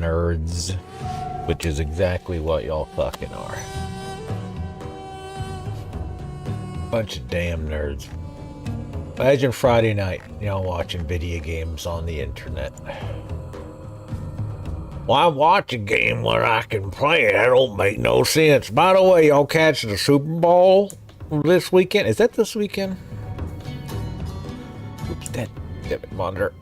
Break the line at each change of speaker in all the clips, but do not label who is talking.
nerds, which is exactly what y'all fucking are. Bunch of damn nerds. Imagine Friday night, y'all watching video games on the internet. Why watch a game where I can play it? That don't make no sense. By the way, y'all catch the Super Bowl this weekend? Is that this weekend? Oops, that damn it, monitor.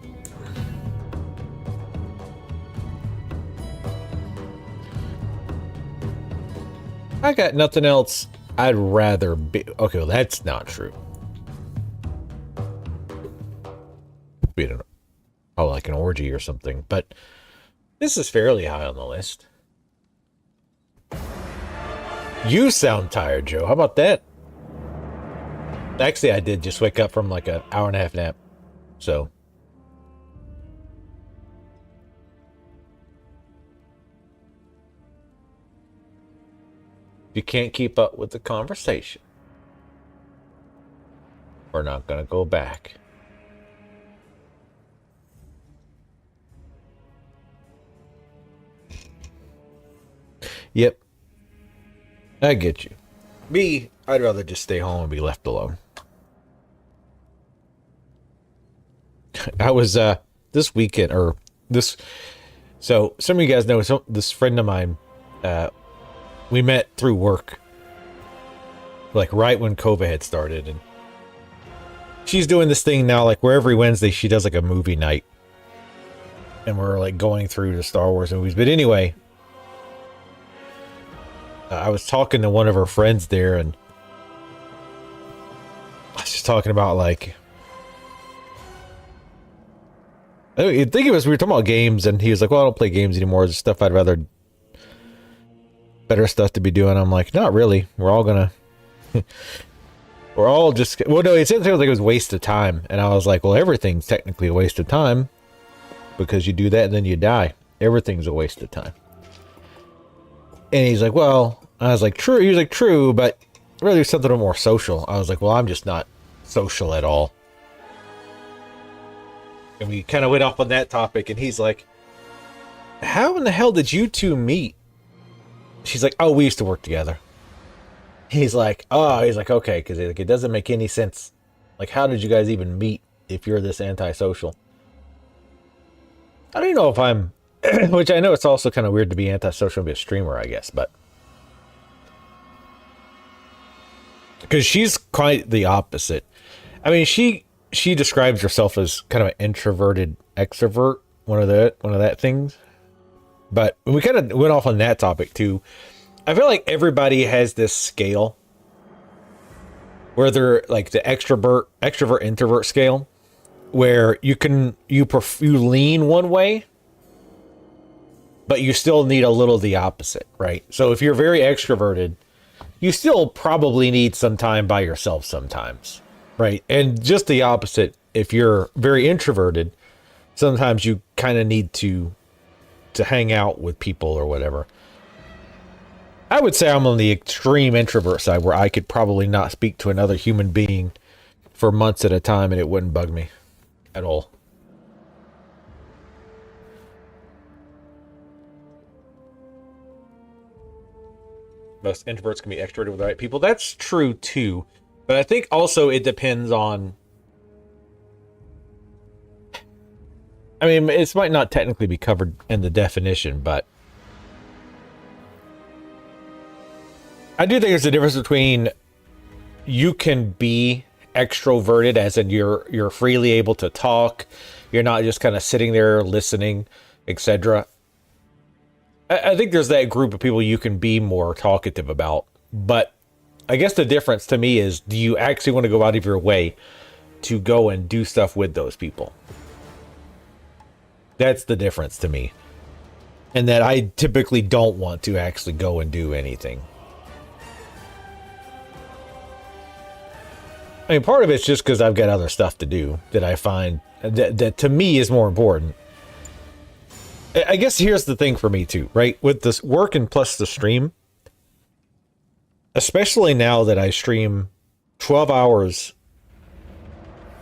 I got nothing else I'd rather be. Okay, well, that's not true. We don't know. Oh, like an orgy or something, but this is fairly high on the list. You sound tired, Joe. How about that? Actually, I did just wake up from like an hour and a half nap. So. You can't keep up with the conversation. We're not going to go back. Yep. I get you. Me, I'd rather just stay home and be left alone. I was, this weekend, or this, so some of you guys know, this friend of mine, we met through work, like right when COVID had started, and she's doing this thing now, like where every Wednesday she does like a movie night, and we're like going through the Star Wars movies. But anyway, I was talking to one of her friends there, and I was just talking about like, I think it was, we were talking about games, and he was like, well, I don't play games anymore. There's stuff I'd rather, better stuff to be doing. I'm like, not really. We're all gonna, we're all just, well, no, it seems like it was a waste of time. And I was like, well, everything's technically a waste of time because you do that and then you die. Everything's a waste of time. And he's like, well, I was like, true. He was like, true, but really there's something more social. I was like, well, I'm just not social at all. And we kind of went off on that topic, and he's like, how in the hell did you two meet? She's like, oh, we used to work together. He's like, oh, he's like, okay, because like, it doesn't make any sense. Like, how did you guys even meet if you're this antisocial? I don't even know if I'm, which I know it's also kind of weird to be antisocial and be a streamer, I guess, but. Because she's quite the opposite. I mean, she describes herself as kind of an introverted extrovert, one of that things. But we kind of went off on that topic too. I feel like everybody has this scale where they're like the extrovert introvert scale, where you lean one way, but you still need a little the opposite, right? So if you're very extroverted, you still probably need some time by yourself sometimes, right? And just the opposite, if you're very introverted, sometimes you kind of need to hang out with people or whatever. I would say I'm on the extreme introvert side, where I could probably not speak to another human being for months at a time and it wouldn't bug me at all. Most introverts can be extroverted with the right people. That's true too. But I think also it depends on, I mean, it might not technically be covered in the definition, but I do think there's a difference between you can be extroverted, as in you're freely able to talk, you're not just kind of sitting there listening, etc. I think there's that group of people you can be more talkative about, but I guess the difference to me is, do you actually want to go out of your way to go and do stuff with those people? That's the difference to me. And that I typically don't want to actually go and do anything. I mean, part of it's just because I've got other stuff to do that I find that to me is more important. I guess here's the thing for me too, right? With this work and plus the stream, especially now that I stream 12 hours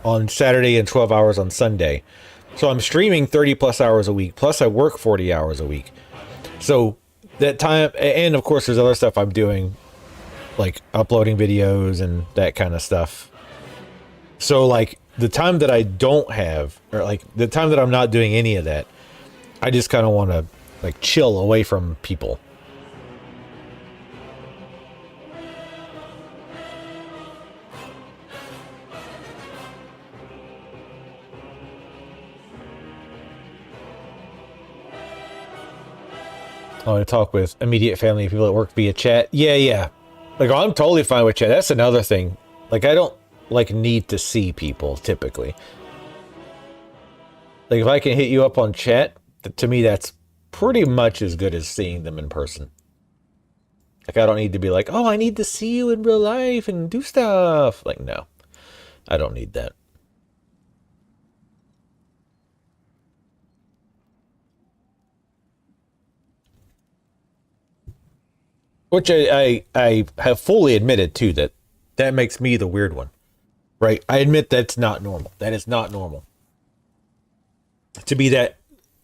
on Saturday and 12 hours on Sunday, So I'm streaming 30 plus hours a week, plus I work 40 hours a week. So that time, and of course there's other stuff I'm doing, like uploading videos and that kind of stuff. So like the time that I don't have, or like the time that I'm not doing any of that, I just kind of want to like chill away from people. I want to talk with immediate family people at work via chat. Yeah, yeah. Like, I'm totally fine with chat. That's another thing. Like, I don't, like, need to see people, typically. Like, if I can hit you up on chat, to me, that's pretty much as good as seeing them in person. Like, I don't need to be like, oh, I need to see you in real life and do stuff. Like, no. I don't need that. Which I have fully admitted, too, that makes me the weird one. Right? I admit that's not normal. That is not normal. To be that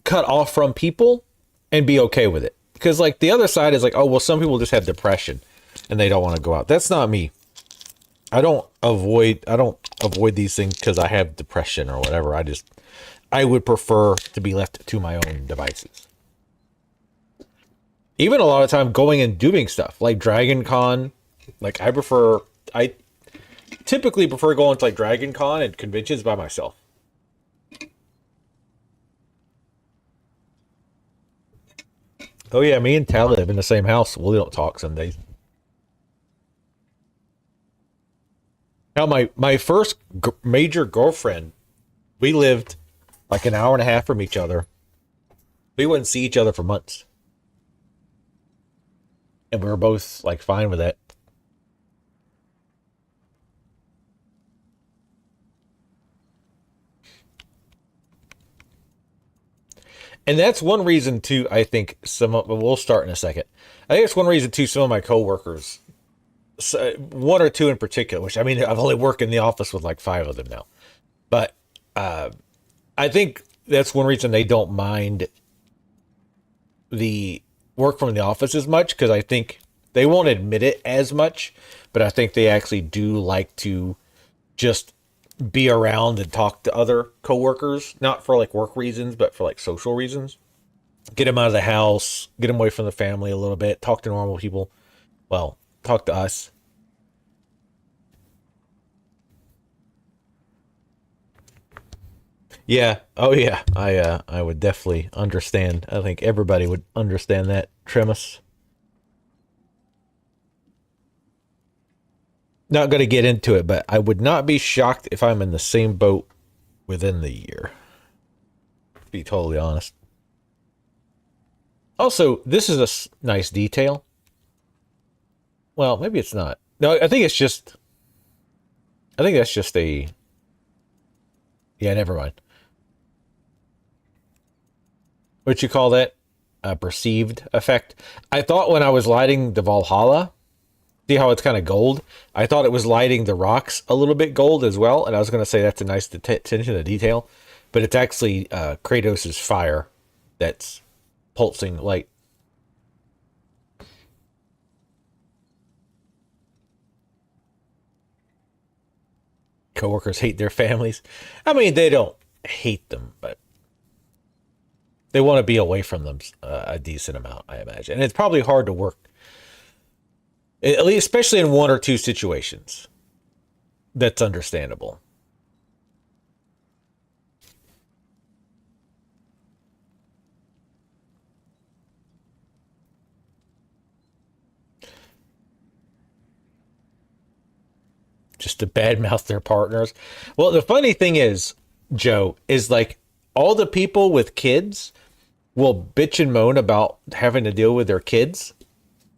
cut off from people and be okay with it. Because, like, the other side is like, oh, well, some people just have depression and they don't want to go out. That's not me. I don't avoid these things because I have depression or whatever. I would prefer to be left to my own devices. Even a lot of time going and doing stuff like Dragon Con, like I typically prefer going to like Dragon Con and conventions by myself. Oh yeah, me and Tal live in the same house. We don't talk some days. Now my first major girlfriend, we lived like an hour and a half from each other. We wouldn't see each other for months. And we were both like fine with it. And that's one reason too, I think we'll start in a second. I think it's one reason too, some of my coworkers, one or two in particular, which I mean, I've only worked in the office with like 5 of them now. But I think that's one reason they don't mind the work from the office as much, because I think they won't admit it as much, but I think they actually do like to just be around and talk to other coworkers, not for like work reasons, but for like social reasons. Get them out of the house, get them away from the family a little bit, talk to normal people. Well, talk to us. Yeah. Oh yeah. I would definitely understand. I think everybody would understand that, Tremus. Not going to get into it, but I would not be shocked if I'm in the same boat within the year. To be totally honest. Also, this is a nice detail. Well, maybe it's not. No, I think it's just. I think that's just a. Yeah, never mind. What you call that? A perceived effect. I thought when I was lighting the Valhalla, see how it's kind of gold? I thought it was lighting the rocks a little bit gold as well, and I was going to say that's a nice attention to detail, but it's actually Kratos' fire that's pulsing light. Coworkers hate their families. I mean, they don't hate them, but they want to be away from them a decent amount, I imagine. And it's probably hard to work, at least, especially in 1 or 2 situations. That's understandable. Just to badmouth their partners. Well, the funny thing is, Joe, is like all the people with kids will bitch and moan about having to deal with their kids,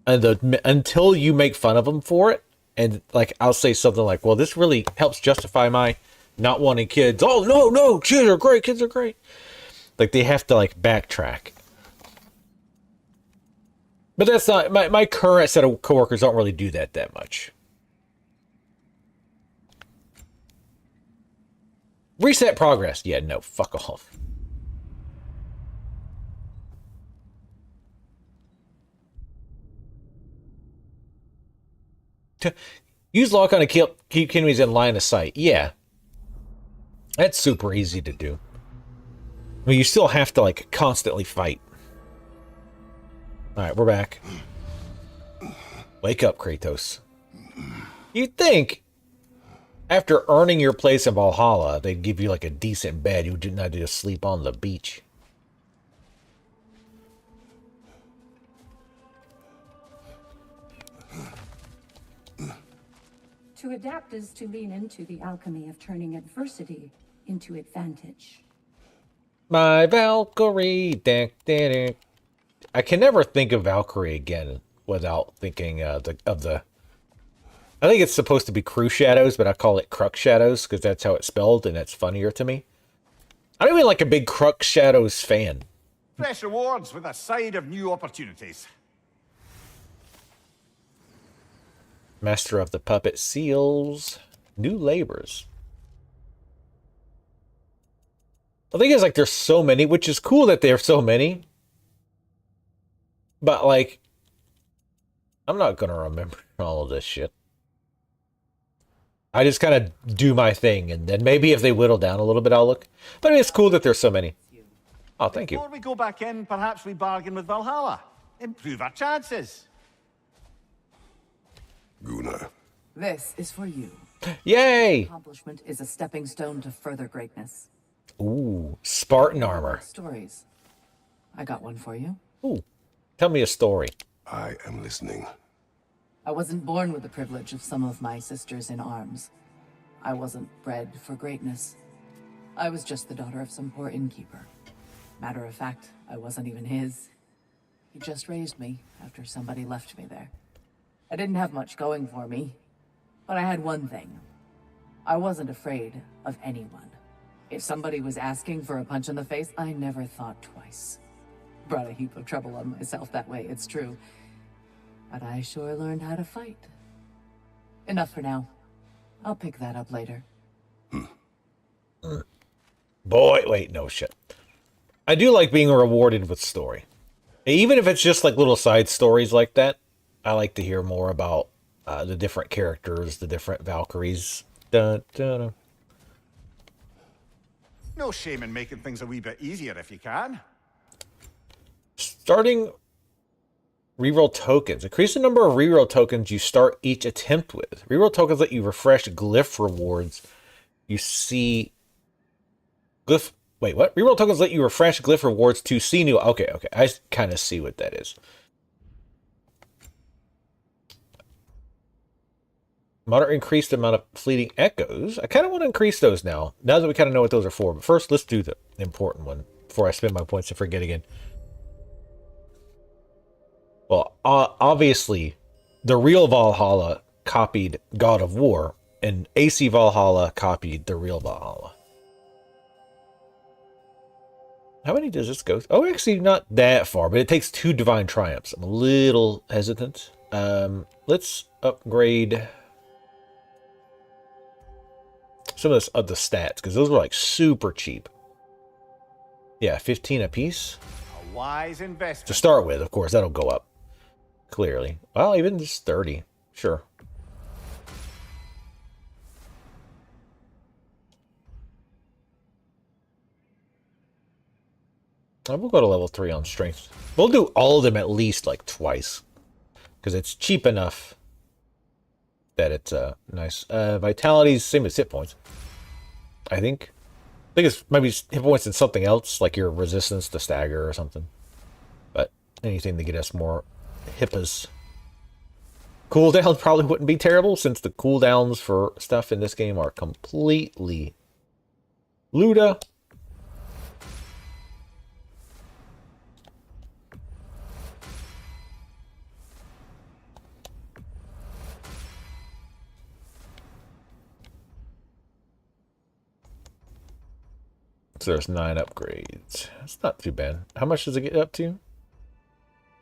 and until you make fun of them for it, and like I'll say something like, "Well, this really helps justify my not wanting kids." Oh no, no, kids are great. Kids are great. Like they have to like backtrack. But that's not my current set of coworkers don't really do that much. Reset progress. Yeah, no, fuck off. Use lock on to keep enemies in line of sight. Yeah. That's super easy to do. I mean, you still have to, like, constantly fight. Alright, we're back. Wake up, Kratos. You'd think, after earning your place in Valhalla, they'd give you, like, a decent bed. You didn't have to just sleep on the beach.
To adapt is to lean into the alchemy of turning adversity into advantage.
My Valkyrie. I can never think of Valkyrie again without thinking of the. I think it's supposed to be Crew Shadows, but I call it Crux Shadows because that's how it's spelled, and that's funnier to me. I'm even like a big Crux Shadows fan.
Fresh rewards with a side of new opportunities.
Master of the Puppet Seals. New labors. I think it's like there's so many, which is cool that there's so many. But like, I'm not gonna remember all of this shit. I just kind of do my thing, and then maybe if they whittle down a little bit, I'll look. But I mean, it's cool that there's so many. Oh, thank you.
Before we go back in, perhaps we bargain with Valhalla. Improve our chances.
Gunnar.
This is for you.
Yay!
Accomplishment is a stepping stone to further greatness.
Ooh, Spartan armor.
Stories. I got one for you.
Ooh, tell me a story.
I am listening.
I wasn't born with the privilege of some of my sisters in arms. I wasn't bred for greatness. I was just the daughter of some poor innkeeper. Matter of fact, I wasn't even his. He just raised me after somebody left me there. I didn't have much going for me, but I had one thing. I wasn't afraid of anyone. If somebody was asking for a punch in the face, I never thought twice. Brought a heap of trouble on myself that way, it's true. But I sure learned how to fight. Enough for now. I'll pick that up later.
Boy, wait, no shit. I do like being rewarded with story. Even if it's just like little side stories like that, I like to hear more about the different characters, the different Valkyries. Dun, dun, dun.
No shame in making things a wee bit easier if you can.
Starting reroll tokens. Increase the number of reroll tokens you start each attempt with. Reroll tokens let you refresh glyph rewards. You see glyph. Wait, what? Reroll tokens let you refresh glyph rewards to see new. Okay. I kind of see what that is. Moderate increased amount of fleeting echoes. I kind of want to increase those now that we kind of know what those are for. But first, let's do the important one before I spend my points and forget again. Well, obviously, the real Valhalla copied God of War, and AC Valhalla copied the real Valhalla. How many does this go? Oh, actually, not that far, but it takes 2 Divine Triumphs. I'm a little hesitant. Let's upgrade some of the stats, because those were like super cheap. Yeah, 15 apiece.
A wise investment.
To start with, of course, that'll go up. Clearly. Well, even just 30. Sure. We'll go to level 3 on strength. We'll do all of them at least like twice. Because it's cheap enough that it's nice. Vitality's same as hit points. I think it's maybe hit points and something else, like your resistance to stagger or something. But anything to get us more hippas. Cooldown probably wouldn't be terrible, since the cooldowns for stuff in this game are completely Luda. So there's 9 upgrades. That's not too bad. How much does it get up to?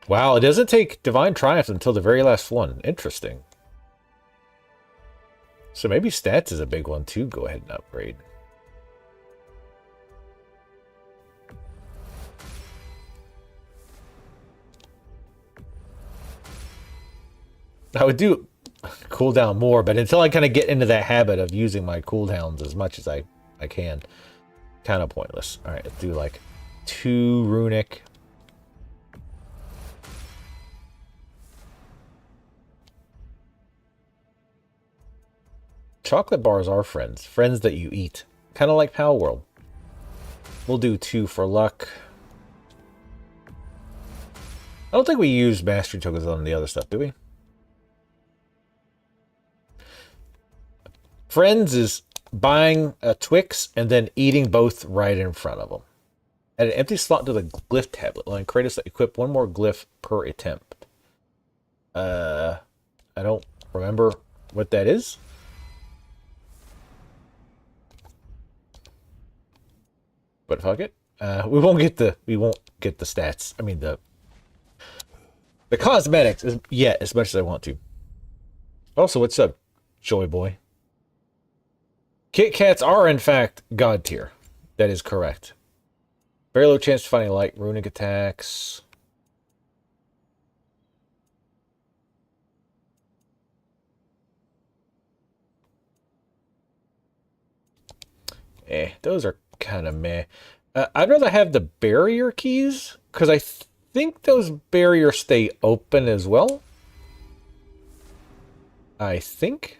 Wow, it doesn't take Divine Triumph until the very last one. Interesting. So maybe stats is a big one too. Go ahead and upgrade. I would do cooldown more, but until I kind of get into that habit of using my cooldowns as much as I can, kind of pointless. All right, let's do like 2 runic. Chocolate bars are friends. Friends that you eat. Kind of like Pal World. We'll do 2 for luck. I don't think we use mastery tokens on the other stuff, do we? Friends is buying a Twix and then eating both right in front of them. Add an empty slot to the glyph tablet, allowing Kratos to equip 1 more glyph per attempt. I don't remember what that is. But fuck it. We won't get the stats. I mean the cosmetics yet as much as I want to. Also, what's up, Joy Boy? Kit Kats are in fact god tier. That is correct. Very low chance of finding light runic attacks. Those are kind of meh. I'd rather have the barrier keys, because I think those barriers stay open as well. I think.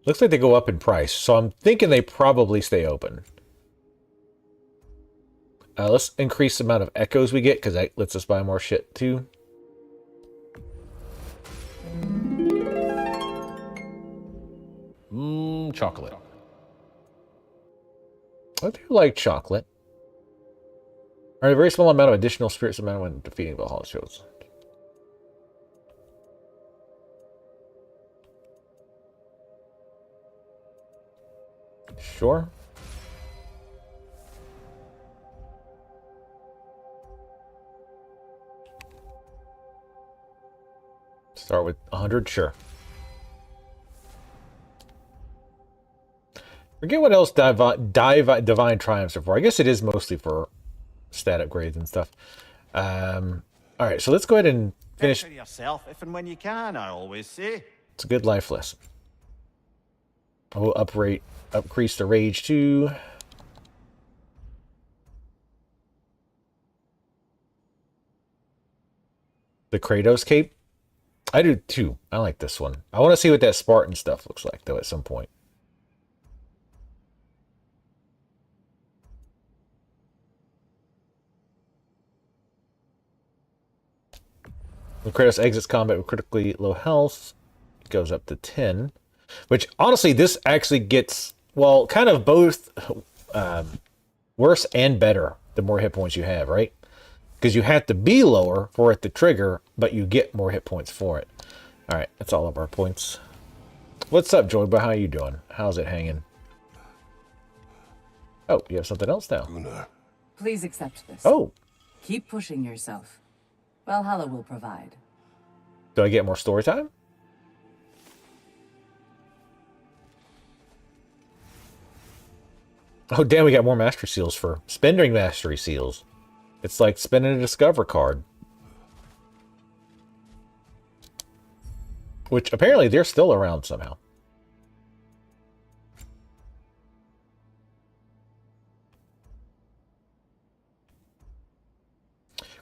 Looks like they go up in price, so I'm thinking they probably stay open. Let's increase the amount of echoes we get, because that lets us buy more shit too. Chocolate. I do like chocolate. Alright, a very small amount of additional spirits amount when defeating Valhalla shows. Sure. Start with 100, sure. Forget what else Divine Triumphs are for. I guess it is mostly for stat upgrades and stuff. Alright, so let's go ahead and finish.
Better yourself if and when you can, I always say.
It's a good life lesson. We'll increase the rage to the Kratos cape. I do too. I like this one. I want to see what that Spartan stuff looks like though at some point. When Kratos exits combat with critically low health, it goes up to 10. Which, honestly, this actually gets, well, kind of both worse and better the more hit points you have, right? Because you have to be lower for it to trigger, but you get more hit points for it. Alright, that's all of our points. What's up, Joyba? How you doing? How's it hanging? Oh, you have something else now.
Una.
Please accept this.
Oh,
Keep pushing yourself. Valhalla will provide.
do I get more story time? Oh, damn, we got more mastery seals for spending mastery seals. It's like spending a discover card. Which, apparently, they're still around somehow.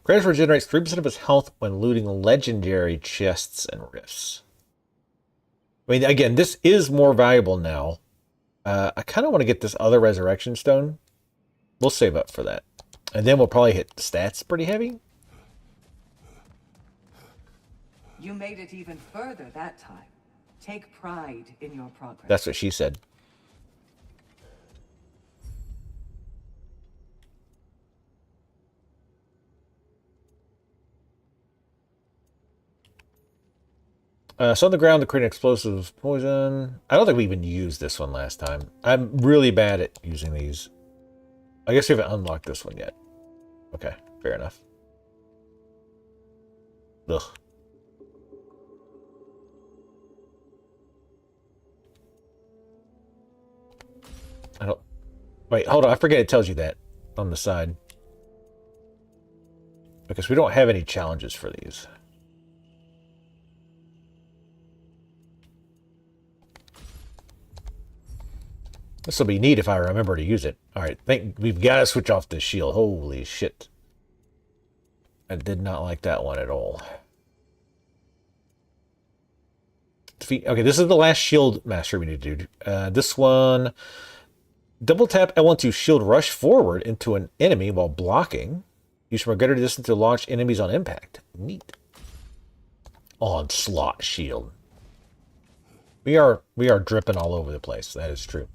Kratos regenerates 3% of his health when looting legendary chests and rifts. I mean, again, this is more valuable now. I kind of want to get this other resurrection stone. We'll save up for that. And then we'll probably hit stats pretty heavy.
You made it even further that time. Take pride in your progress.
That's what she said. So on the ground to create an explosive poison. I don't think we even used this one last time. I'm really bad at using these. I guess we haven't unlocked this one yet. Okay, fair enough. Ugh. I don't... Wait, hold on. I forget it tells you that on the side. because we don't have any challenges for these. This will be neat if I remember to use it. All right, we've got to switch off this shield. Holy shit. I did not like that one at all. Okay, this is the last shield mastery we need to do. This one, double tap L1 to shield rush forward into an enemy while blocking. Use from a greater distance to launch enemies on impact. Neat. Onslaught shield. We are dripping all over the place. That is true.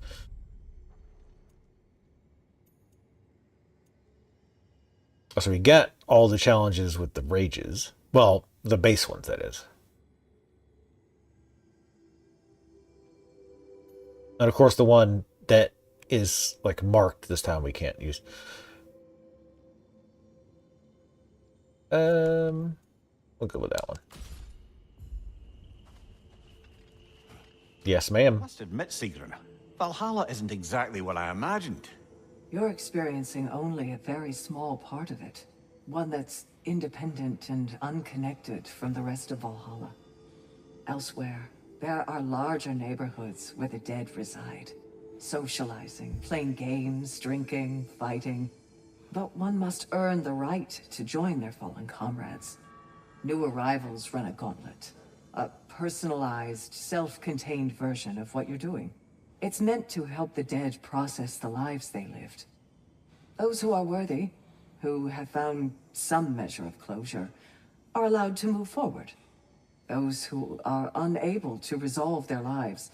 So we got all the challenges with the rages. Well, the base ones, that is. And of course, the one that is like marked this time we can't use. We'll go with that one. Yes, ma'am.
I must admit, Sigrun, Valhalla isn't exactly what I imagined.
You're experiencing only a very small part of it. One that's independent and unconnected from the rest of Valhalla. Elsewhere, there are larger neighborhoods where the dead reside. Socializing, playing games, drinking, fighting. But one must earn the right to join their fallen comrades. New arrivals run a gauntlet. A personalized, self-contained version of what you're doing. It's meant to help the dead process the lives they lived. Those who are worthy, who have found some measure of closure, are allowed to move forward. Those who are unable to resolve their lives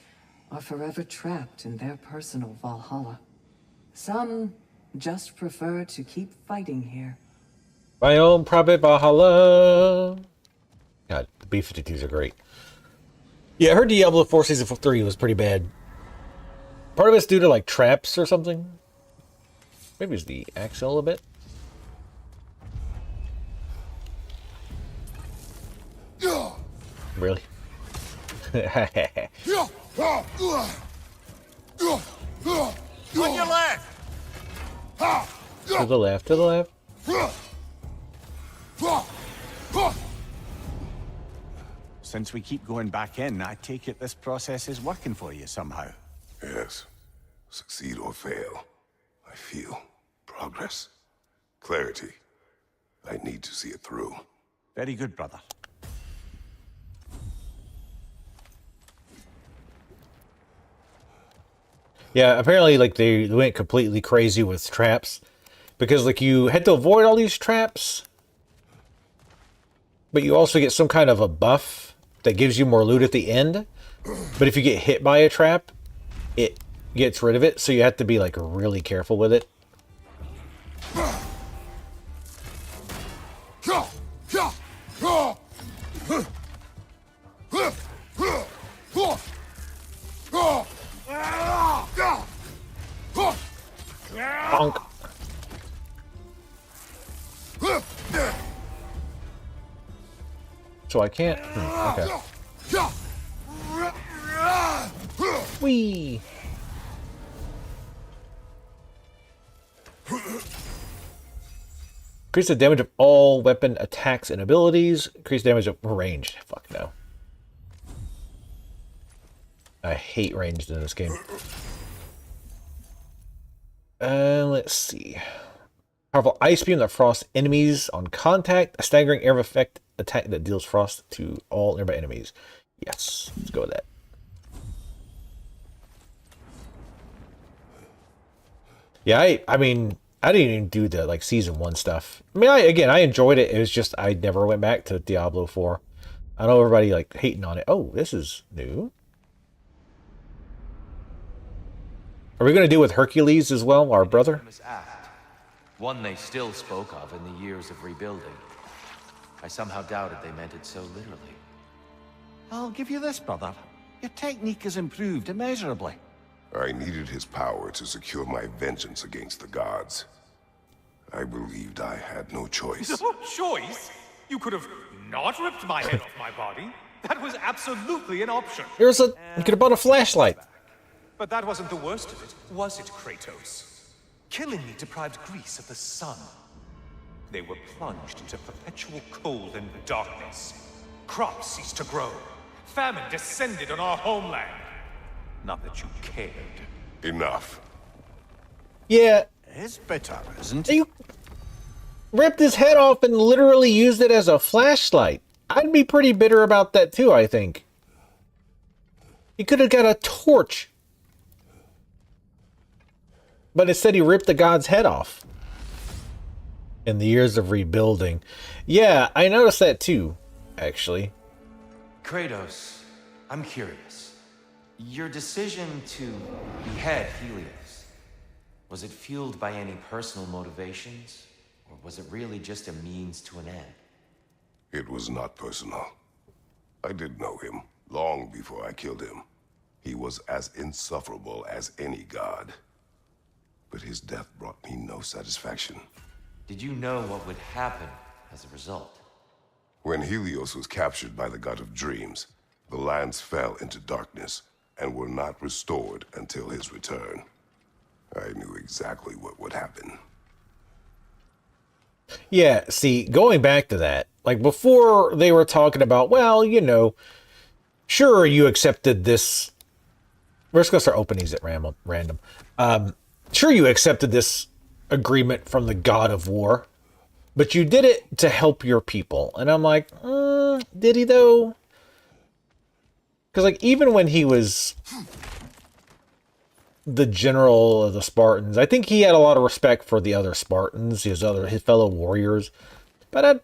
are forever trapped in their personal Valhalla. Some just prefer to keep fighting here.
My own private Valhalla. God, the B-52s are great. Yeah, I heard Diablo 4 Season 3 was pretty bad. Part of it's due to like traps or something. Maybe it's the axle a bit. Really?
On your left!
To the left, to the left.
Since we keep going back in, I take it this process is working for you somehow.
Yes. Succeed or fail. I feel progress. Clarity. I need to see it through.
Very good, brother.
Yeah, apparently like they went completely crazy with traps. Because like you had to avoid all these traps. But you also get some kind of a buff that gives you more loot at the end. But if you get hit by a trap, it gets rid of it. So you have to be like really careful with it. Bonk. So I can't. Okay. Whee! Increase the damage of all weapon attacks and abilities. Increase damage of ranged. Fuck no. I hate ranged in this game. Let's see. Powerful ice beam that frosts enemies on contact. A staggering air effect attack that deals frost to all nearby enemies. Yes, let's go with that. Yeah, I mean, I didn't even do the like season 1 stuff. I mean, I enjoyed it. It was just I never went back to Diablo 4. I know everybody like hating on it. Oh, this is new. Are we going to do with Hercules as well, our brother?
Act, one they still spoke of in the years of rebuilding. I somehow doubted they meant it so literally.
I'll give you this, brother. Your technique has improved immeasurably.
I needed his power to secure my vengeance against the gods. I believed I had no choice.
No choice? You could have not ripped my head off my body. That was absolutely an option.
You could have bought a flashlight.
But that wasn't the worst of it, was it, Kratos? Killing me deprived Greece of the sun. they were plunged into perpetual cold and darkness. Crops ceased to grow. Famine descended on our homeland. Not that you cared.
Enough.
Yeah,
It's bitter, isn't it?
you ripped his head off and literally used it as a flashlight. I'd be pretty bitter about that too, I think. He could have got a torch. But instead he ripped the god's head off. In the years of rebuilding. Yeah, I noticed that too, actually.
Kratos, I'm curious. Your decision to behead Helios, was it fueled by any personal motivations? Or was it really just a means to an end?
It was not personal. I did know him long before I killed him. He was as insufferable as any god. But his death brought me no satisfaction.
Did you know what would happen as a result?
When Helios was captured by the god of dreams, the lands fell into darkness and were not restored until his return. I knew exactly what would happen.
Yeah, see, going back to that, like before they were talking about, well, you know, sure, you accepted this. We're just going to start opening these at random. Sure, you accepted this agreement from the god of war, but you did it to help your people. And I'm like, did he though? Because like even when he was the general of the Spartans, I think he had a lot of respect for the other Spartans, his fellow warriors. But I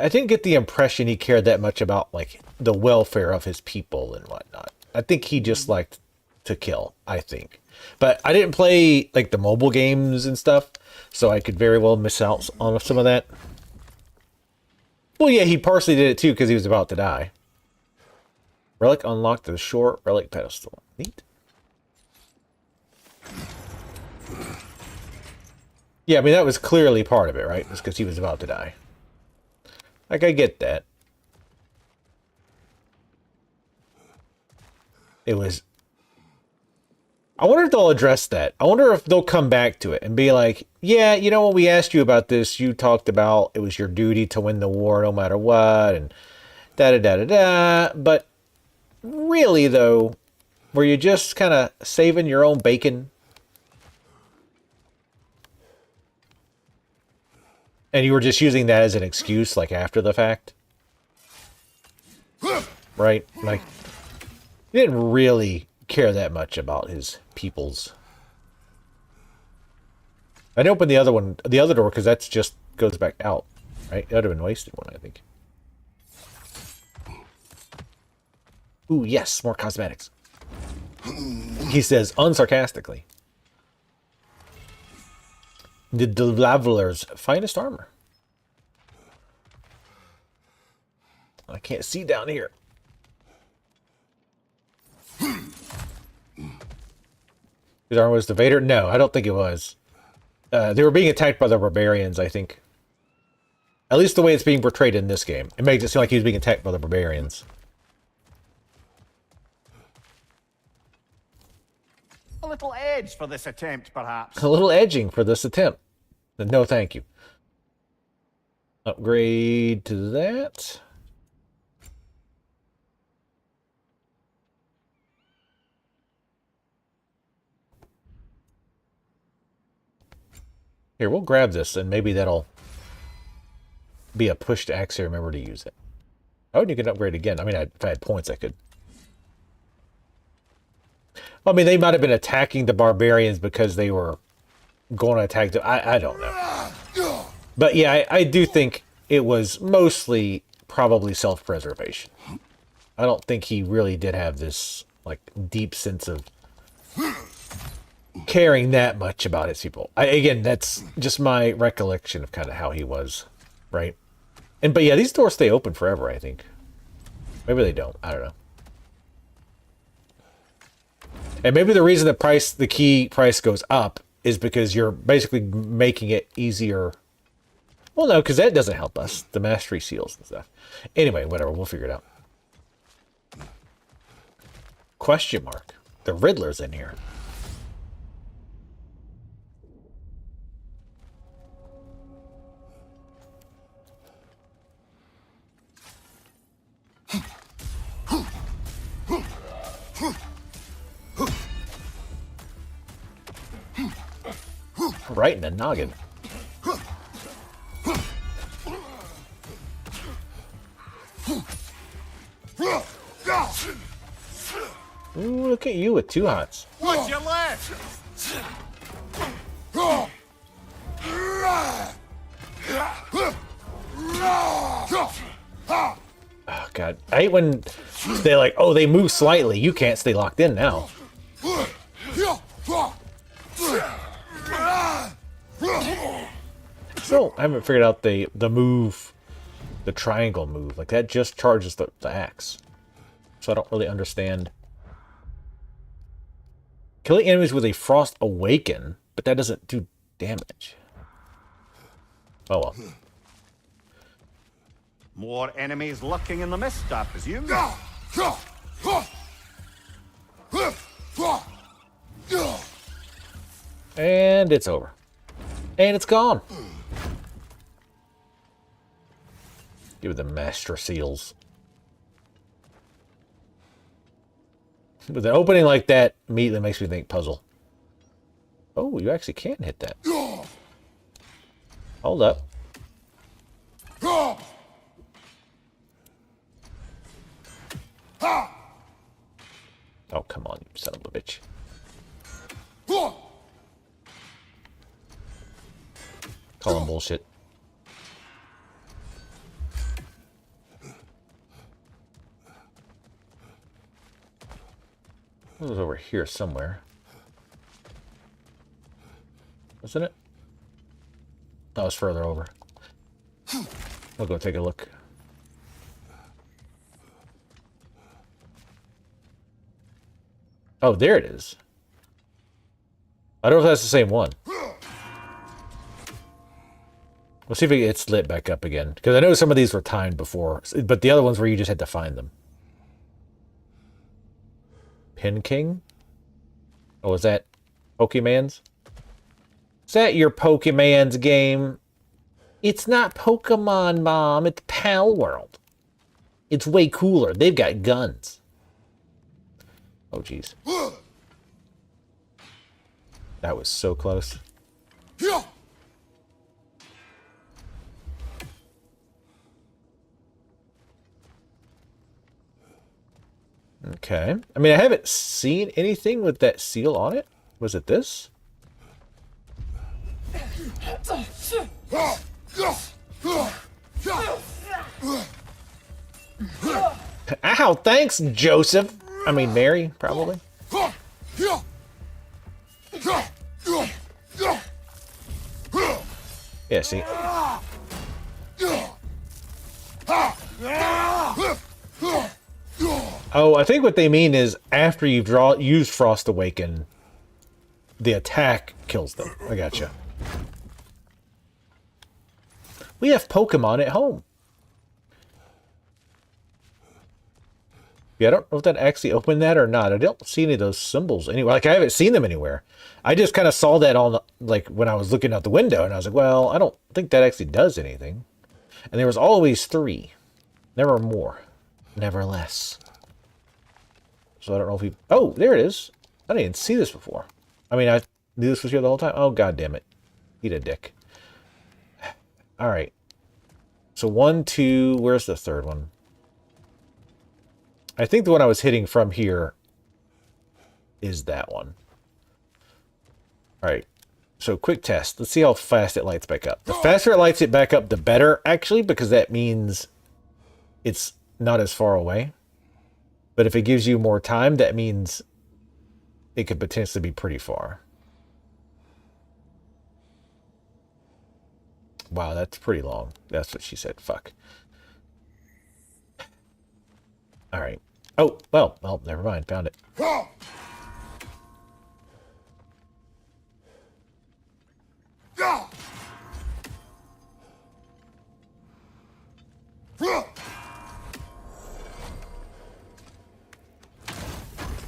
didn't get the impression he cared that much about like the welfare of his people and whatnot. I think he just liked to kill, I think. But I didn't play like the mobile games and stuff, so I could very well miss out on some of that. Well, yeah, he partially did it too because he was about to die. Relic unlocked to the shore. Relic pedestal. Neat. Yeah, I mean, that was clearly part of it, right? It's because he was about to die. Like, I get that. It was... I wonder if they'll address that. I wonder if they'll come back to it and be like, yeah, you know, when we asked you about this, you talked about it was your duty to win the war no matter what, and da-da-da-da-da. But really, though, were you just kind of saving your own bacon? And you were just using that as an excuse, like, after the fact? Right? Like, you didn't really care that much about his peoples. I'd open the other door, because that's just goes back out, right? That would have been wasted one, I think. Ooh, yes, more cosmetics. He says, unsarcastically. The Delaveler's finest armor. I can't see down here. His armor was the Vader? No, I don't think it was. They were being attacked by the barbarians, I think. At least the way it's being portrayed in this game. It makes it seem like he was being attacked by the barbarians.
A little edge for this attempt, perhaps.
A little edging for this attempt. No, thank you. Upgrade to that. Here, we'll grab this, and maybe that'll be a push to actually remember to use it. Oh, and you can upgrade again. I mean, if I had points, I could. I mean, they might have been attacking the barbarians because they were going to attack them. I don't know. But yeah, I do think it was mostly probably self-preservation. I don't think he really did have this, like, deep sense of caring that much about his people. Again, that's just my recollection of kind of how he was, right? But yeah, these doors stay open forever, I think. Maybe they don't. I don't know. And maybe the reason the key price goes up is because you're basically making it easier. Well, no, because that doesn't help us. The mastery seals and stuff. Anyway, whatever. We'll figure it out. Question mark. The Riddler's in here. Right in the noggin. Ooh, look at you with two hots.
What's your left?
Oh, God. I hate when they're like, oh, they move slightly. You can't stay locked in now. Still, I haven't figured out the move, the triangle move. Like, that just charges the axe. So I don't really understand. Killing enemies with a Frost Awaken, but that doesn't do damage. Oh, well.
More enemies lurking in the mist, I presume.
And it's over. And it's gone. Give it the Master Seals. With an opening like that, immediately makes me think puzzle. Oh, you actually can hit that. Hold up. Oh, come on, you son of a bitch. Call him bullshit. It was over here somewhere. Wasn't it? Oh, it's further over. I'll go take a look. Oh, there it is. I don't know if that's the same one. Let's see if it gets lit back up again. Because I know some of these were timed before. But the other ones where you just had to find them. Pin King? Oh, is that Pokemon's? Is that your Pokemon's game? It's not Pokemon, Mom. It's Pal World. It's way cooler. They've got guns. Oh, jeez. That was so close. Okay. I mean, I haven't seen anything with that seal on it. Was it this? Ow, thanks, Joseph. I mean, Mary, probably. Yeah, see. Oh, I think what they mean is after you've used Frost Awaken, the attack kills them. I gotcha. We have Pokemon at home. Yeah, I don't know if that actually opened that or not. I don't see any of those symbols anywhere. Like, I haven't seen them anywhere. I just kind of saw that on, like, when I was looking out the window, and I was like, well, I don't think that actually does anything. And there was always 3. Never more. Never less. So I don't know if he... Oh, there it is. I didn't even see this before. I mean, I knew this was here the whole time. Oh, God damn it. Eat a dick. All right. So 1, 2... Where's the third one? I think the one I was hitting from here is that one. All right. So quick test. Let's see how fast it lights back up. The faster it lights it back up, the better, actually, because that means it's not as far away. But if it gives you more time, that means it could potentially be pretty far. Wow, that's pretty long. That's what she said. Fuck. All right. Oh, well, never mind. Found it.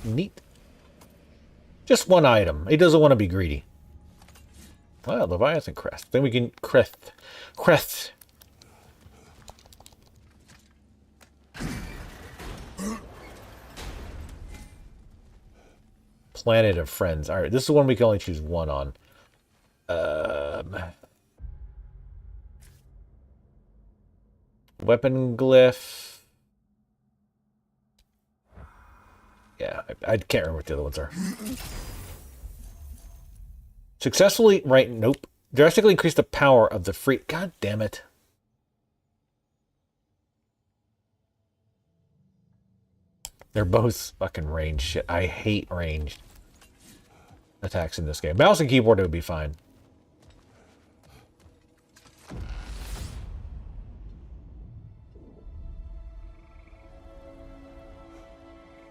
Neat. Just one item. He doesn't want to be greedy. Well, Leviathan Crest. Then we can crest. Planet of Friends. All right, this is one we can only choose one on. Weapon glyph. Yeah, I can't remember what the other ones are. Successfully, right, nope. Drastically increase the power of the free... God damn it. They're both fucking range shit. I hate ranged attacks in this game. Mouse and keyboard, it would be fine.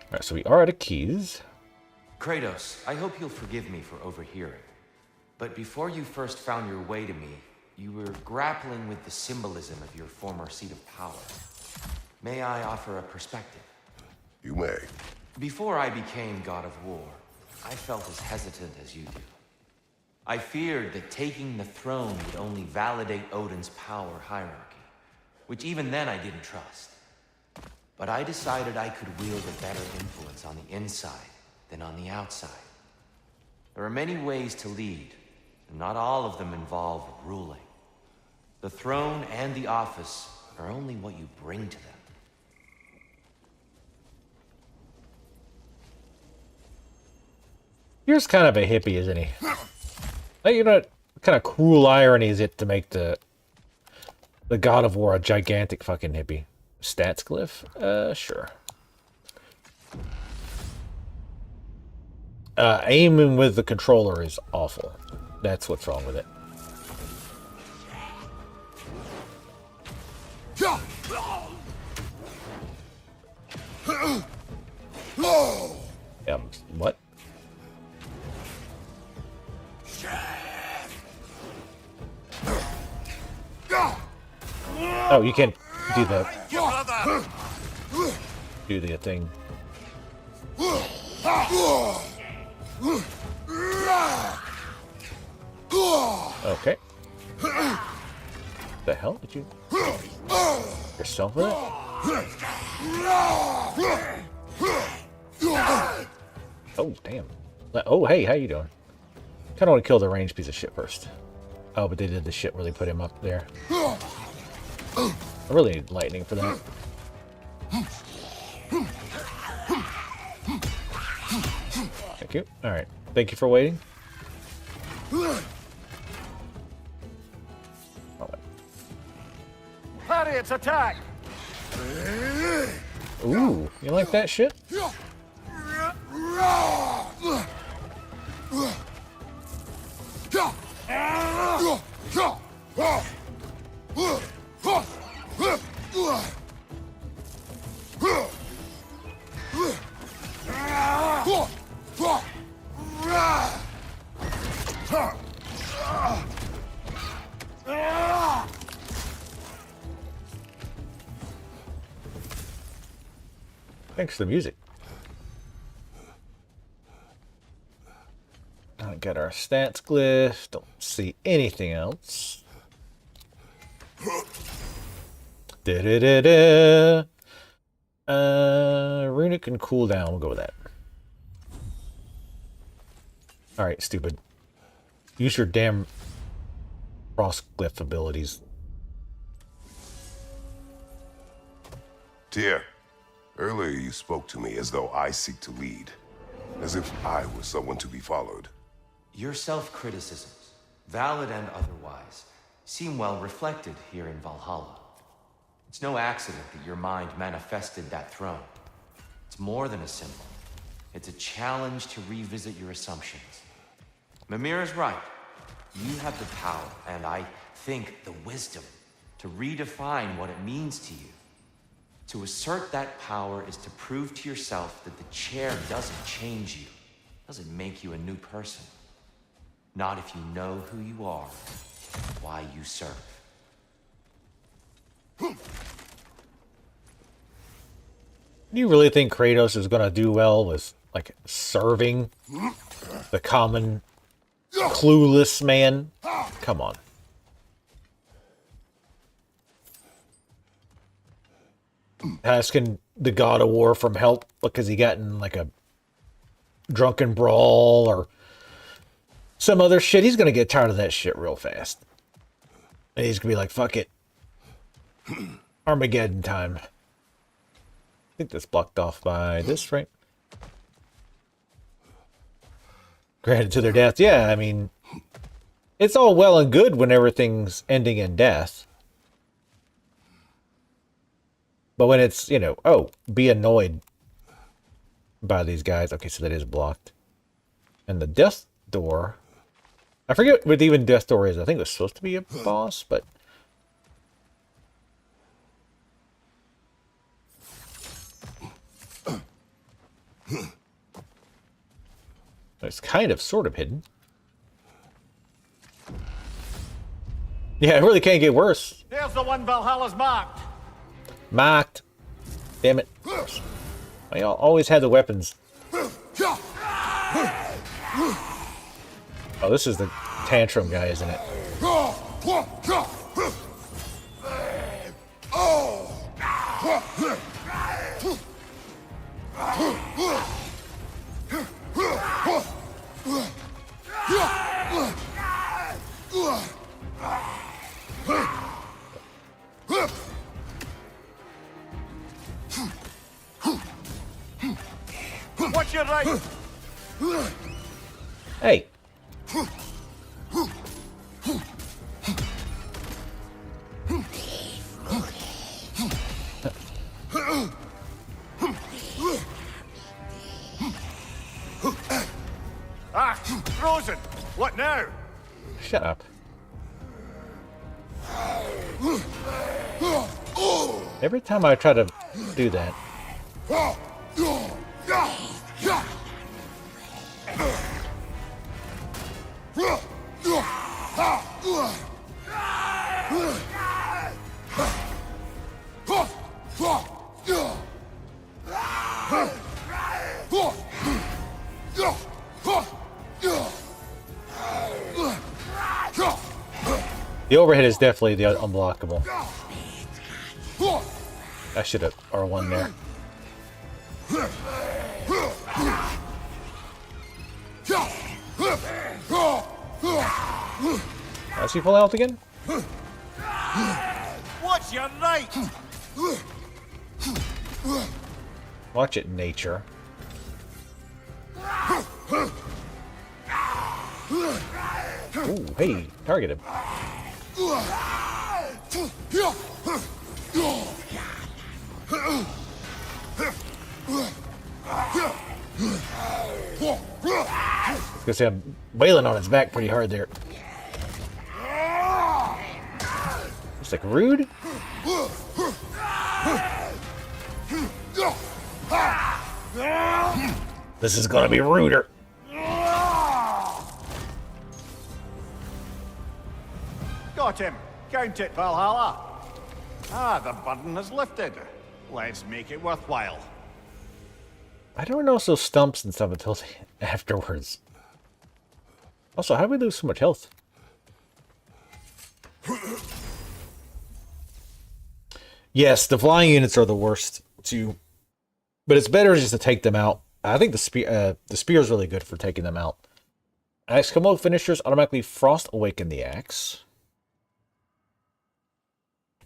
Alright, so we are out of keys.
Kratos, I hope you'll forgive me for overhearing. But before you first found your way to me, you were grappling with the symbolism of your former seat of power. May I offer a perspective?
You may.
Before I became God of War, I felt as hesitant as you do. I feared that taking the throne would only validate Odin's power hierarchy, which even then I didn't trust. But I decided I could wield a better influence on the inside than on the outside. There are many ways to lead, and not all of them involve ruling. The throne and the office are only what you bring to them.
You're kind of a hippie, isn't he? Like, you know, what kind of cruel irony is it to make the God of War a gigantic fucking hippie? Stats glyph? Sure. Aiming with the controller is awful. That's what's wrong with it. What? Oh, you can't do the thing. Okay. The hell did you yourself with it? Oh damn. Oh hey, how you doing? Kinda want to kill the ranged piece of shit first. Oh, but they did the shit where they put him up there. I really need lightning for that. Thank you. Alright. Thank you for waiting.
Lariats, attack!
Ooh, you like that shit? Thanks for the music. Don't get our stats glyph. Don't see anything else. Da-da-da-da. Runic and cooldown. We'll go with that. Alright, stupid. Use your damn cross glyph abilities.
Tyr, earlier you spoke to me as though I seek to lead, as if I were someone to be followed.
Your self-criticisms, valid and otherwise, seem well reflected here in Valhalla. It's no accident that your mind manifested that throne. It's more than a symbol. It's a challenge to revisit your assumptions. Mimir is right. You have the power, and I think the wisdom, to redefine what it means to you. To assert that power is to prove to yourself that the chair doesn't change you, doesn't make you a new person. Not if you know who you are, why you serve.
Do you really think Kratos is going to do well with, like, serving the common clueless man? Come on. Asking the God of War for help because he got in, like, a drunken brawl or some other shit, he's gonna get tired of that shit real fast. And he's gonna be like, fuck it. Armageddon time. I think that's blocked off by this, right? Granted to their death. Yeah, I mean, it's all well and good when everything's ending in death. But when it's, you know, oh, be annoyed by these guys. Okay, so that is blocked. And the death door, I forget what even death door is. I think it was supposed to be a boss, but it's kind of sort of hidden. Yeah, it really can't get worse.
There's the one Valhalla's marked.
Marked. Damn it. I always had the weapons. Oh, this is the tantrum guy, isn't it?
Watch your right.
Hey.
Ah, frozen. What now?
Shut up. Every time I try to do that. The overhead is definitely the unblockable. I should have R1 there. Is he full health again?
Watch your right.
Watch it, nature. Ooh, hey, target him. I was gonna say I'm wailing on his back pretty hard there. It's like rude. This is gonna be ruder.
Got him. Count it, Valhalla. Ah, the burden is lifted. Let's make it worthwhile.
I don't know those stumps and stuff until afterwards. Also, how do we lose so much health? Yes, the flying units are the worst too, but it's better just to take them out. I think the spear is really good for taking them out. Axe combo finishers automatically frost awaken the axe.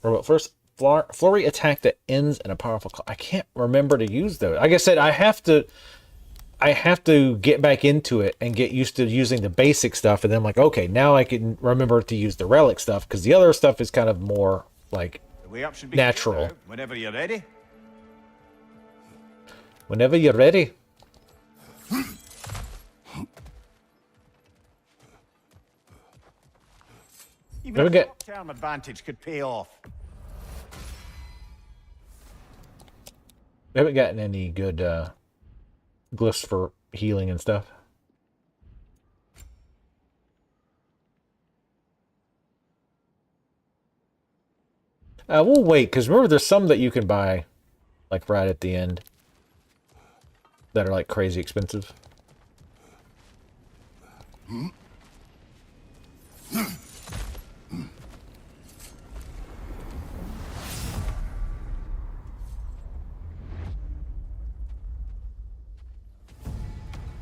Robot first flurry attack that ends in a powerful call. I can't remember to use those. Like I said, I have to get back into it and get used to using the basic stuff, and then I'm like, okay, now I can remember to use the relic stuff, because the other stuff is kind of more like
The way up should be
natural.
clear now, whenever you're ready.
Whenever you're ready.
Even
Never
a
get-
short-term advantage could pay off.
We haven't gotten any good glyphs for healing and stuff. We'll wait, because remember there's some that you can buy like right at the end that are like crazy expensive.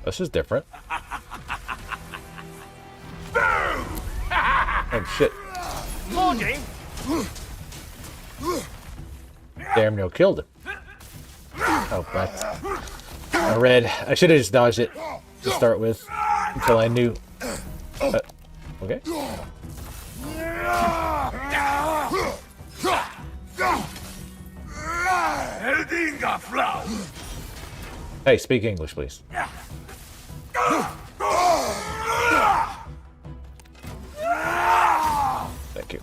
This is different. Oh shit.
Loading!
Damn near killed him. Oh, that's... I read. I should have just dodged it to start with until I knew. Okay. Hey, speak English, please. Thank you.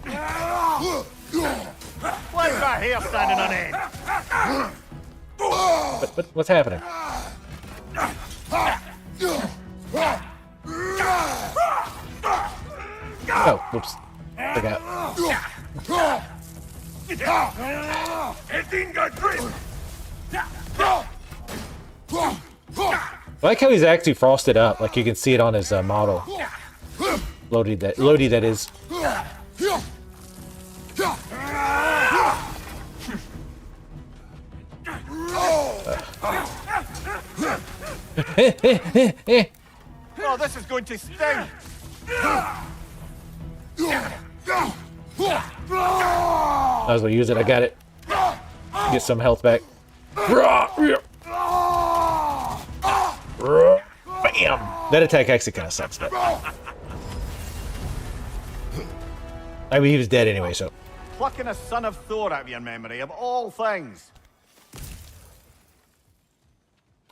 What's that here standing on end?
What's happening? Oh, whoops. Forgot. I like how he's actually frosted up. Like you can see it on his model. Lodi that is.
Oh, this is going to sting!
I was gonna use it. I got it. Get some health back. Bam! That attack actually kind of sucks, but I mean, he was dead anyway, so.
Plucking a son of Thor out of your memory, of all things.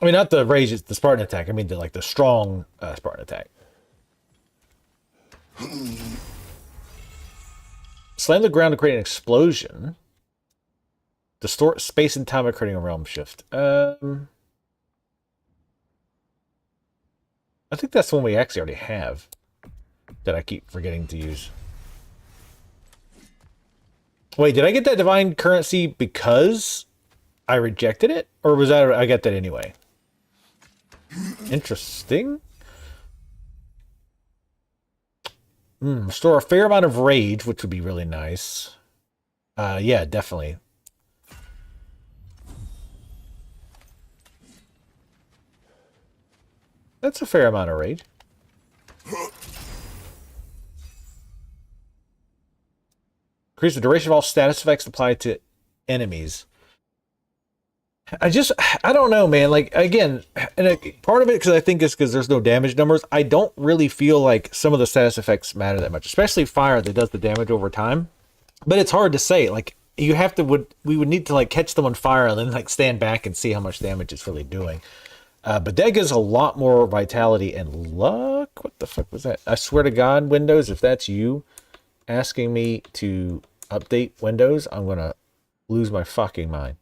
I mean, not the rage, the Spartan attack. I mean, the strong Spartan attack. Slam the ground to create an explosion. Distort space and time by creating a realm shift. I think that's the one we actually already have. That I keep forgetting to use. Wait, did I get that divine currency because I rejected it? Or was that I got that anyway? Interesting. Store a fair amount of rage, which would be really nice. Yeah, definitely. That's a fair amount of rage. Increase the duration of all status effects applied to enemies. I don't know, man. Like, again, and part of it, because I think it's because there's no damage numbers, I don't really feel like some of the status effects matter that much, especially fire that does the damage over time. But it's hard to say. Like, you have to, we would need to, like, catch them on fire and then, like, stand back and see how much damage it's really doing. But that gives a lot more vitality and luck. What the fuck was that? I swear to God, Windows, if that's you asking me to update Windows, I'm going to lose my fucking mind.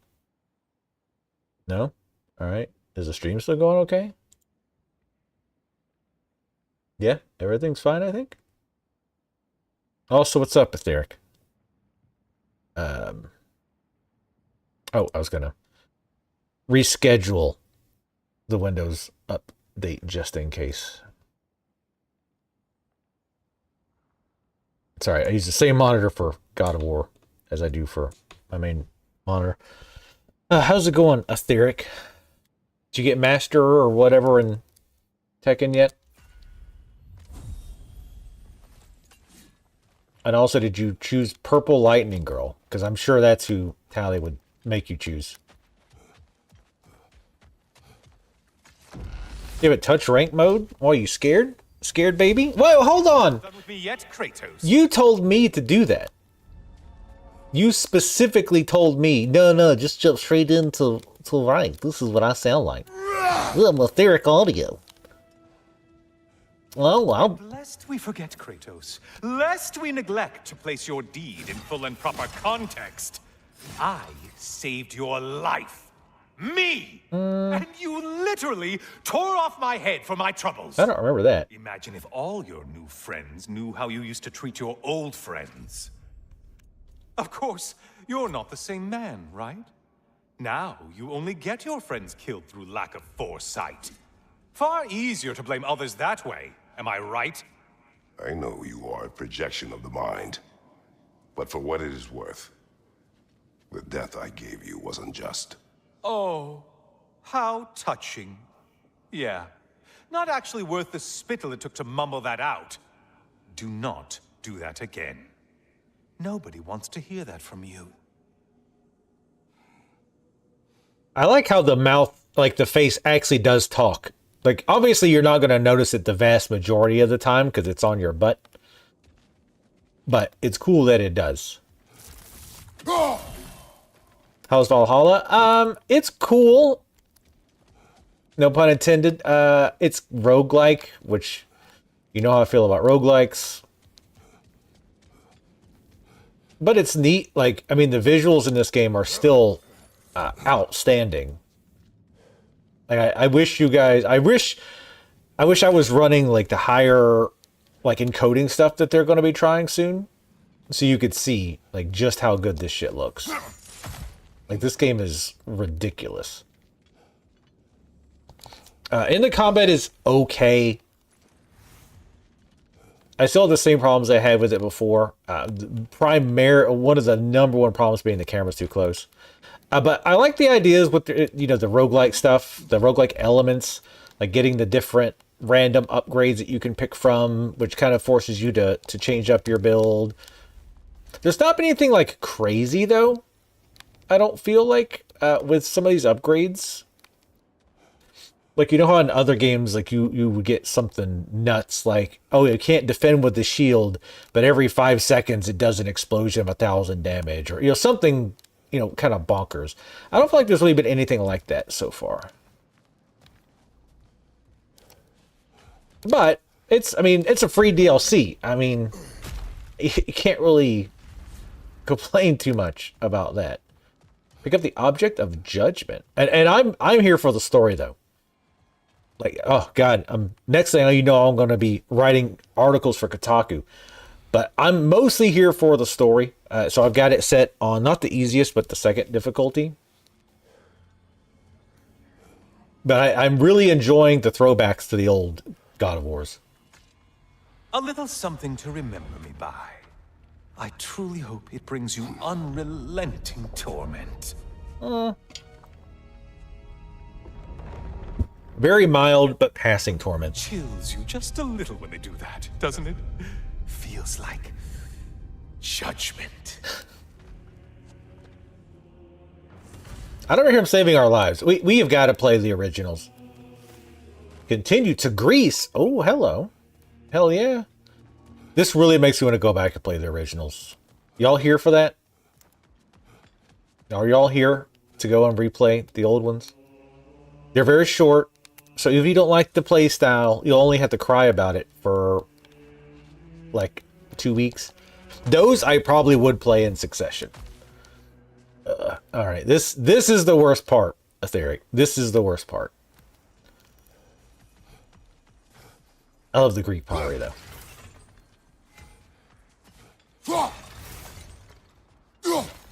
No? Alright. Is the stream still going okay? Yeah, everything's fine, I think. Also, what's up, Etheric? Oh, I was gonna reschedule the Windows update just in case. Sorry, I use the same monitor for God of War as I do for my main monitor. How's it going, Etheric? Did you get Master or whatever in Tekken yet? And also, did you choose Purple Lightning Girl? Because I'm sure that's who Tally would make you choose. You have a touch rank mode? Why, are you scared? Scared, baby? Whoa, hold on!
Done with me yet, Kratos?
You told me to do that. You specifically told me, no, just jump straight into rank. This is what I sound like. I'm etheric audio. Well.
Lest we forget, Kratos, lest we neglect to place your deed in full and proper context, I saved your life. Me! And you literally tore off my head for my troubles.
I don't remember that.
Imagine if all your new friends knew how you used to treat your old friends. Of course, you're not the same man, right? Now, you only get your friends killed through lack of foresight. Far easier to blame others that way, am I right?
I know you are a projection of the mind, but for what it is worth, the death I gave you was unjust.
Oh, how touching. Yeah, Not actually worth the spittle it took to mumble that out. Do not do that again. Nobody wants to hear that from you.
I like how the mouth, like the face, actually does talk. Like, obviously you're not going to notice it the vast majority of the time because it's on your butt. But it's cool that it does. How's Valhalla? It's cool. No pun intended. It's roguelike, which you know how I feel about roguelikes. But it's neat. Like, I mean, the visuals in this game are still outstanding. Like, I wish you guys, I wish I was running like the higher, like, encoding stuff that they're going to be trying soon, so you could see like just how good this shit looks. Like, this game is ridiculous. And the combat is okay. I still have the same problems I had with it before. One of the number one problems being the camera's too close. But I like the ideas with the, the roguelike stuff, the roguelike elements, like getting the different random upgrades that you can pick from, which kind of forces you to change up your build. There's not been anything like crazy though. I don't feel like with some of these upgrades. Like, you know how in other games, like, you would get something nuts, like, oh, you can't defend with the shield, but every 5 seconds it does an explosion of 1,000 damage, or, something, kind of bonkers. I don't feel like there's really been anything like that so far. But, it's a free DLC. I mean, you can't really complain too much about that. Pick up the Object of Judgment. And I'm here for the story, though. Like, oh god, next thing I'm going to be writing articles for Kotaku. But I'm mostly here for the story. So I've got it set on not the easiest, but the second difficulty. But I'm really enjoying the throwbacks to the old God of Wars.
A little something to remember me by. I truly hope it brings you unrelenting torment.
Very mild, but passing torment.
Chills you just a little when they do that, doesn't it? Feels like judgment.
I don't hear him saving our lives. We have got to play the originals. Continue to Greece. Oh, hello. Hell yeah. This really makes me want to go back and play the originals. Y'all here for that? Are y'all here to go and replay the old ones? They're very short. So if you don't like the play style, you'll only have to cry about it for like 2 weeks. Those I probably would play in succession. All right, this is the worst part, Etheric. This is the worst part. I love the Greek pottery though.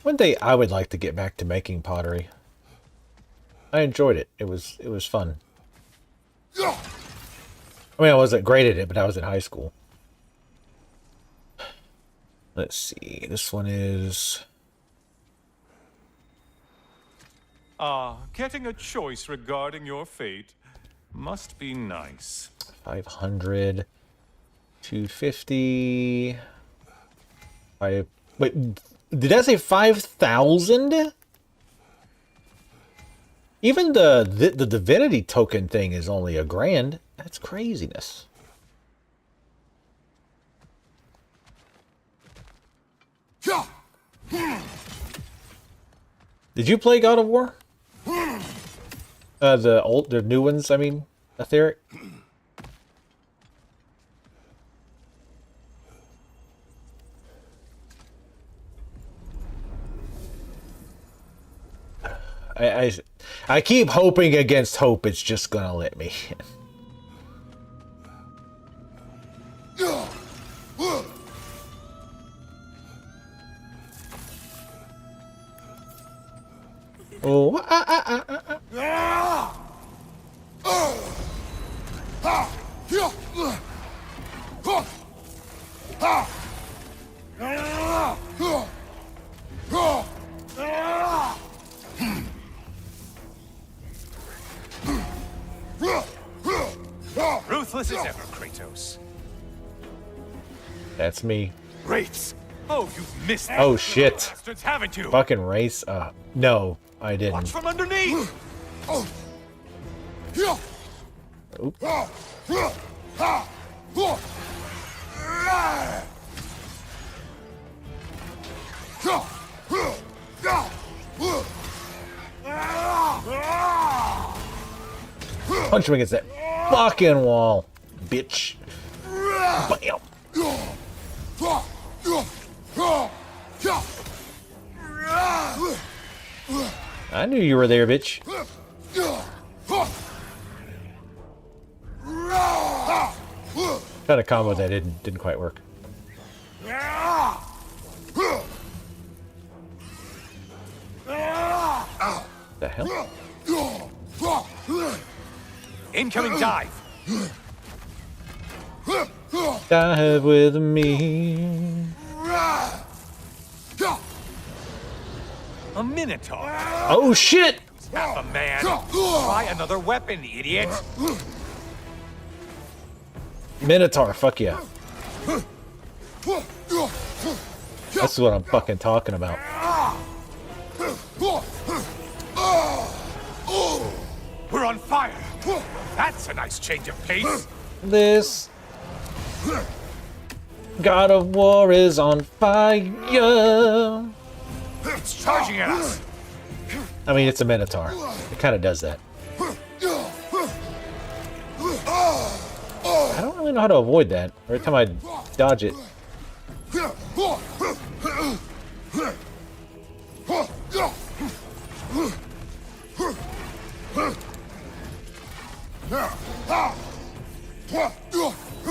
One day I would like to get back to making pottery. I enjoyed it. It was fun. I mean, I wasn't great at it, but I was in high school. Let's see. This one is...
Getting a choice regarding your fate must be nice.
500. 250. Wait, did I say 5,000? Even the divinity token thing is only $1,000. That's craziness. Did you play God of War? The new ones, I mean, Etheric? I keep hoping against hope it's just gonna let me.
Kratos.
That's me.
Wraiths! Oh, you've missed it.
Oh shit.
Bastards, haven't you?
Fucking race. No, I didn't.
Watch from underneath!
Oop. Punch him against that fucking wall, bitch. Bam. I knew you were there, bitch. Kind of combo that didn't quite work. The hell?
Incoming dive!
Dive with me.
A Minotaur!
Oh shit!
Half a man! Try another weapon, idiot!
Minotaur, fuck yeah. That's what I'm fucking talking about.
We're on fire! That's a nice change of pace!
This God of War is on fire.
It's charging at us!
I mean, it's a Minotaur. It kind of does that. I don't really know how to avoid that. Every time I dodge it.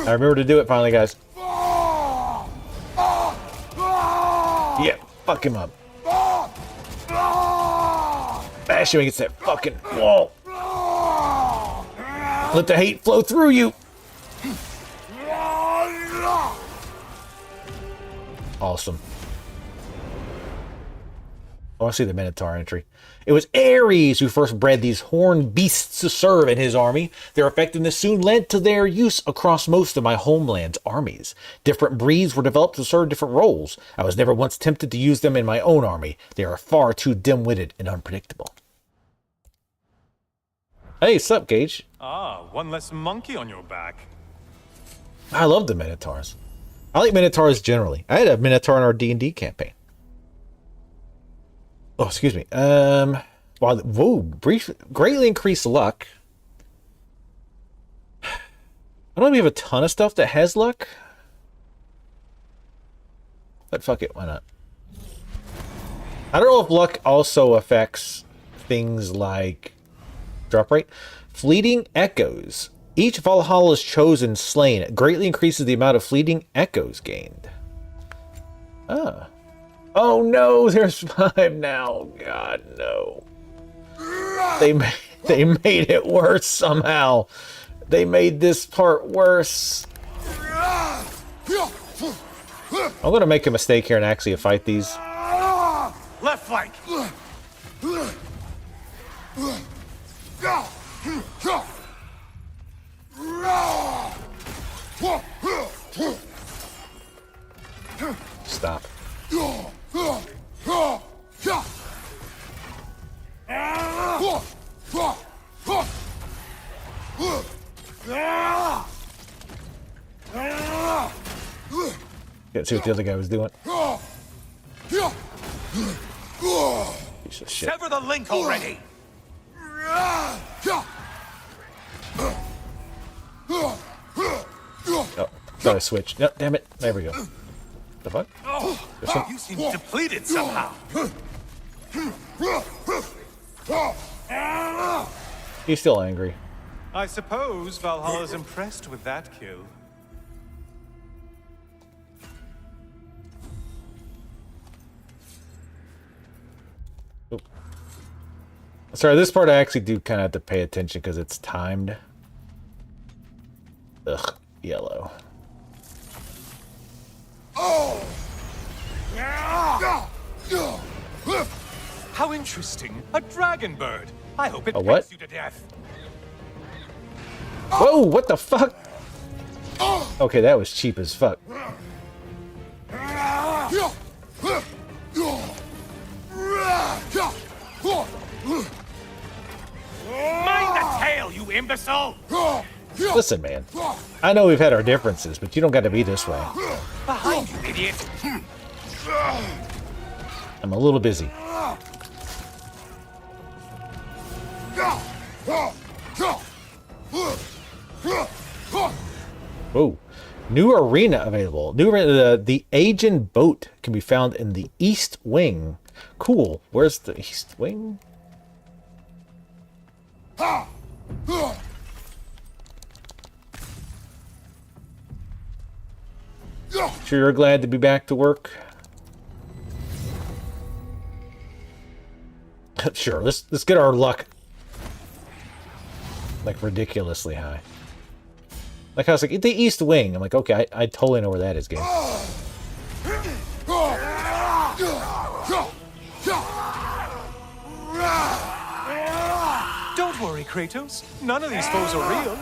I remember to do it finally, guys. Yeah, fuck him up. Bash him against that fucking wall. Let the hate flow through you. Awesome. I want to see the Minotaur entry. It was Ares who first bred these horned beasts to serve in his army. Their effectiveness soon led to their use across most of my homeland's armies. Different breeds were developed to serve different roles. I was never once tempted to use them in my own army. They are far too dim-witted and unpredictable. Hey, sup, Gage?
Ah, one less monkey on your back.
I love the Minotaurs. I like Minotaurs generally. I had a Minotaur in our D&D campaign. Oh, excuse me. Greatly increased luck. I don't know if we have a ton of stuff that has luck. But fuck it, why not? I don't know if luck also affects things like drop rate. Fleeting echoes. Each Valhalla's chosen slain. It greatly increases the amount of fleeting echoes gained. Ah. Oh no, there's 5 now. God, no. They made it worse somehow. They made this part worse. I'm gonna make a mistake here and actually fight these.
Left flank!
Stop. Let's see what the other guy was doing. Piece of shit.
Sever the link already!
Oh, thought I switched. No, damn it. There we go. The fuck?
You seem depleted somehow.
He's still angry.
I suppose Valhalla's impressed with that kill.
Oop. Sorry, this part I actually do kind of have to pay attention because it's timed. Ugh, yellow.
How interesting. A dragon bird. I hope it
A what?
pecks you to death.
Whoa, what the fuck? Okay, that was cheap as fuck.
Mind the tail, you imbecile!
Listen, man. I know we've had our differences, but you don't got to be this way.
Behind you, idiot!
I'm a little busy. Whoa. New arena available. New arena, the Aegean boat can be found in the East Wing. Cool. Where's the East Wing? Sure you're glad to be back to work? Sure, let's get our luck like ridiculously high. Like I was like, the East Wing. I'm like, okay, I totally know where that is, game.
Don't worry, Kratos. None of these foes are real.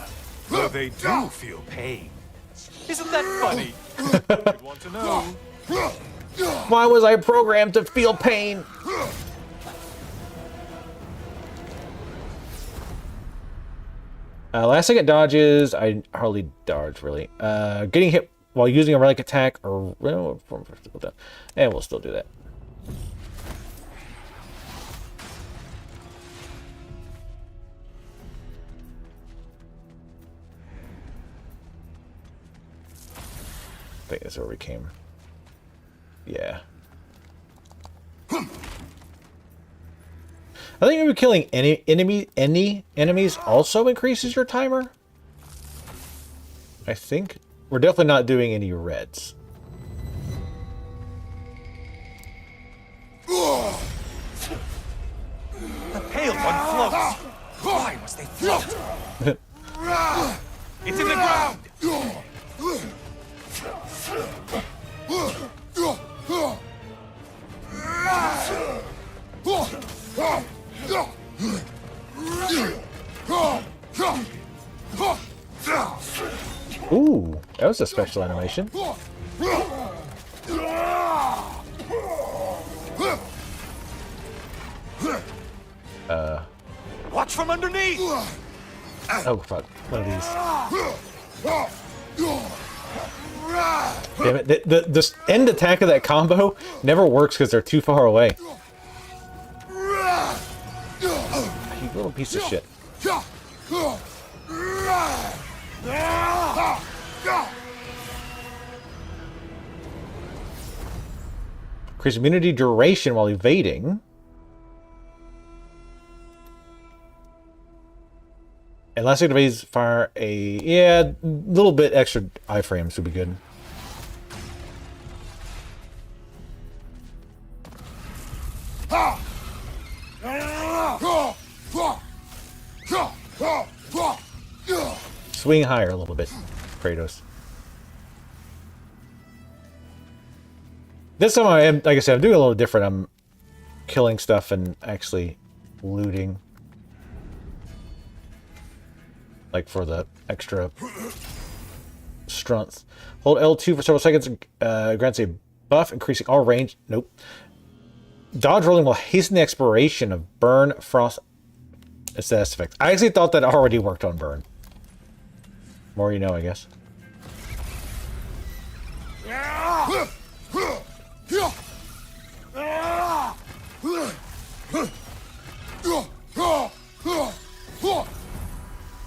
Though they do feel pain. Isn't that funny? You'd want to know.
Why was I programmed to feel pain? Last second dodges, I hardly dodge really. Getting hit while using a relic attack or and we'll still do that. I think that's where we came. Yeah. I think maybe killing any enemies also increases your timer. I think we're definitely not doing any reds.
The pale one floats. Why must they float? It's in the ground.
Ooh, that was a special animation.
Watch from underneath.
Oh fuck, one of these. Damn it, the end attack of that combo never works because they're too far away. You little piece of shit. Increase immunity duration while evading. And last second evades fire a little bit extra iframes would be good. Swing higher a little bit, Kratos. This time I am, like I said, I'm doing a little different. I'm killing stuff and actually looting. Like for the extra strength. Hold L2 for several seconds. Grants a buff, increasing all range. Nope. Dodge rolling will hasten the expiration of burn, frost, status effects. I actually thought that already worked on burn. More you know, I guess.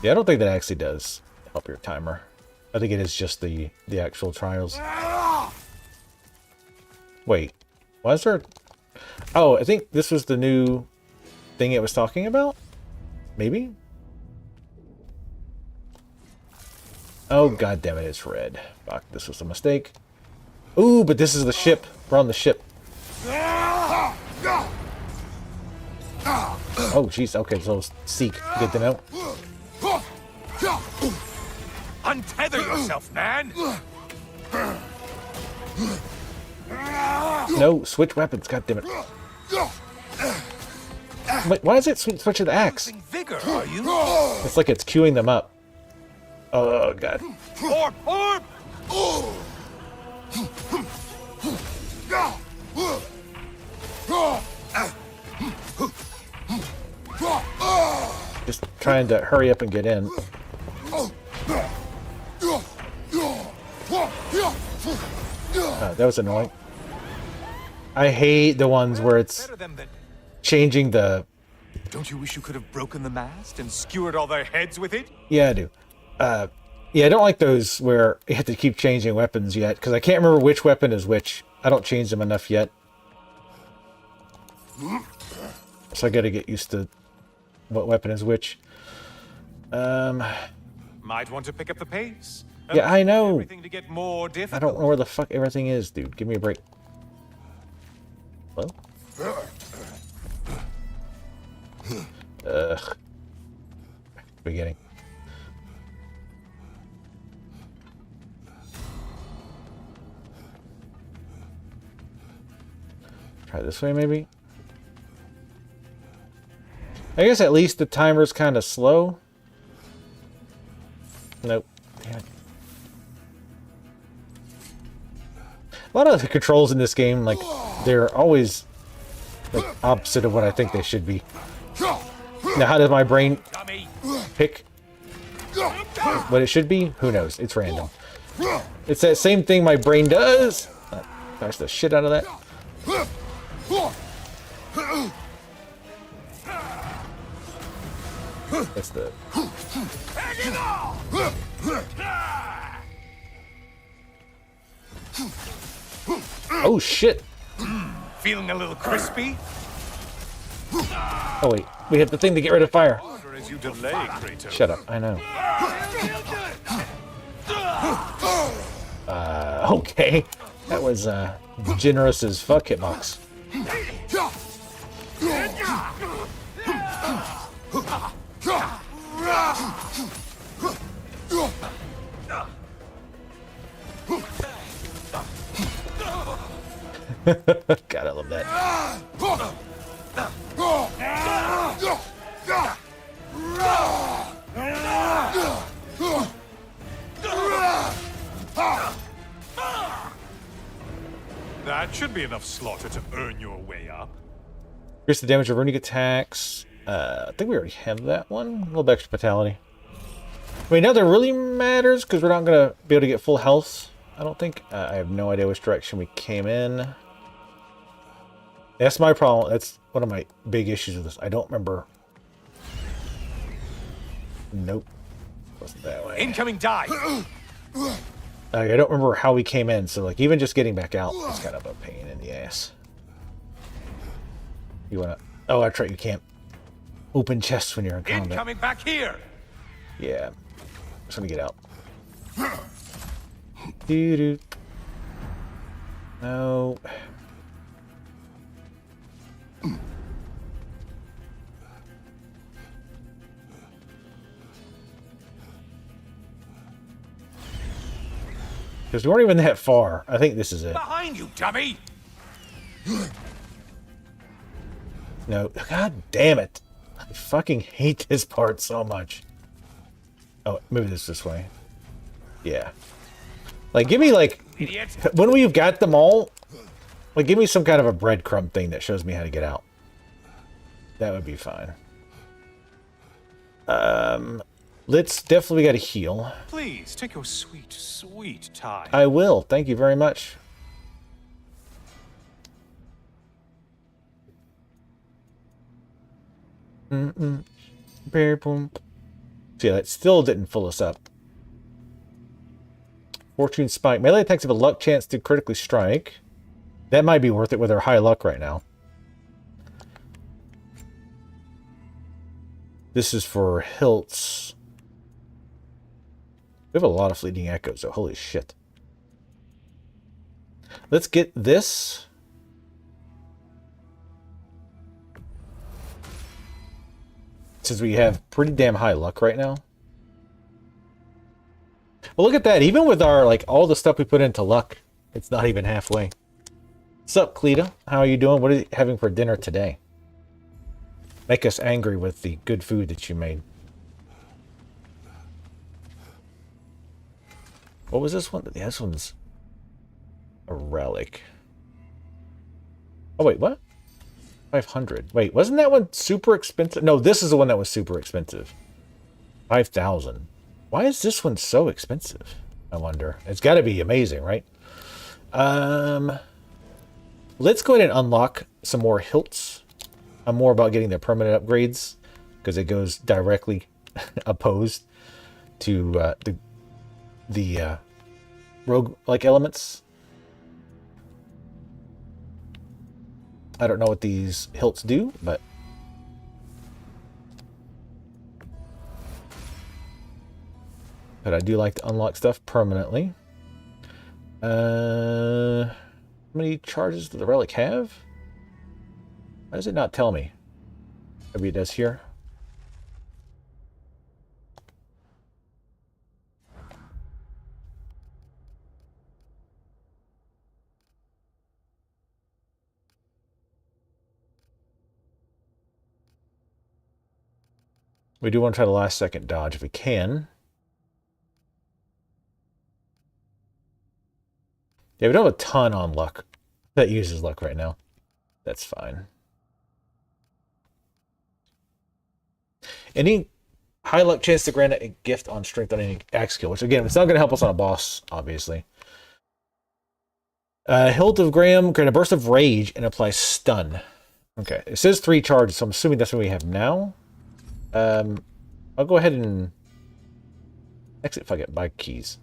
Yeah, I don't think that actually does help your timer. I think it is just the actual trials. Wait, why is there... Oh, I think this was the new thing it was talking about? Maybe? Oh, god damn it, it's red. Fuck, this was a mistake. Ooh, but this is the ship. We're on the ship. Oh, jeez. Okay, so seek. Good to know.
Untether yourself, man!
No, switch weapons. God damn it. Wait, why is it switch to the axe?
Vigor, are you?
It's like it's queuing them up. Oh, God.
Orb! Orb!
Just trying to hurry up and get in. That was annoying. I hate the ones where it's
Better them than...
changing the...
Don't you wish you could have broken the mast and skewered all their heads with it?
Yeah, I do. Yeah, I don't like those where you have to keep changing weapons yet, because I can't remember which weapon is which. I don't change them enough yet. So I gotta get used to what weapon is which.
Might want to pick up the pace.
Yeah, I know.
Everything to get more difficult.
I don't know where the fuck everything is, dude. Give me a break. Hello? Ugh. Beginning. Try this way, maybe? I guess at least the timer's kind of slow. Nope. Damn it. A lot of the controls in this game, like, they're always like opposite of what I think they should be. Now, how does my brain pick what it should be? Who knows? It's random. It's that same thing my brain does. Bash the shit out of that. That's the... Oh, shit.
Feeling a little crispy?
Oh, wait. We have the thing to get rid of fire.
Or as you delay, Kratos.
Shut up. I know. Okay. That was, generous as fuck hitbox. God, I love that.
That should be enough slaughter to earn your way up.
Increase the damage of runic attacks. I think we already have that one. A little bit extra fatality. I mean, nothing really matters because we're not going to be able to get full health, I don't think. I have no idea which direction we came in. That's my problem. That's one of my big issues with this. I don't remember. Nope. Wasn't that way.
Incoming die!
I don't remember how we came in, so like even just getting back out is kind of a pain in the ass. You wanna... Oh, that's right, you can't open chests when you're in combat.
Incoming back here!
Yeah. Just let me get out. Doo-doo. No. Because we weren't even that far. I think this is it.
Behind you, dummy!
No. God damn it. I fucking hate this part so much. Oh, maybe this way. Yeah. Like, give me, like...
Idiot!
When we've got them all, like, give me some kind of a breadcrumb thing that shows me how to get out. That would be fine. Let's definitely got to heal.
Please, take your sweet, sweet time.
I will. Thank you very much. See, that still didn't fill us up. Fortune Spike. Melee attacks have a luck chance to critically strike. That might be worth it with our high luck right now. This is for hilts. We have a lot of fleeting echoes, so holy shit. Let's get this. Since we have pretty damn high luck right now. Well, look at that. Even with our, like, all the stuff we put into luck, it's not even halfway. What's up, Cleta? How are you doing? What are you having for dinner today? Make us angry with the good food that you made. What was this one? Yeah, this one's a relic. Oh, wait, what? 500. Wait, wasn't that one super expensive? No, this is the one that was super expensive. 5,000. Why is this one so expensive? I wonder. It's got to be amazing, right? Let's go ahead and unlock some more hilts. I'm more about getting the permanent upgrades because it goes directly opposed to the rogue-like elements. I don't know what these hilts do, but I do like to unlock stuff permanently. How many charges does the relic have? Why does it not tell me? Maybe it does here. We do want to try the last second dodge if we can. Yeah, we don't have a ton on luck that uses luck right now. That's fine. Any high luck chance to grant a gift on strength on any axe skill, which again, it's not going to help us on a boss, obviously. Hilt of Graham, grant a burst of rage and apply stun. Okay, it says 3 charges, so I'm assuming that's what we have now. I'll go ahead and exit if I get bike keys.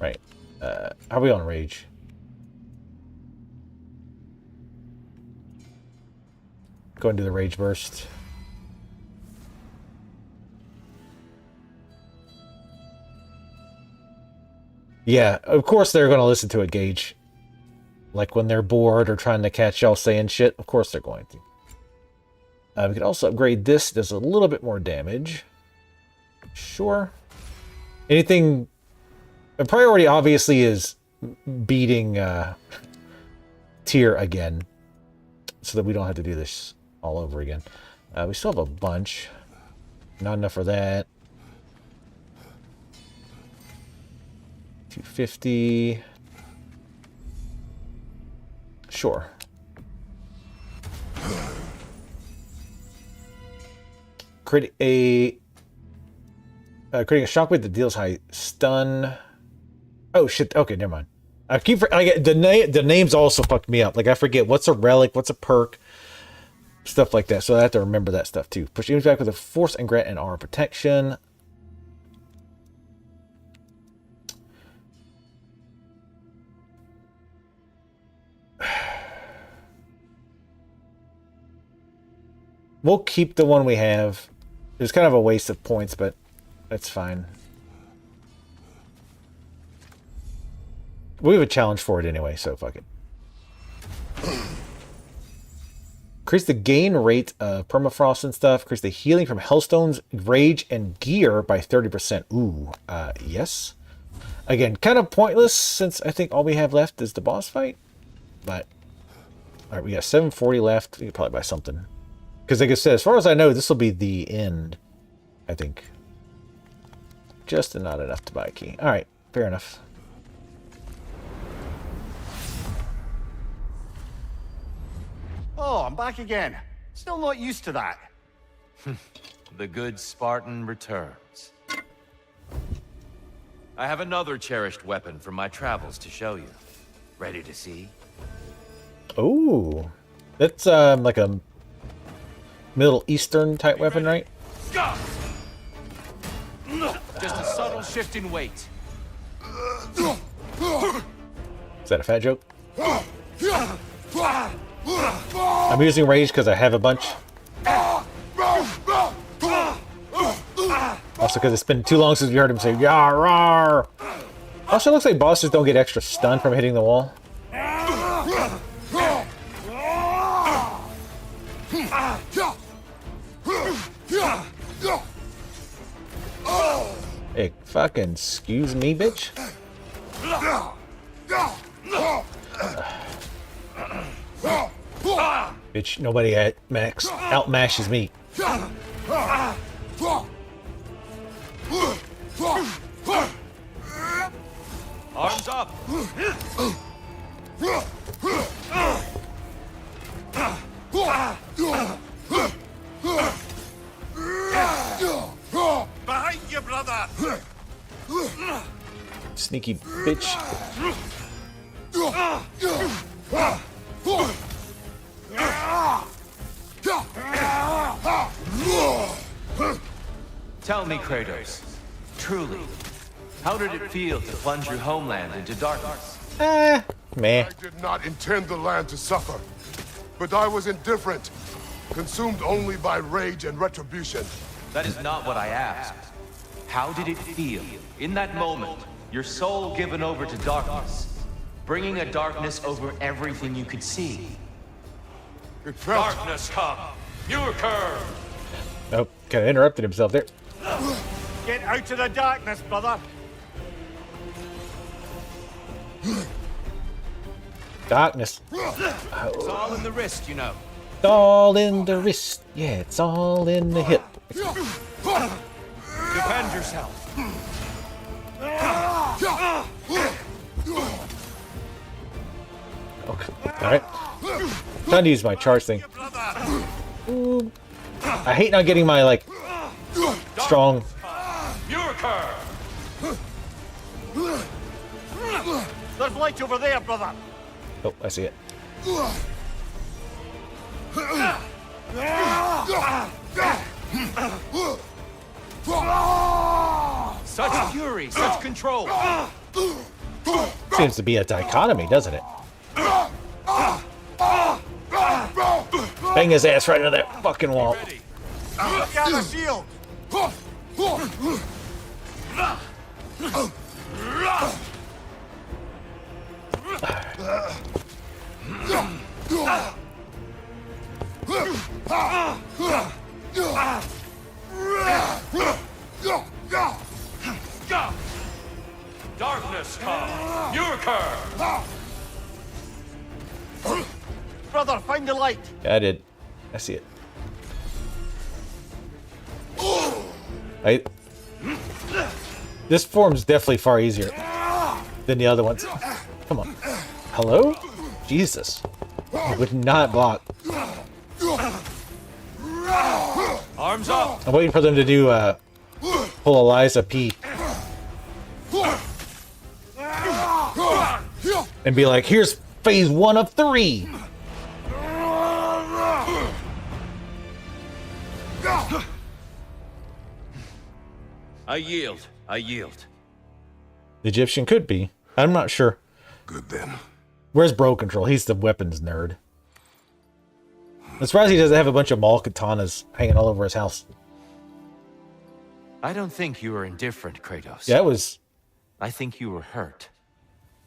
Right. How are we on rage? Go into the rage burst. Yeah, of course they're going to listen to a gauge. Like when they're bored or trying to catch y'all saying shit, of course they're going to. We can also upgrade this. Does a little bit more damage. Sure. Anything... A priority obviously is beating Tyr again. So that we don't have to do this all over again. We still have a bunch. Not enough for that. 250. Sure. Creating a shockwave that deals high stun. Oh shit! Okay, never mind. I keep the names also fucked me up. Like I forget what's a relic, what's a perk, stuff like that. So I have to remember that stuff too. Push enemies back with a force and grant an aura protection. We'll keep the one we have. It's kind of a waste of points, but that's fine. We have a challenge for it anyway, so fuck it. Increase the gain rate of permafrost and stuff. Increase the healing from Hellstone's rage and gear by 30%. Ooh, yes. Again, kind of pointless since I think all we have left is the boss fight. But, alright, we got 740 left. We could probably buy something. Because like I said, as far as I know, this will be the end. I think. Just not enough to buy a key. Alright, fair enough.
Oh, I'm back again. Still not used to that.
The good Spartan returns. I have another cherished weapon from my travels to show you. Ready to see?
Ooh. That's like a Middle Eastern type weapon, right?
Just a subtle shift in weight.
Is that a fat joke? I'm using rage because I have a bunch. Also because it's been too long since we heard him say "Yar rar." Also, it looks like bosses don't get extra stun from hitting the wall. Hey, fucking excuse me, bitch. Bitch, nobody at max outmashes me.
up!
Behind you, brother!
Sneaky bitch.
Tell me, Kratos, truly, how did it feel to plunge your homeland into darkness?
Meh.
I did not intend the land to suffer, but I was indifferent, consumed only by rage and retribution.
That is not what I asked. How did it feel, in that moment, your soul given over to darkness, bringing a darkness over everything you could see?
It felt...
Darkness come! Your curve!
Nope. Kind of interrupted himself there.
Get out of the darkness, brother!
Darkness.
It's all in the wrist, you know.
It's all in the wrist. Yeah, it's all in the hip.
Defend yourself.
Okay. Alright. Time to use my charge thing. Ooh. I hate not getting my, like, strong...
Your curve!
There's light over there, brother!
Oh, I see it.
Such fury, such control.
Seems to be a dichotomy, doesn't it? Bang his ass right into that fucking wall.
Look at the shield!
Darkness come. Your curve.
Brother, find the light!
Yeah, I did. I see it. This form's definitely far easier than the other ones. Come on. Hello? Jesus. I would not block.
Arms up.
I'm waiting for them to do pull Eliza P. And be like, here's phase 1 of 3.
I yield. I yield.
The Egyptian could be. I'm not sure.
Good then.
Where's Bro Control? He's the weapons nerd. I'm surprised he doesn't have a bunch of Maul katanas hanging all over his house.
I don't think you were indifferent, Kratos.
Yeah, it was...
I think you were hurt.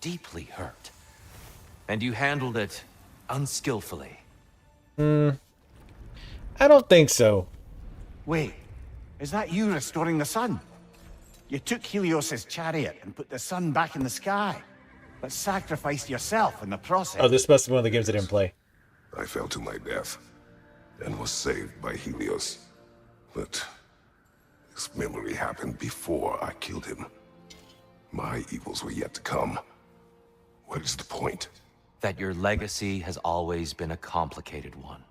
Deeply hurt. And you handled it unskillfully.
I don't think so.
Wait, is that you restoring the sun? You took Helios's chariot and put the sun back in the sky, but sacrificed yourself in the process.
Oh, this must be one of the games I didn't play.
I fell to my death and was saved by Helios. But this memory happened before I killed him. My evils were yet to come. What is the point?
That your legacy has always been a complicated one.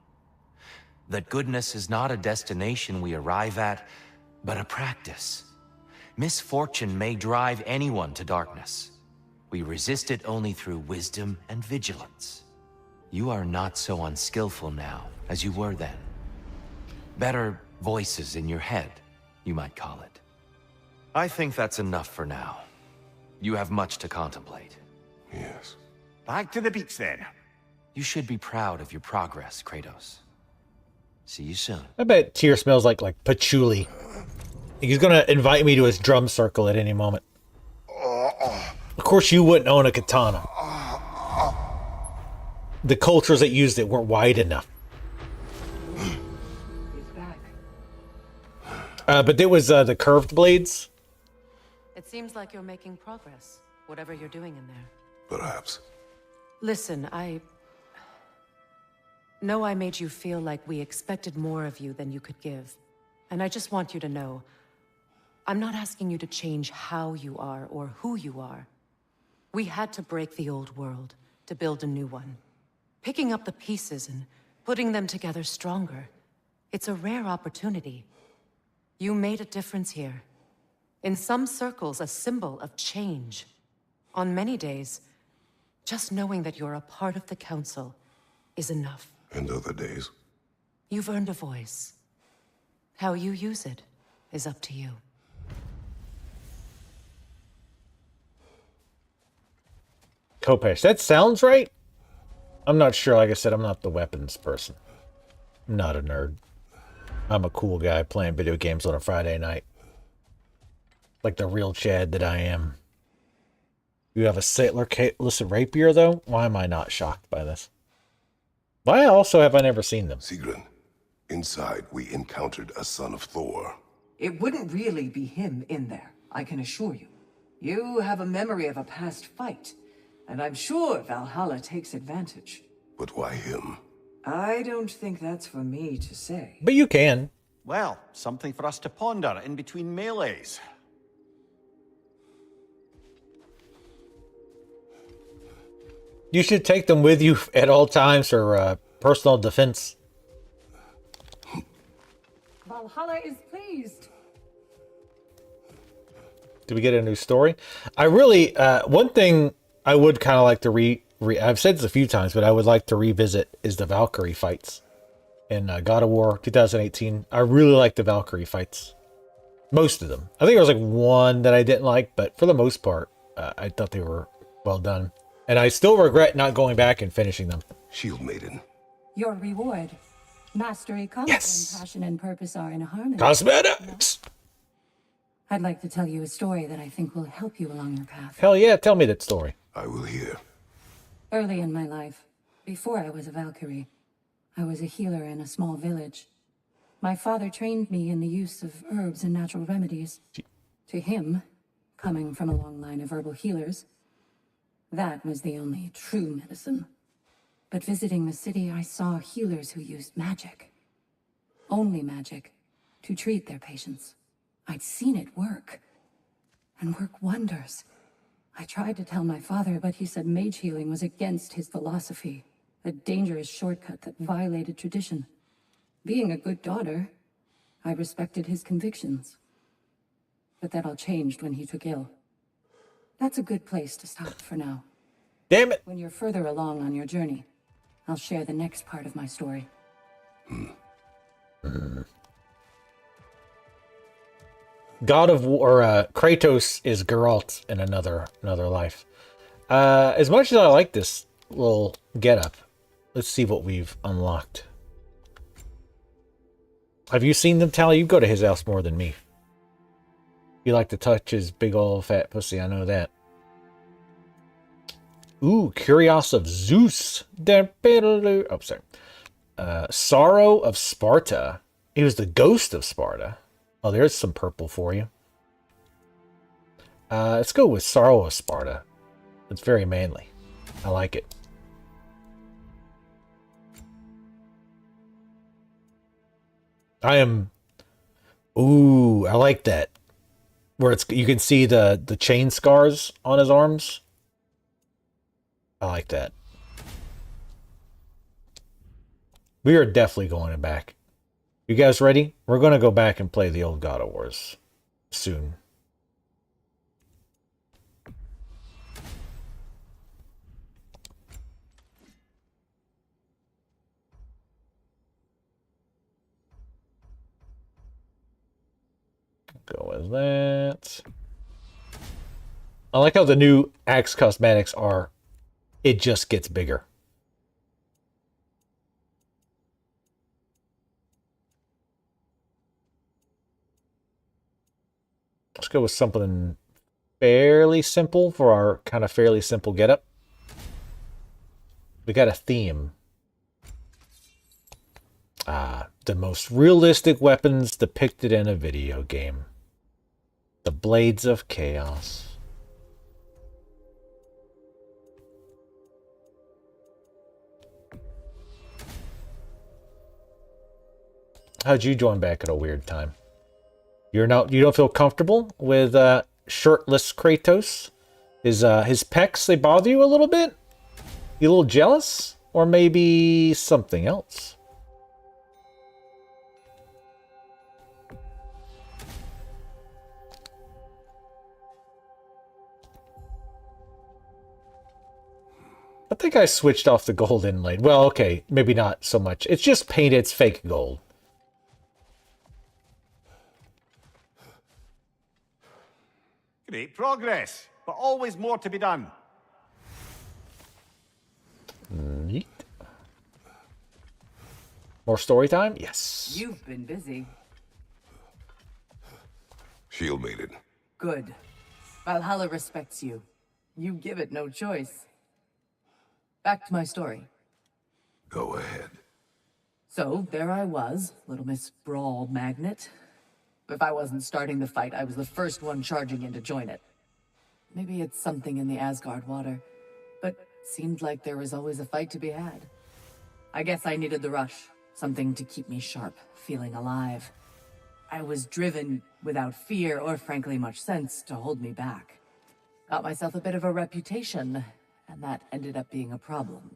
That goodness is not a destination we arrive at, but a practice. Misfortune may drive anyone to darkness. We resist it only through wisdom and vigilance. You are not so unskillful now as you were then. Better voices in your head, you might call it. I think that's enough for now. You have much to contemplate.
Yes.
Back to the beach then.
You should be proud of your progress, Kratos. See you soon.
I bet Tyr smells like patchouli. He's gonna invite me to his drum circle at any moment. Of course you wouldn't own a katana. The cultures that used it weren't wide enough.
He's back.
But it was the curved blades.
It seems like you're making progress, whatever you're doing in there.
Perhaps.
Listen, I know I made you feel like we expected more of you than you could give. And I just want you to know, I'm not asking you to change how you are or who you are. We had to break the old world to build a new one. Picking up the pieces and putting them together stronger. It's a rare opportunity. You made a difference here. In some circles, a symbol of change. On many days, just knowing that you're a part of the Council is enough.
And other days?
You've earned a voice. How you use it is up to you.
Kopesh, that sounds right. I'm not sure. Like I said, I'm not the weapons person. I'm not a nerd. I'm a cool guy playing video games on a Friday night. Like the real Chad that I am. You have a Sailor-less rapier, though? Why am I not shocked by this? Why also have I never seen them?
Sigrun, inside we encountered a son of Thor.
It wouldn't really be him in there, I can assure you. You have a memory of a past fight, and I'm sure Valhalla takes advantage.
But why him?
I don't think that's for me to say.
But you can.
Well, something for us to ponder in between melees.
You should take them with you at all times for personal defense.
Valhalla is pleased.
Did we get a new story? I really, one thing I would kind of like to I've said this a few times, but I would like to revisit is the Valkyrie fights in God of War 2018. I really like the Valkyrie fights. Most of them. I think there was like one that I didn't like, but for the most part, I thought they were well done. And I still regret not going back and finishing them.
Shield Maiden.
Your reward. Mastery comes when passion and purpose are in harmony.
Cosmetics!
I'd like to tell you a story that I think will help you along your path.
Hell yeah, tell me that story.
I will hear.
Early in my life, before I was a Valkyrie, I was a healer in a small village. My father trained me in the use of herbs and natural remedies. To him, coming from a long line of herbal healers, that was the only true medicine. But visiting the city, I saw healers who used magic. Only magic, to treat their patients. I'd seen it work. And work wonders. I tried to tell my father, but he said mage healing was against his philosophy. A dangerous shortcut that violated tradition. Being a good daughter, I respected his convictions. But that all changed when he took ill. That's a good place to stop for now.
Damn it!
When you're further along on your journey, I'll share the next part of my story.
God of War, Kratos is Geralt in another life. As much as I like this little getup, let's see what we've unlocked. Have you seen them, Tally? You go to his house more than me. You like to touch his big old fat pussy, I know that. Ooh, Curios of Zeus. Oh, sorry. Sorrow of Sparta. He was the ghost of Sparta. Oh, there's some purple for you. Let's go with Sorrow of Sparta. It's very manly. I like it. Ooh, I like that. Where you can see the chain scars on his arms. I like that. We are definitely going back. You guys ready? We're going to go back and play the old God of Wars soon. Go with that. I like how the new Axe cosmetics are. It just gets bigger. Let's go with something fairly simple for our kind of fairly simple getup. We got a theme. The most realistic weapons depicted in a video game. The Blades of Chaos. How'd you join back at a weird time? You don't feel comfortable with shirtless Kratos His pecs, they bother you a little bit? You a little jealous? Or maybe something else? I think I switched off the gold inlaid. Well, okay, maybe not so much. It's just painted, it's fake gold.
Great progress, but always more to be done.
Neat. More story time? Yes.
You've been busy.
Shield mated.
Good. Valhalla respects you. You give it no choice. Back to my story.
Go ahead.
So, there I was, Little Miss Brawl Magnet. If I wasn't starting the fight, I was the first one charging in to join it. Maybe it's something in the Asgard water, but seemed like there was always a fight to be had. I guess I needed the rush, something to keep me sharp, feeling alive. I was driven, without fear or frankly much sense, to hold me back. Got myself a bit of a reputation, and that ended up being a problem.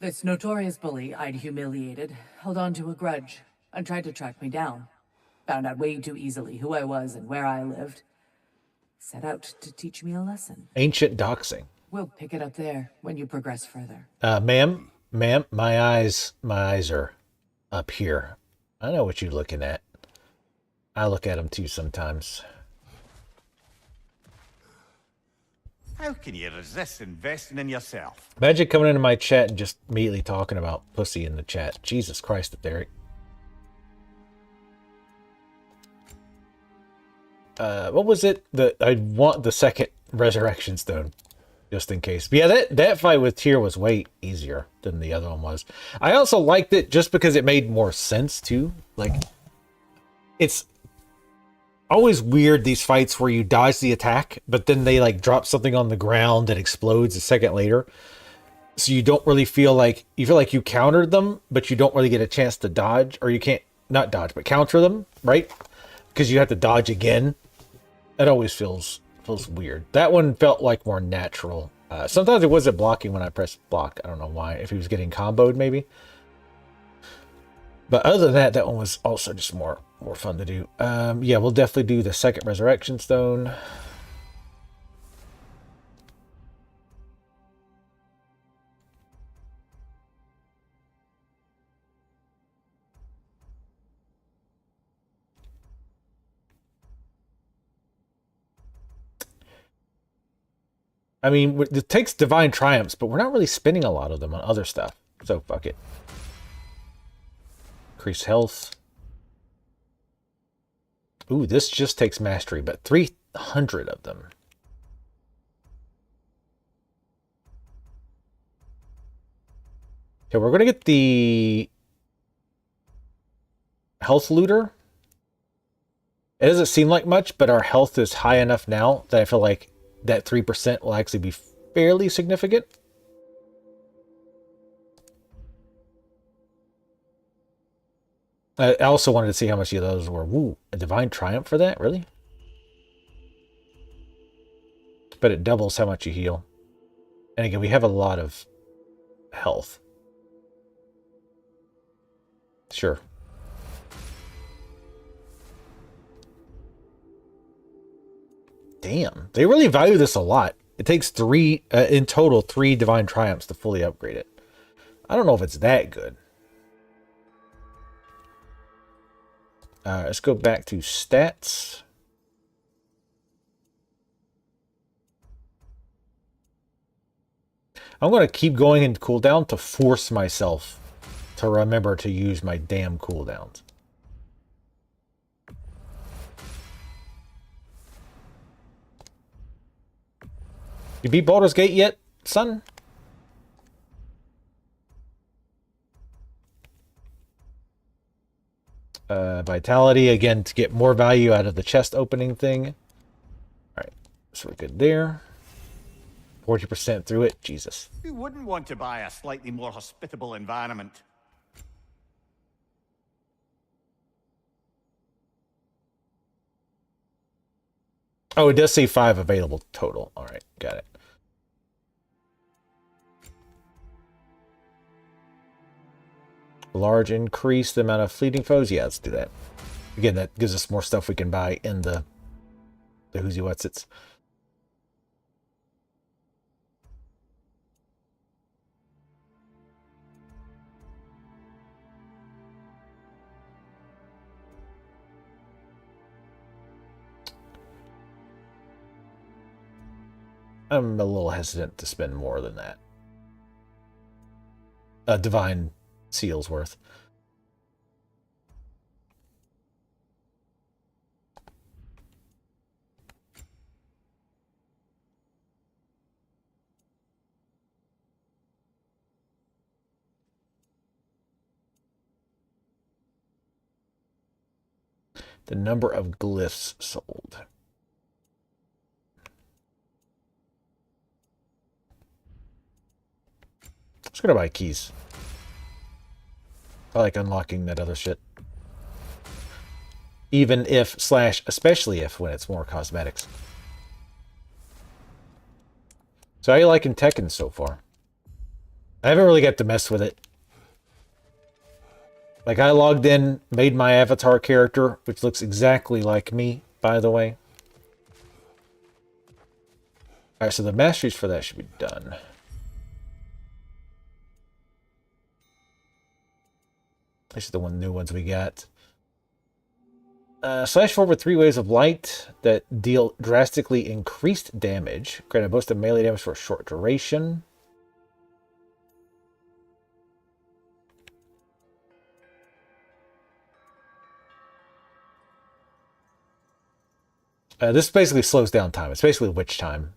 This notorious bully I'd humiliated held on to a grudge and tried to track me down. Found out way too easily who I was and where I lived. Set out to teach me a lesson.
Ancient doxing.
We'll pick it up there when you progress further.
Ma'am, my eyes are up here. I know what you're looking at. I look at them too sometimes.
How can you resist investing in yourself?
Imagine coming into my chat and just immediately talking about pussy in the chat. Jesus Christ, Derek. What was it? I want the second resurrection stone, just in case. But yeah, that fight with Tyr was way easier than the other one was. I also liked it just because it made more sense too. Like, it's always weird, these fights where you dodge the attack, but then they like drop something on the ground that explodes a second later. So you don't really feel like you countered them, but you don't really get a chance to dodge, or you can't not dodge, but counter them, right? Because you have to dodge again. It always feels weird. That one felt like more natural. Sometimes it wasn't blocking when I pressed block. I don't know why. If he was getting comboed, maybe. But other than that, that one was also just more fun to do. Yeah, we'll definitely do the second resurrection stone. I mean, it takes divine triumphs, but we're not really spending a lot of them on other stuff. So fuck it. Increase health. Ooh, this just takes mastery, but 300 of them. Okay, we're going to get the health looter. It doesn't seem like much, but our health is high enough now that I feel like that 3% will actually be fairly significant. I also wanted to see how much of those were. Woo, a divine triumph for that? Really? But it doubles how much you heal. And again, we have a lot of health. Sure. Damn, they really value this a lot. It takes in total, 3 divine triumphs to fully upgrade it. I don't know if it's that good. Let's go back to stats. I'm going to keep going into cooldown to force myself to remember to use my damn cooldowns. You beat Baldur's Gate yet, son? Vitality, again, to get more value out of the chest opening thing. Alright, so we're good there. 40% through it. Jesus.
Who wouldn't want to buy a slightly more hospitable environment?
Oh, it does say 5 available total. All right, got it. Large increase the amount of fleeting foes. Yeah, let's do that. Again, that gives us more stuff we can buy in the who's what's it's. I'm a little hesitant to spend more than that. Divine Seal's worth. The number of glyphs sold. Just gonna buy keys. I like unlocking that other shit. Even if, slash, especially if, when it's more cosmetics. So how you liking Tekken so far? I haven't really got to mess with it. Like, I logged in, made my avatar character, which looks exactly like me, by the way. Alright, so the masteries for that should be done. These are the new ones we got. Slash forward 3 waves of light that deal drastically increased damage. Grant a boost of melee damage for a short duration. This basically slows down time. It's basically witch time.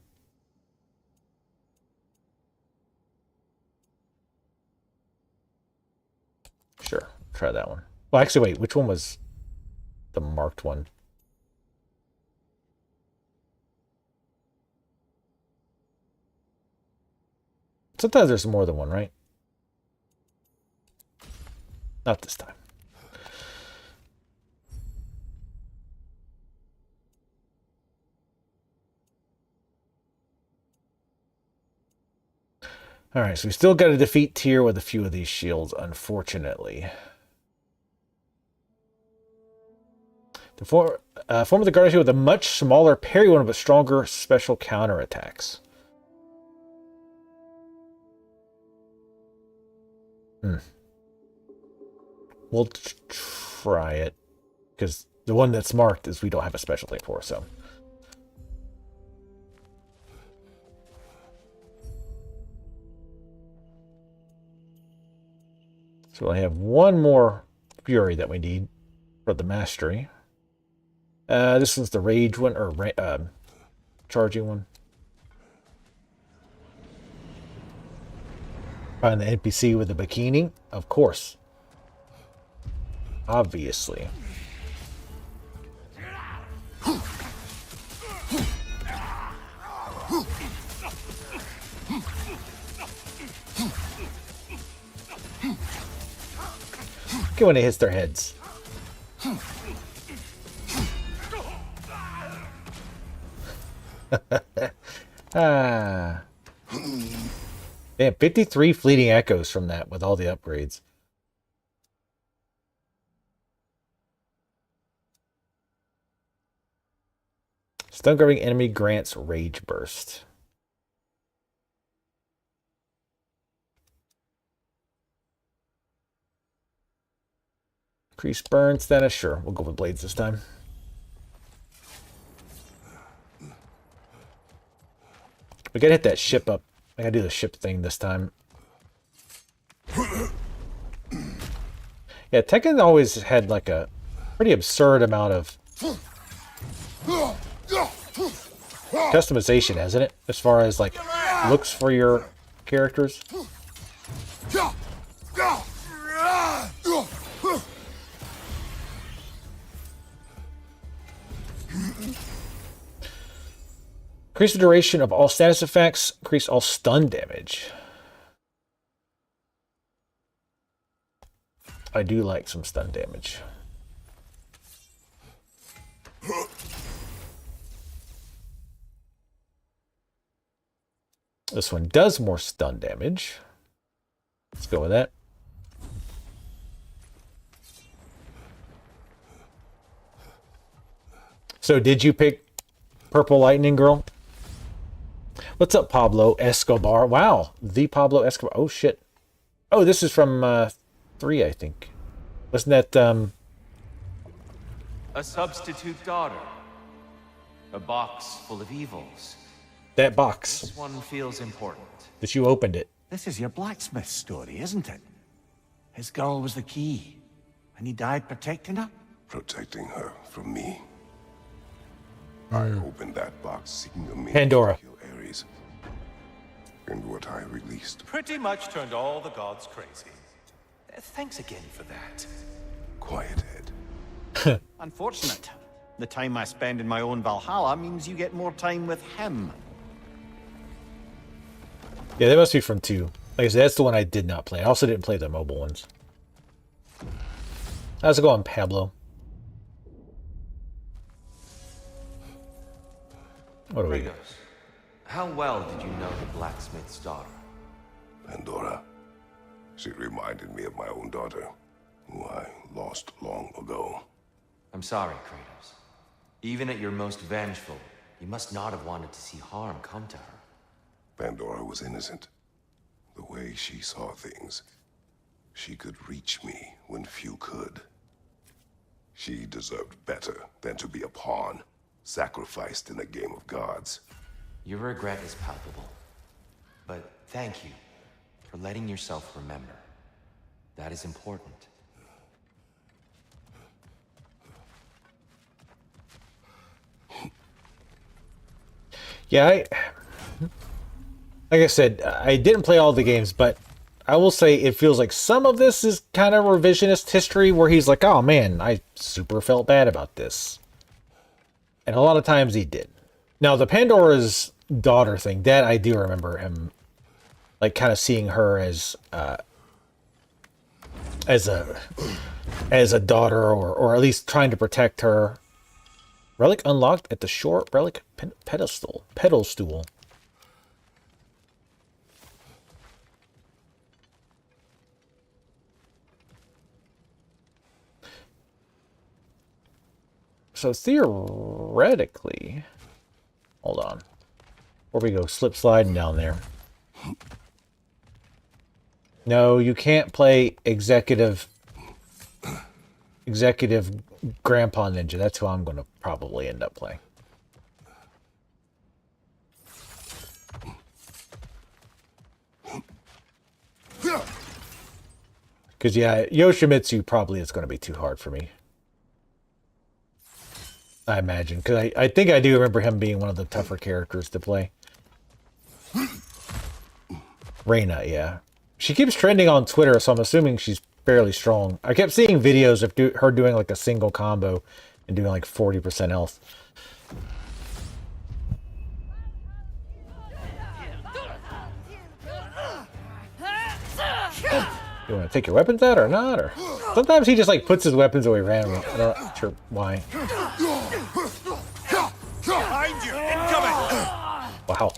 Sure, try that one. Well, actually, wait, which one was the marked one? Sometimes there's more than one, right? Not this time. Alright, so we still got to defeat Tyr with a few of these shields, unfortunately. The form of the Guardian Shield with a much smaller parry one, but stronger special counterattacks. We'll try it, because the one that's marked is we don't have a special thing for, so. So I have one more Fury that we need for the mastery. This is the rage one, or charging one. Find the NPC with the bikini, of course. Obviously. Get when it hits their heads. Ah. Damn, 53 fleeting echoes from that with all the upgrades. Stun guarding enemy grants rage burst. Increase burn status, sure. We'll go with blades this time. We gotta hit that ship up. I gotta do the ship thing this time. Yeah, Tekken always had like a pretty absurd amount of customization, hasn't it? As far as like looks for your characters. Increase the duration of all status effects. Increase all stun damage. I do like some stun damage. This one does more stun damage. Let's go with that. So did you pick Purple Lightning Girl? What's up, Pablo Escobar? Wow, the Pablo Escobar. Oh, shit. Oh, this is from 3, I think. Wasn't that,
A substitute daughter. A box full of evils.
that box
This one feels important.
that you opened it?
This is your blacksmith story, isn't it? His girl was the key, and he died protecting her?
Protecting her from me. I opened that box seeking a means
Pandora.
to kill Ares. And what I released.
Pretty much turned all the gods crazy. Thanks again for that.
Quiet head.
Unfortunate. The time I spend in my own Valhalla means you get more time with him.
Yeah, they must be from 2. Like I said, that's the one I did not play. I also didn't play the mobile ones. How's it going, Pablo? What do we got?
Kratos, how well did you know the blacksmith's daughter?
Pandora. She reminded me of my own daughter, who I lost long ago.
I'm sorry, Kratos. Even at your most vengeful, you must not have wanted to see harm come to her.
Pandora was innocent. The way she saw things, she could reach me when few could. She deserved better than to be a pawn, sacrificed in a game of gods.
Your regret is palpable. But thank you for letting yourself remember. That is important.
Yeah, like I said, I didn't play all the games, but I will say it feels like some of this is kind of revisionist history where he's like, oh man, I super felt bad about this. And a lot of times he did. Now, the Pandora's daughter thing, that I do remember him, like, kind of seeing her as a daughter, or at least trying to protect her. Relic unlocked at the shore relic pedal stool. So theoretically, hold on. Where we go? Slip sliding down there. No, you can't play executive Grandpa Ninja. That's who I'm going to probably end up playing. Because, yeah, Yoshimitsu probably is going to be too hard for me. I imagine. Because I think I do remember him being one of the tougher characters to play. Reina, yeah. She keeps trending on Twitter, so I'm assuming she's fairly strong. I kept seeing videos of her doing like a single combo and doing like 40% health. You want to take your weapons out or not? Or sometimes he just like puts his weapons away randomly. I'm not sure why.
Behind you! Incoming!
Wow.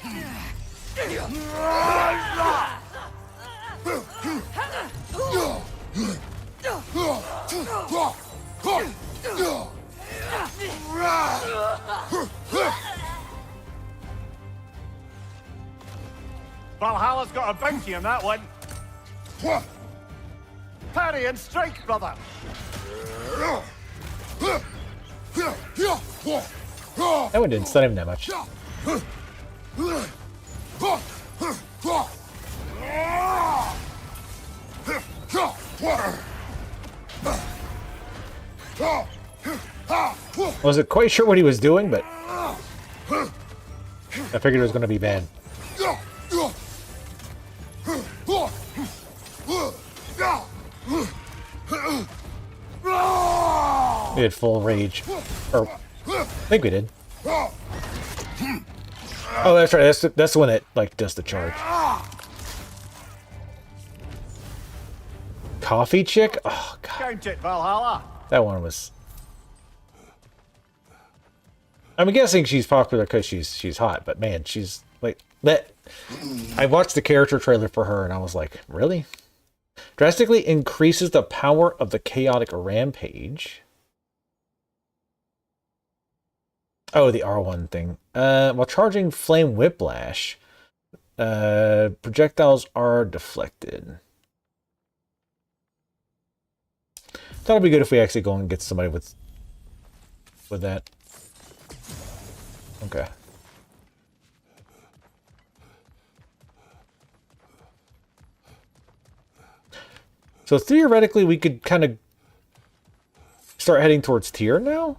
Valhalla's got a bounty on that one. Parry and strike, brother.
That one didn't stun him that much. Wasn't quite sure what he was doing, but I figured it was going to be bad. We had full rage. Or, I think we did. Oh, that's right. That's the one that, like, does the charge. Coffee chick? Oh, God.
Count it, Valhalla.
That one was... I'm guessing she's popular because she's hot, but man, she's, like, That I watched the character trailer for her and I was like, really? Drastically increases the power of the chaotic rampage. Oh, the R1 thing. While charging flame whiplash, projectiles are deflected. Thought it'd be good if we actually go and get somebody with that. Okay. So theoretically, we could kind of start heading towards tier now.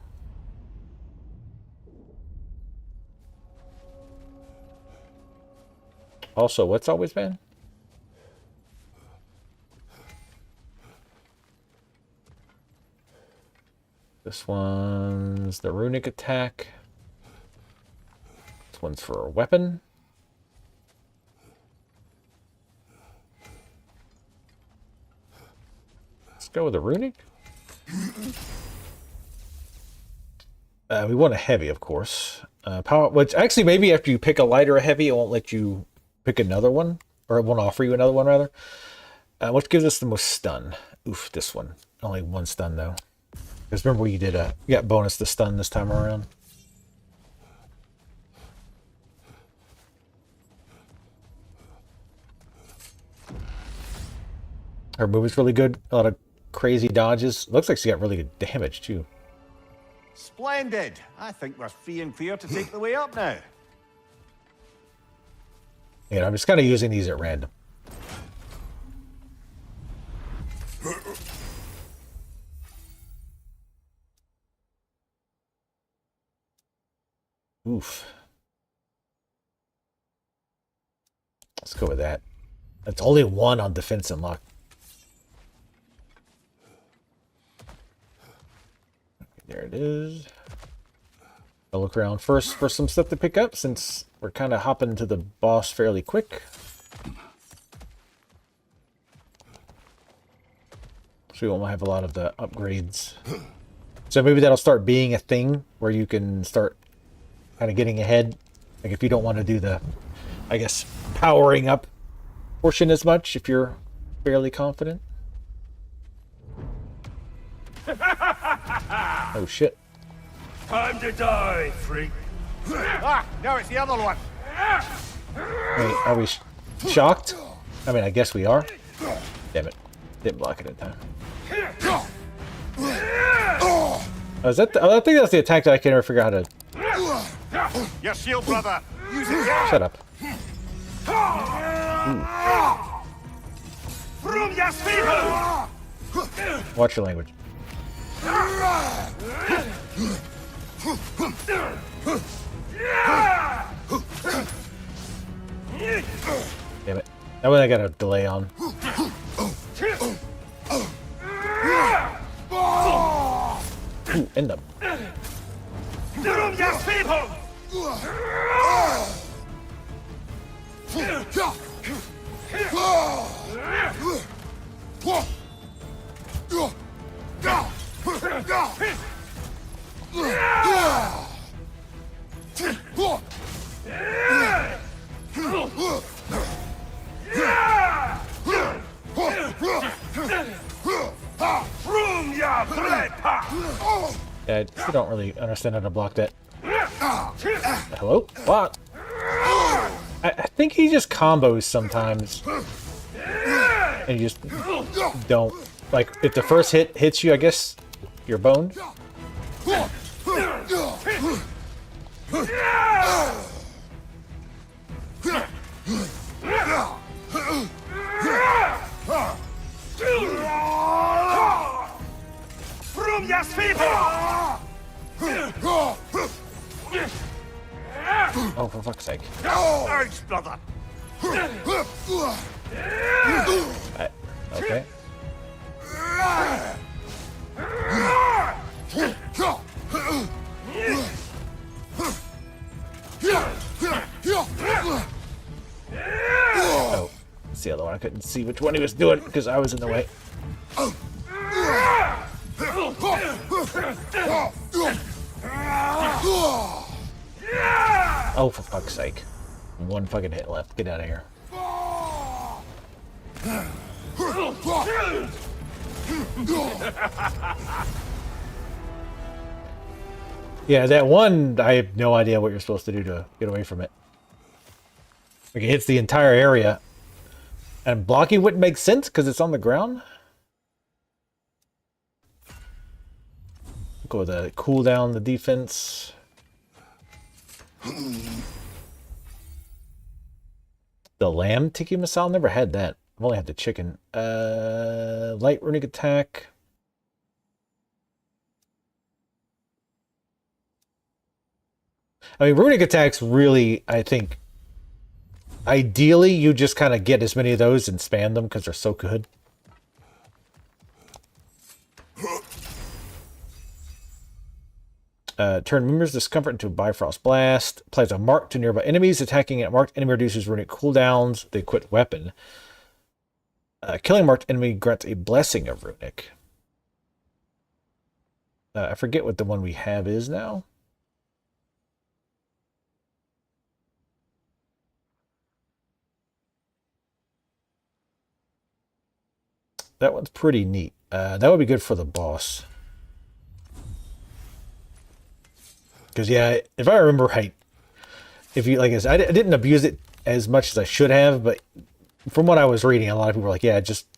Also, what's always been? This one's the runic attack. This one's for a weapon. Let's go with the runic. We want a heavy, of course. Power, which actually maybe after you pick a light or a heavy, it won't let you pick another one, or it won't offer you another one rather. Which gives us the most stun? Oof, this one. Only one stun though. Because remember you did you got bonus to stun this time around. Her move's really good. A lot of crazy dodges. Looks like she got really good damage too.
Splendid. I think we're free and clear to take the way up now.
Yeah, I'm just kind of using these at random. Oof. Let's go with that. That's only one on defense and luck. There it is. I'll look around first for some stuff to pick up since we're kind of hopping to the boss fairly quick. So we won't have a lot of the upgrades. So maybe that'll start being a thing where you can start kind of getting ahead. Like if you don't want to do the, I guess, powering up portion as much, if you're fairly confident. Oh shit.
Time to die, freak.
Ah, now it's the other one.
Wait, are we shocked? I mean, I guess we are. Damn it. Didn't block it in time. Oh, is that I think that's the attack that I can never figure out how to...
Your shield, brother. Use it.
Shut up. Watch your language. Damn it. That one I got a delay on. Ooh, end up. Yeah, I still don't really understand how to block that. Hello? What? I think he just combos sometimes. And you just don't. Like, if the first hit hits you, I guess you're boned. Oh, for fuck's sake.
Ouch, brother.
Okay. Oh, it's the other one. I couldn't see which one he was doing because I was in the way. Oh, for fuck's sake. One fucking hit left. Get out of here. Yeah, that one, I have no idea what you're supposed to do to get away from it. Like, it hits the entire area. And blocking wouldn't make sense because it's on the ground. Go with the cooldown, the defense. The lamb tiki masala, never had that. I've only had the chicken. Light runic attack. I mean, runic attacks really, I think, ideally you just kind of get as many of those and spam them because they're so good. Turn members' discomfort into a Bifrost Blast. Applies a mark to nearby enemies. Attacking a marked enemy reduces runic cooldowns. The equipped weapon. Killing a marked enemy grants a blessing of runic. I forget what the one we have is now. That one's pretty neat. That would be good for the boss. Because, yeah, if I remember right, if you, like I said, I didn't abuse it as much as I should have, but from what I was reading, a lot of people were like, yeah, just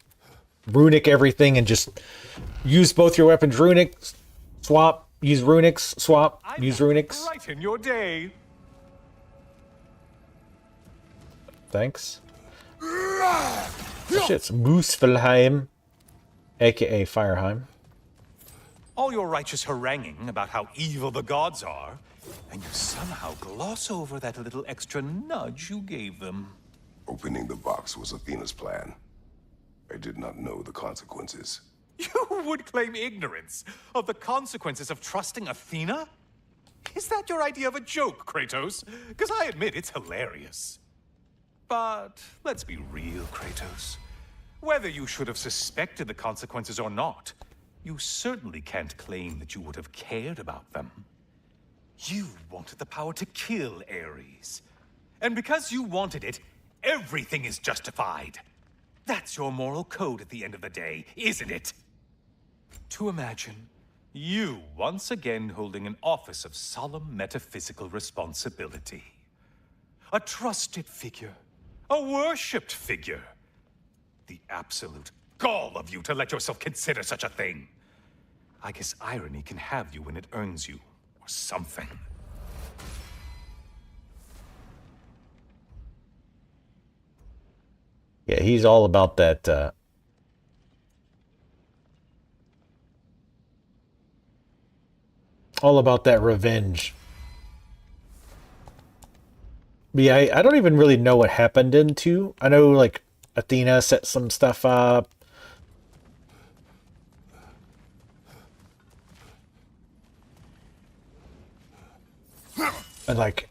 runic everything and just use both your weapons. Runic, swap, use runics, swap, use runics.
Brighten your day.
Thanks. Oh, shit, it's Muspelheim, aka Fireheim.
All your righteous haranguing about how evil the gods are, and you somehow gloss over that little extra nudge you gave them.
Opening the box was Athena's plan. I did not know the consequences.
You would claim ignorance of the consequences of trusting Athena? Is that your idea of a joke, Kratos? Because I admit it's hilarious. But let's be real, Kratos. Whether you should have suspected the consequences or not, you certainly can't claim that you would have cared about them. You wanted the power to kill Ares. And because you wanted it, everything is justified. That's your moral code at the end of the day, isn't it? To imagine you once again holding an office of solemn metaphysical responsibility. A trusted figure. A worshipped figure. The absolute gall of you to let yourself consider such a thing. I guess irony can have you when it earns you, or something.
Yeah, he's all about that, all about that revenge. But yeah, I don't even really know what happened in 2. I know, like, Athena set some stuff up. And, like,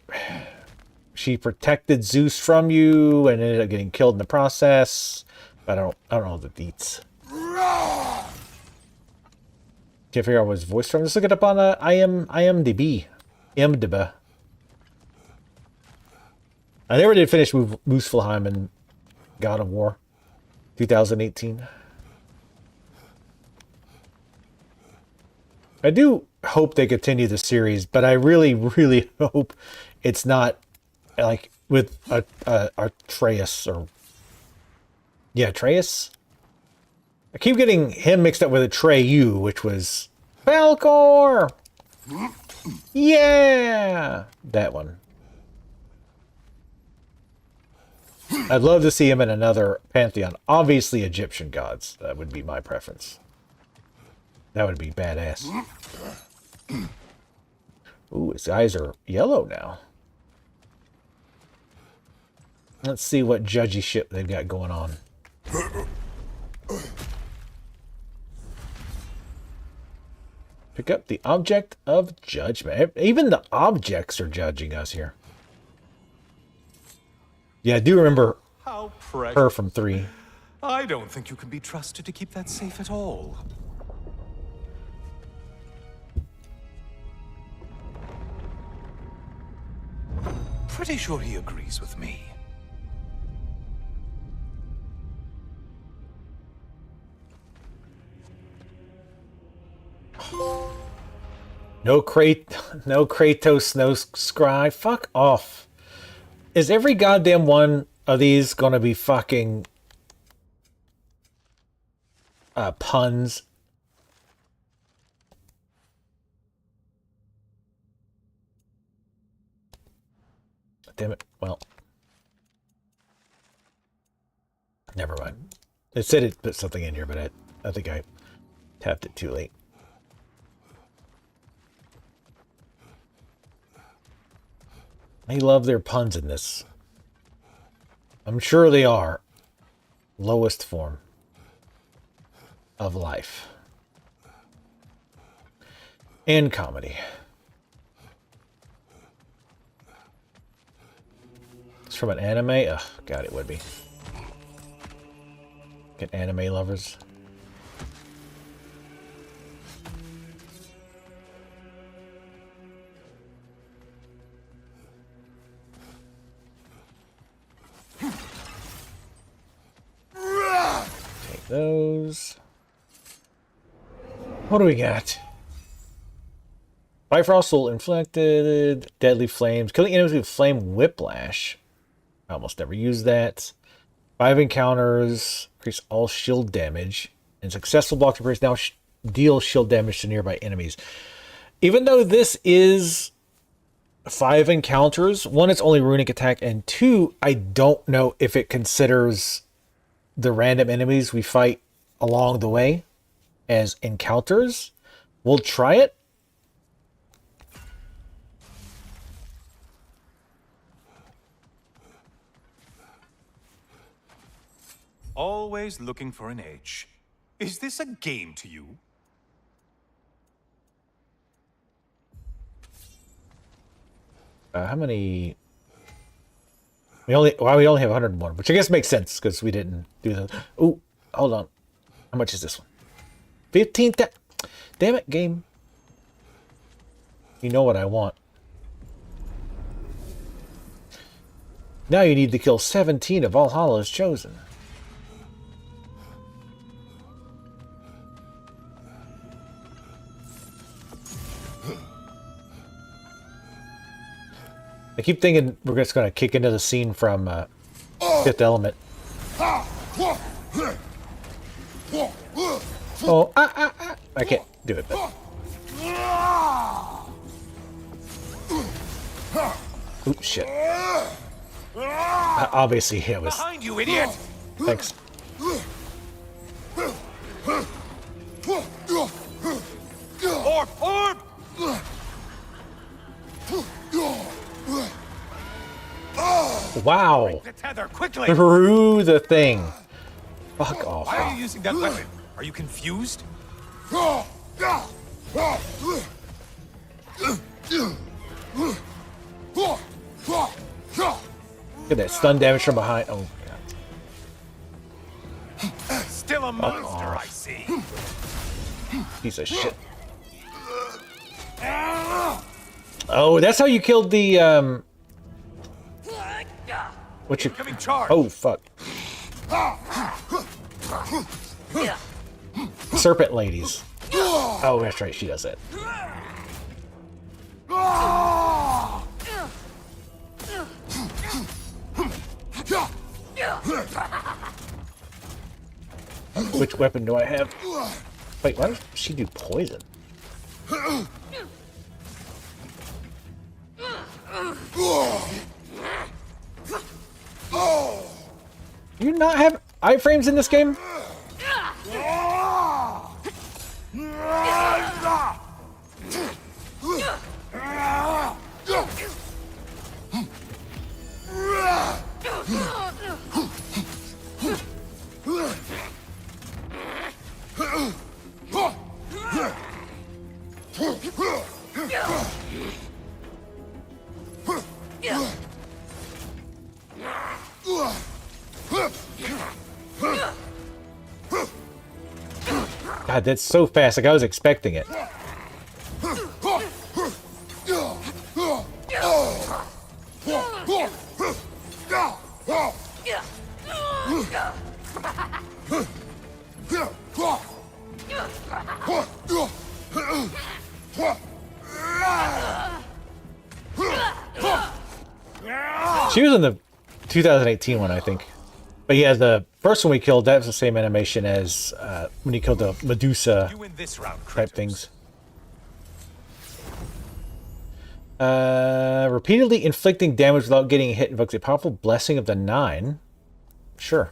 she protected Zeus from you and ended up getting killed in the process. But I don't know the deets. Can't figure out what his voice from. Just look it up on IMDb. IMDb. I never did finish Muspelheim in God of War 2018. I do hope they continue the series, but I really, really hope it's not like with Atreus or... Yeah, Atreus? I keep getting him mixed up with Atreyu, which was Falcor! Yeah! That one. I'd love to see him in another pantheon. Obviously Egyptian gods. That would be my preference. That would be badass. Ooh, his eyes are yellow now. Let's see what judgy shit they've got going on. Pick up the object of judgment. Even the objects are judging us here. Yeah, I do remember her from 3.
I don't think you can be trusted to keep that safe at all. pretty sure he agrees with me.
No Kratos, no Scry. Fuck off. Is every goddamn one of these gonna be fucking puns? Damn it. Well, never mind. It said it put something in here, but I think I tapped it too late. They love their puns in this. I'm sure they are. Lowest form of life. And comedy. It's from an anime? Ugh, God, it would be. Get anime lovers. Take those. What do we got? Bifrost will inflicted deadly flames. Killing enemies with flame whiplash. I almost never use that. 5 encounters. Increase all shield damage. And successful blocks of now deal shield damage to nearby enemies. Even though this is 5 encounters, 1, it's only runic attack, and 2, I don't know if it considers the random enemies we fight along the way as encounters. We'll try it.
Always looking for an edge. Is this a game to you?
How many? We only have 101, which I guess makes sense because we didn't do those. Oh, hold on. How much is this one? 15. Damn it, game. You know what I want. Now you need to kill 17 of Valhalla's chosen. I keep thinking we're just going to kick into the scene from Fifth Element. Oh, I can't do it, but... Oops, shit. Obviously, it was...
Behind you, idiot!
Thanks.
Orb!
Wow.
The tether, quickly!
Through the thing. Fuck off.
Why are you using that weapon? Are you confused?
Look at that stun damage from behind. Oh, God.
Still a monster, I see.
Piece of shit. Oh, that's how you killed the, What you... Oh, fuck. Serpent ladies. Oh, that's right, she does that. Which weapon do I have? Wait, why does she do poison? You not have iframes in this game? God, that's so fast. Like I was expecting it. She was in the 2018 one, I think. But yeah, the first one we killed, that was the same animation as when you killed the Medusa
You win this round,
type
Kratos.
things. Repeatedly inflicting damage without getting hit invokes a powerful blessing of the 9. Sure.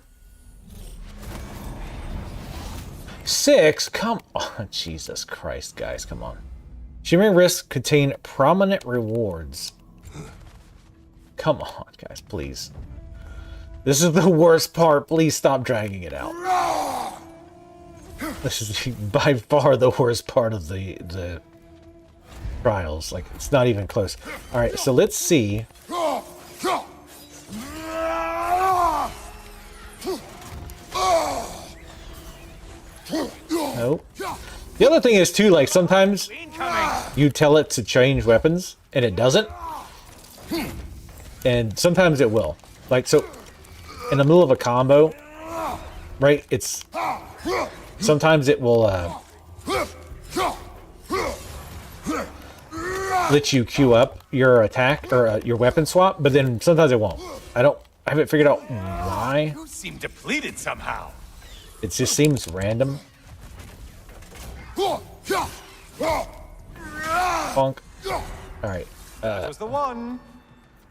6? Come on. Jesus Christ, guys. Come on. Shimmering risks contain prominent rewards. Come on, guys. Please. This is the worst part. Please stop dragging it out. This is by far the worst part of the trials. Like, it's not even close. Alright, so let's see. Nope. The other thing is too, like, sometimes you tell it to change weapons and it doesn't. And sometimes it will. Like, so in the middle of a combo, right? It's sometimes it will let you queue up your attack or your weapon swap, but then sometimes it won't. I haven't figured out why.
You seem depleted somehow.
It just seems random. Bonk. Alright.
That was the one.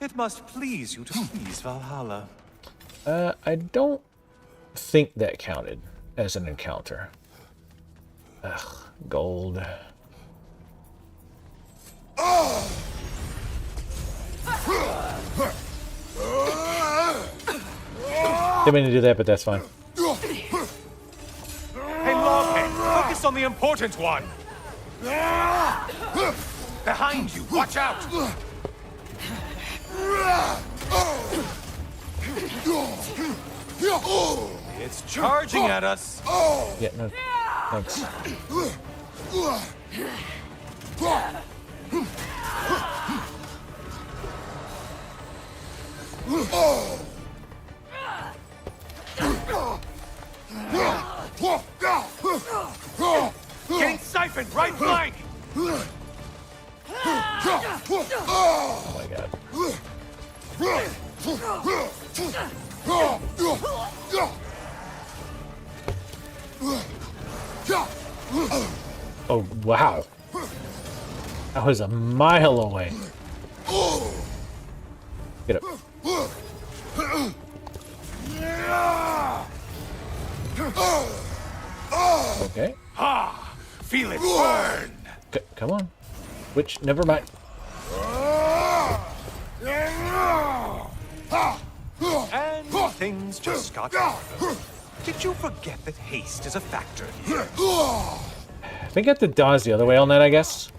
It must please you to please Valhalla.
I don't think that counted as an encounter. Ugh, gold. Didn't mean to do that, but that's fine.
Hey, Loghead, focus on the important one. Behind you, watch out. It's charging at us.
Yeah, no, thanks.
Getting siphoned, right flank.
Oh my god. Oh, wow. That was a mile away. Get up. Okay.
Ah, feel it burn.
Come on. Which, never mind.
And things just got harder. Did you forget that haste is a factor here?
I think I have to dodge the other way on that, I guess.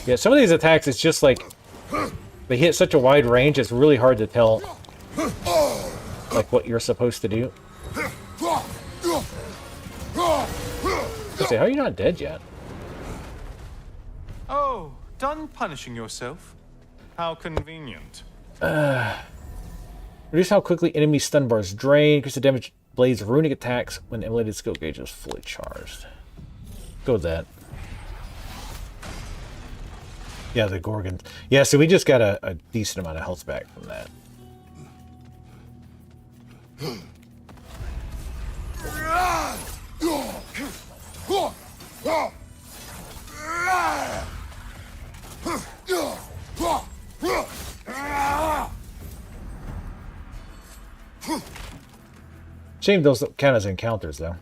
Yeah, some of these attacks, it's just like they hit such a wide range, it's really hard to tell like what you're supposed to do. I say, how are you not dead yet?
Oh, done punishing yourself? How convenient.
Reduce how quickly enemy stun bars drain. Increase the damage blades of runic attacks when the emulated skill gauge is fully charged. Go with that. Yeah, the Gorgon. Yeah, so we just got a decent amount of health back from that. Shame those don't count as encounters, though.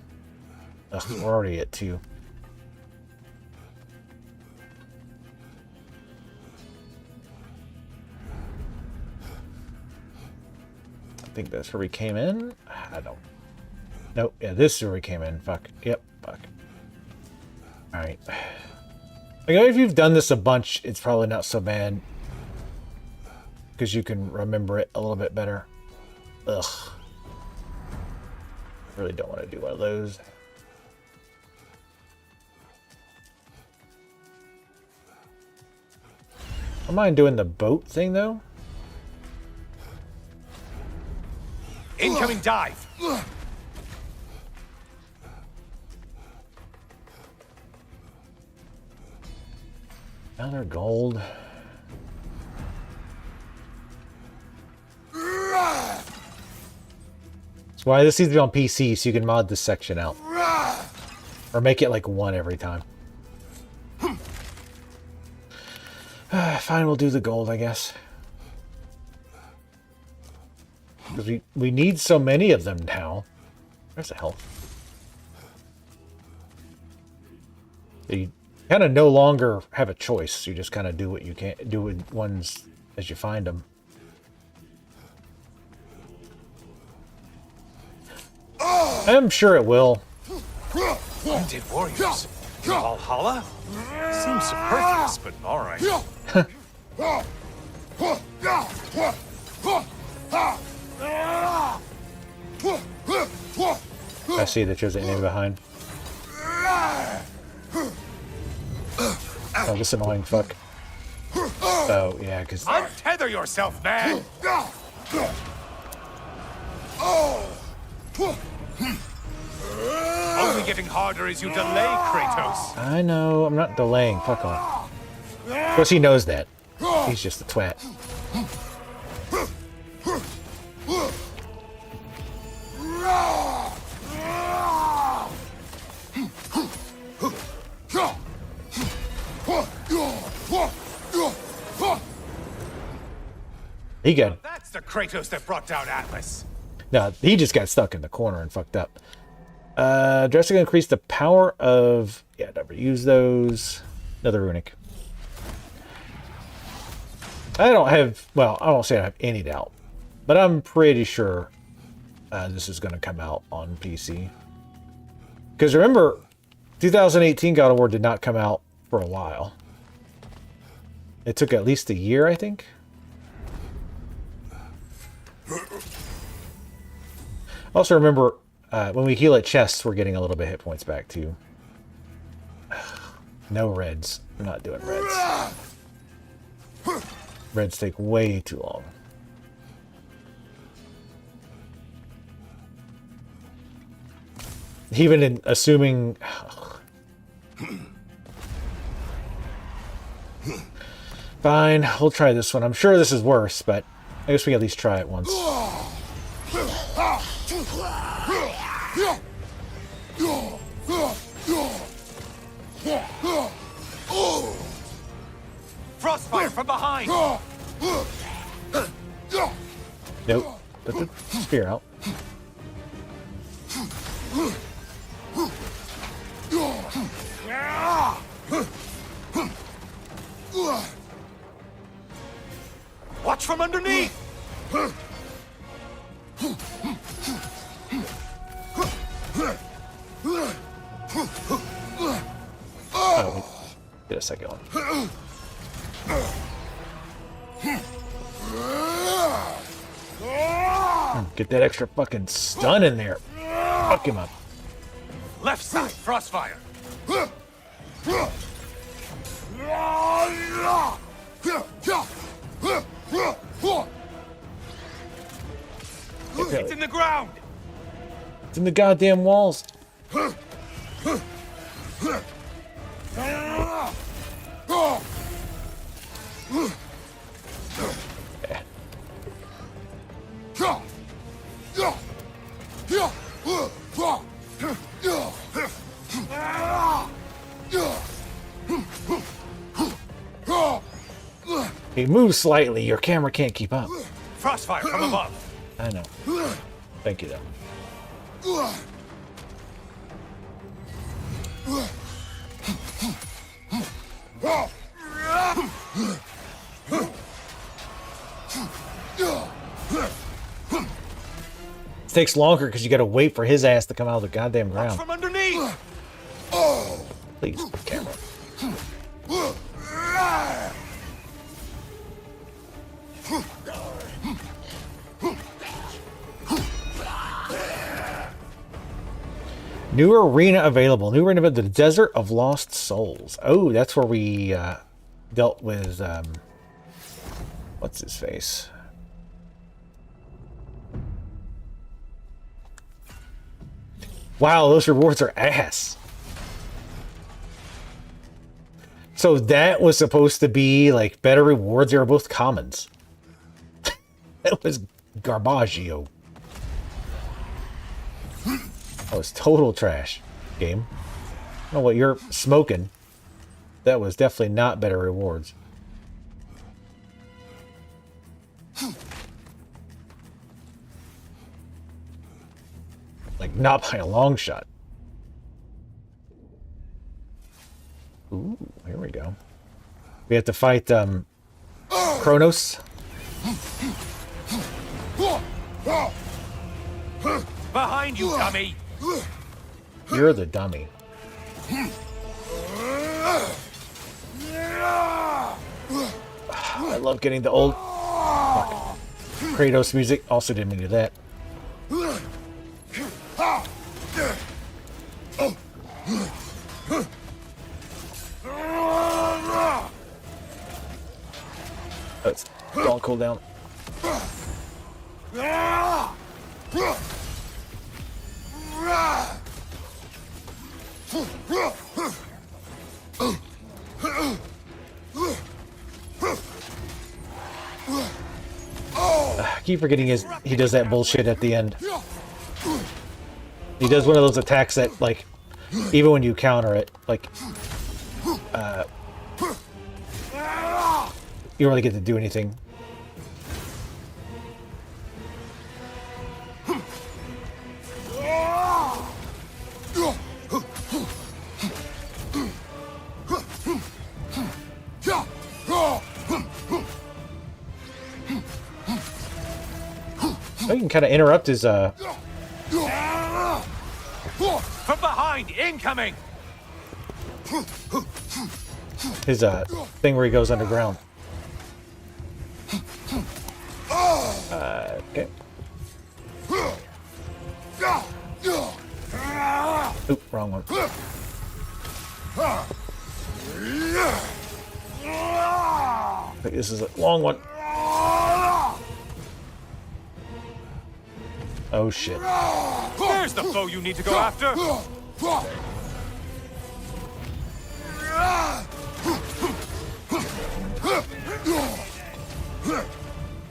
Ugh, we're already at 2. I think that's where we came in. I don't. Nope. Yeah, this is where we came in. Fuck. Yep. Fuck. All right. Like, if you've done this a bunch, it's probably not so bad because you can remember it a little bit better. Ugh. Really don't want to do one of those. I mind doing the boat thing though.
Incoming dive.
Another gold. That's why this needs to be on PC so you can mod this section out. Or make it like one every time. Fine, we'll do the gold, I guess. Because we need so many of them now. Where's the health? You kind of no longer have a choice. You just kind of do what you can do with ones as you find them. I'm sure it will.
Wounded warriors. In Valhalla? Seems superfluous, but alright.
I see that there's an enemy behind. Oh, this annoying fuck. Oh, yeah, because...
Untether yourself, man! Only getting harder as you delay, Kratos.
I know, I'm not delaying. Fuck off. Of course he knows that. He's just a twat. He got...
That's the Kratos that brought down Atlas.
No, he just got stuck in the corner and fucked up. Drastically increase the power of... Yeah, never use those. Another runic. I don't have... Well, I don't say I have any doubt. But I'm pretty sure this is going to come out on PC. Because remember, 2018 God of War did not come out for a while. It took at least a year, I think. Also remember, when we heal at chests, we're getting a little bit hit points back too. No reds. I'm not doing reds. Reds take way too long. Even in assuming... Fine, we'll try this one. I'm sure this is worse, but I guess we can at least try it once.
Frostfire from behind!
Nope. Put the spear out.
Watch from underneath!
Oh, get a second one. Get that extra fucking stun in there. Fuck him up.
Left side, Frostfire! It's in the ground!
It's in the goddamn walls. He moves slightly. Your camera can't keep up.
Frostfire from above!
I know. Thank you, though. It takes longer because you got to wait for his ass to come out of the goddamn ground.
From underneath!
Please, camera. New arena available. New arena, the Desert of Lost Souls. Oh, that's where we dealt with What's his face? Wow, those rewards are ass. So that was supposed to be like better rewards. They were both commons. That was garbaggio. That was total trash. Game. I don't know what you're smoking. That was definitely not better rewards. Like, not by a long shot. Ooh, here we go. We have to fight, Kronos.
Behind you, dummy!
You're the dummy. I love getting the old Kratos music. Also didn't mean to do that. Let's all cool down. I keep forgetting he does that bullshit at the end. He does one of those attacks that, like, even when you counter it, like, you don't really get to do anything. Oh, you can kind of interrupt his,
From behind! Incoming!
his, thing where he goes underground. Okay. Oop, wrong one. I think this is a long one. Oh shit.
There's the foe you need to go after!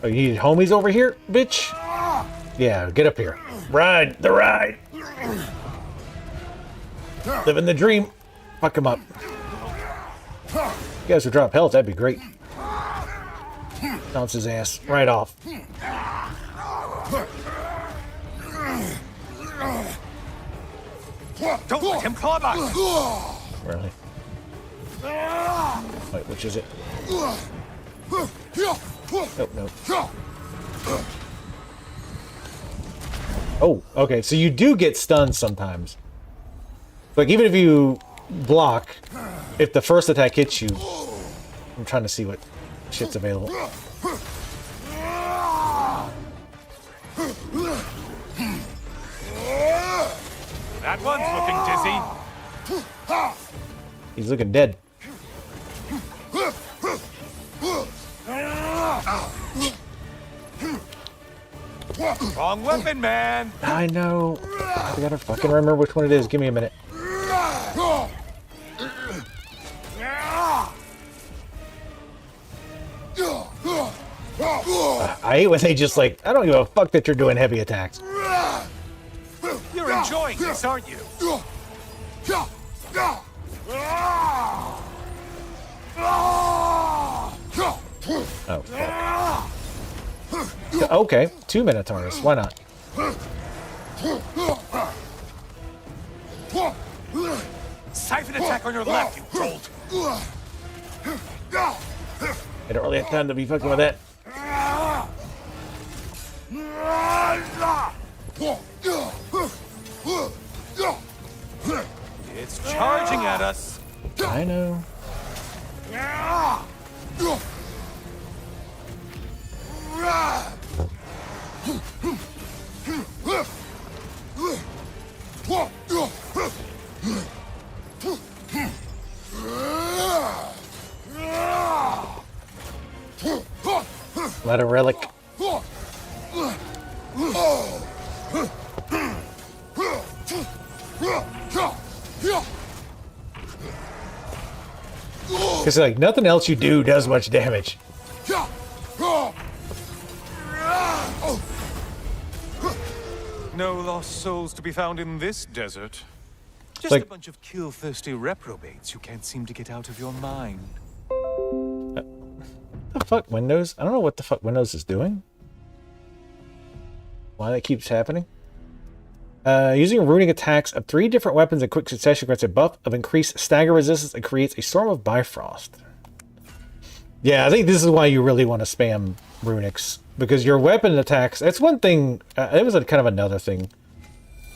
Oh, you need homies over here, bitch? Yeah, get up here. Ride the ride. Living the dream. Fuck him up. You guys would drop health, that'd be great. Bounce his ass right off.
Don't let him club us!
Really? Wait, which is it? Nope, nope. Oh, okay. So you do get stunned sometimes. Like, even if you block, if the first attack hits you... I'm trying to see what shit's available.
That one's looking dizzy.
He's looking dead.
Wrong weapon, man!
I know. I gotta fucking remember which one it is. Give me a minute. I hate when they just like, I don't give a fuck that you're doing heavy attacks.
You're enjoying this, aren't you?
Oh, fuck. Okay, 2 Minotaurs. Why not?
Siphon attack on your left, you dolt!
I don't really have time to be fucking with that.
It's charging at us!
I know. Let a relic. It's like nothing else you do does much damage.
No lost souls to be found in this desert. Just
like,
a bunch of kill-thirsty reprobates you can't seem to get out of your mind.
The fuck, Windows? I don't know what the fuck Windows is doing. Why that keeps happening. Using ruining attacks of 3 different weapons in quick succession grants a buff of increased stagger resistance and creates a storm of Bifrost. Yeah, I think this is why you really want to spam runics. Because your weapon attacks, that's one thing, it was kind of another thing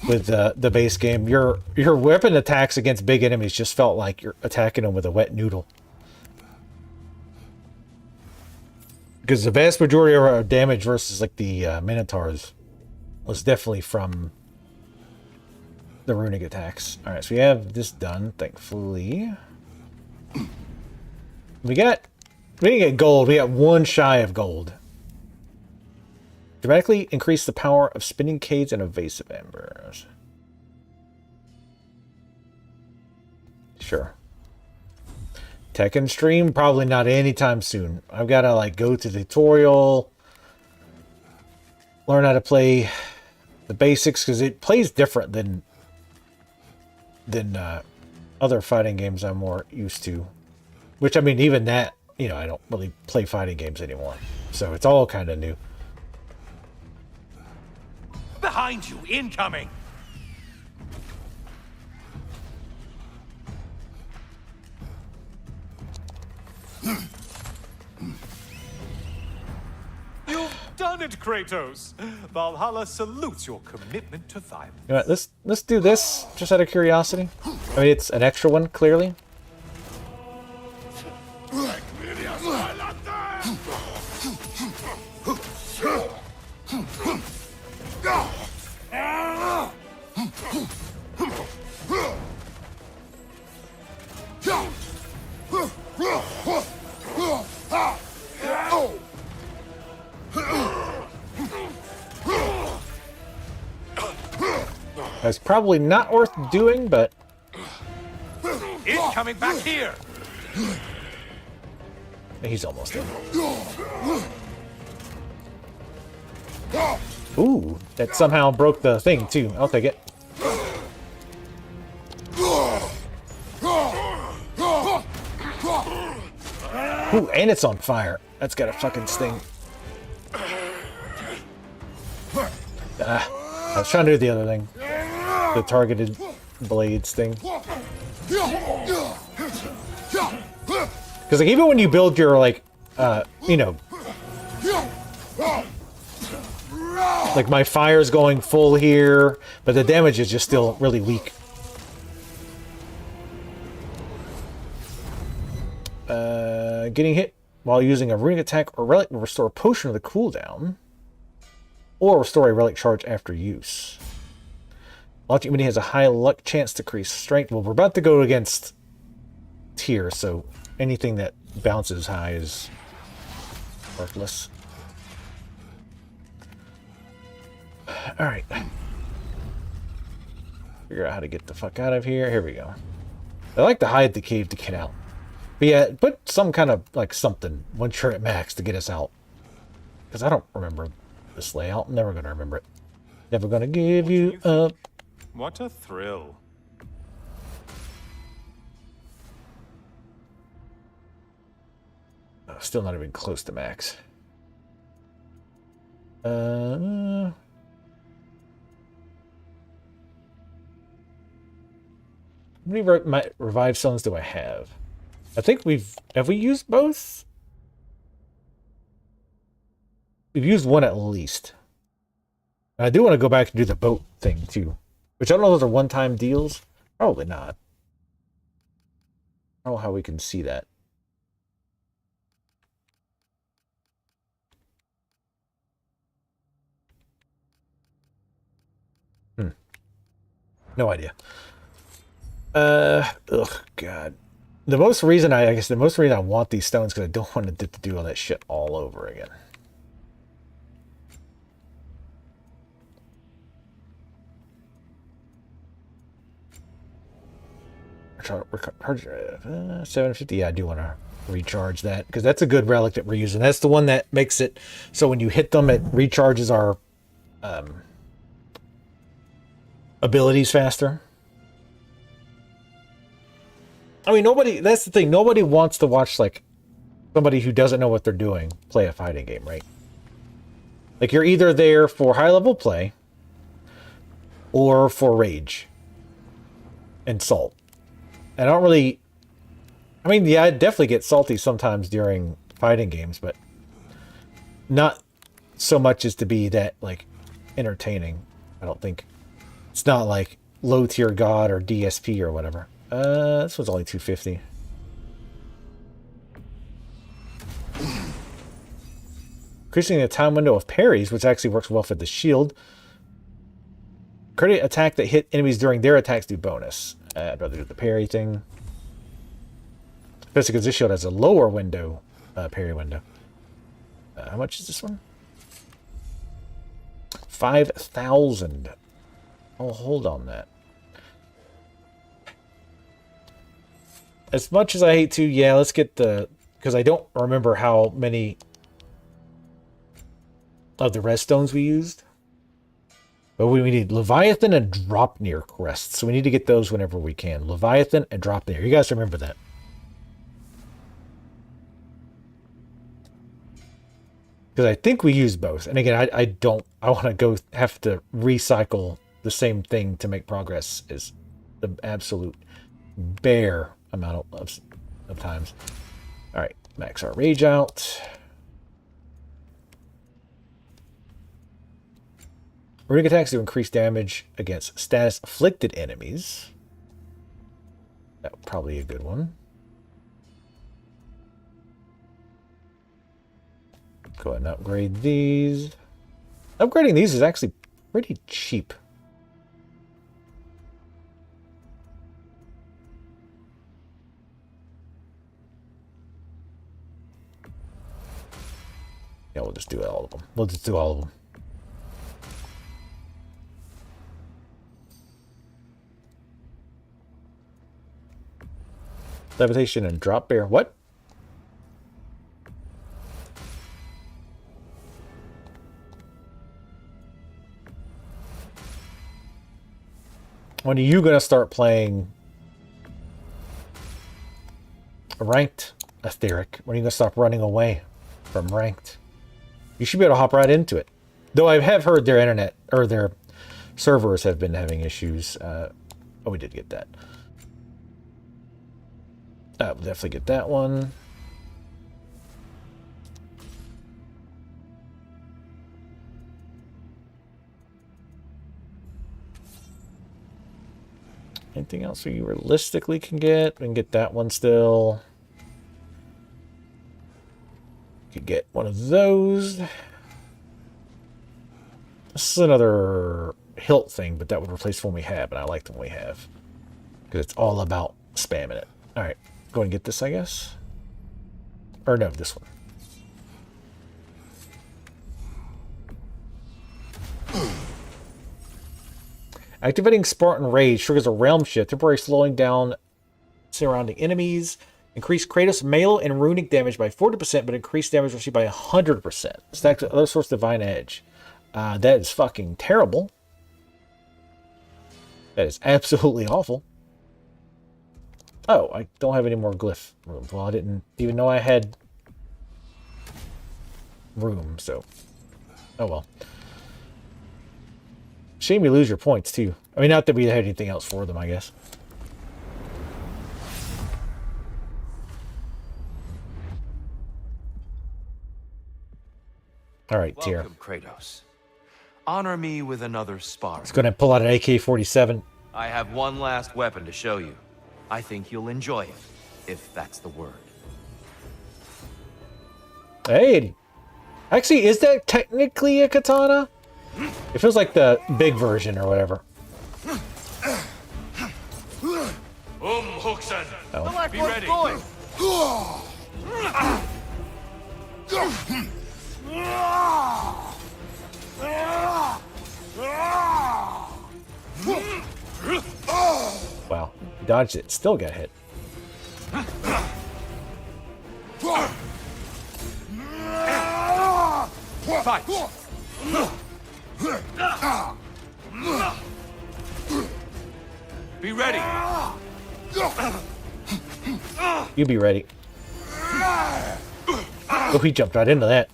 with the base game. Your weapon attacks against big enemies just felt like you're attacking them with a wet noodle. Because the vast majority of our damage versus like the Minotaurs was definitely from the runic attacks. Alright, so we have this done, thankfully. We didn't get gold, we got 1 shy of gold. Dramatically increase the power of spinning cades and evasive embers. Sure. Tekken stream? Probably not anytime soon. I've got to like go to the tutorial, learn how to play the basics, because it plays different than other fighting games I'm more used to. Which, I mean, even that, you know, I don't really play fighting games anymore. So it's all kind of new.
Behind you, incoming! You've done it, Kratos! Valhalla salutes your commitment to violence.
You know what, let's do this, just out of curiosity. I mean, it's an extra one, clearly. That's probably not worth doing, but
It's coming back here!
he's almost in. Ooh, that somehow broke the thing too. I'll take it. Ooh, and it's on fire. That's got a fucking sting. I was trying to do the other thing. The targeted blades thing. Because like even when you build your like, you know, like my fire's going full here, but the damage is just still really weak. Getting hit while using a runic attack or relic will restore a potion of the cooldown, or restore a relic charge after use. Launching enemy has a high luck chance to increase strength. Well, we're about to go against tier, so anything that bounces high is worthless. Alright. Figure out how to get the fuck out of here. Here we go. I like to hide the cave to get out. But yeah, put some kind of, like, something once you're at max to get us out. Because I don't remember this layout. I'm never going to remember it. Never going to give you up.
What a thrill.
Oh, still not even close to max. How many revive stones do I have? I think have we used both? We've used one at least. I do want to go back and do the boat thing too. Which I don't know if those are one-time deals. Probably not. I don't know how we can see that. No idea. Ugh, God. The most reason I guess the most reason I want these stones because I don't want to do all that shit all over again. 750. Yeah, I do want to recharge that because that's a good relic that we're using. That's the one that makes it so when you hit them, it recharges our abilities faster. I mean, that's the thing. Nobody wants to watch like somebody who doesn't know what they're doing play a fighting game, right? Like you're either there for high level play or for rage and salt. I don't really, I mean, yeah, I definitely get salty sometimes during fighting games, but not so much as to be that like entertaining. I don't think. It's not like low tier god or DSP or whatever. This one's only 250. Increasing the time window of parries, which actually works well for the shield. Credit attack that hit enemies during their attacks do bonus. I'd rather do the parry thing. Especially because this shield has a lower window, parry window. How much is this one? 5,000. I'll hold on that. As much as I hate to, yeah, let's get the... Because I don't remember how many of the red stones we used. But we need Leviathan and Dropnir crests. So we need to get those whenever we can. Leviathan and Dropnir. You guys remember that. Because I think we used both. And again, I want to go have to recycle the same thing to make progress is the absolute bare amount of times. All right, max our rage out. Runic attacks do increase damage against status afflicted enemies. That's probably a good one. Go ahead and upgrade these. Upgrading these is actually pretty cheap. Yeah, we'll just do all of them. We'll just do all of them. Levitation and drop bear. What? When are you going to start playing ranked Etheric? When are you going to stop running away from ranked? You should be able to hop right into it. Though I have heard their internet, or their servers have been having issues. Oh, we did get that. We'll definitely get that one. Anything else we realistically can get? We can get that one still. Could get one of those. This is another hilt thing, but that would replace the one we have, and I like the one we have. Because it's all about spamming it. Alright, go and get this, I guess. Or no, this one. Activating Spartan Rage triggers a realm shift, temporarily slowing down surrounding enemies. Increase Kratos melee and runic damage by 40%, but increase damage received by 100%. Stack other source Divine Edge. That is fucking terrible. That is absolutely awful. Oh, I don't have any more glyph room. Well, I didn't even know I had room, so... Oh well. Shame you lose your points, too. I mean, not that we had anything else for them, I guess. All right, Tyr.
Welcome, Kratos. Honor me with another spar.
Let's go ahead and pull out an AK-47.
I have one last weapon to show you. I think you'll enjoy it, if that's the word.
Hey, actually, is that technically a katana? It feels like the big version or whatever.
Hookson.
Oh.
Be ready.
Wow, dodged it. Still got hit.
Fight! Be ready!
You be ready. Oh, he jumped right into that.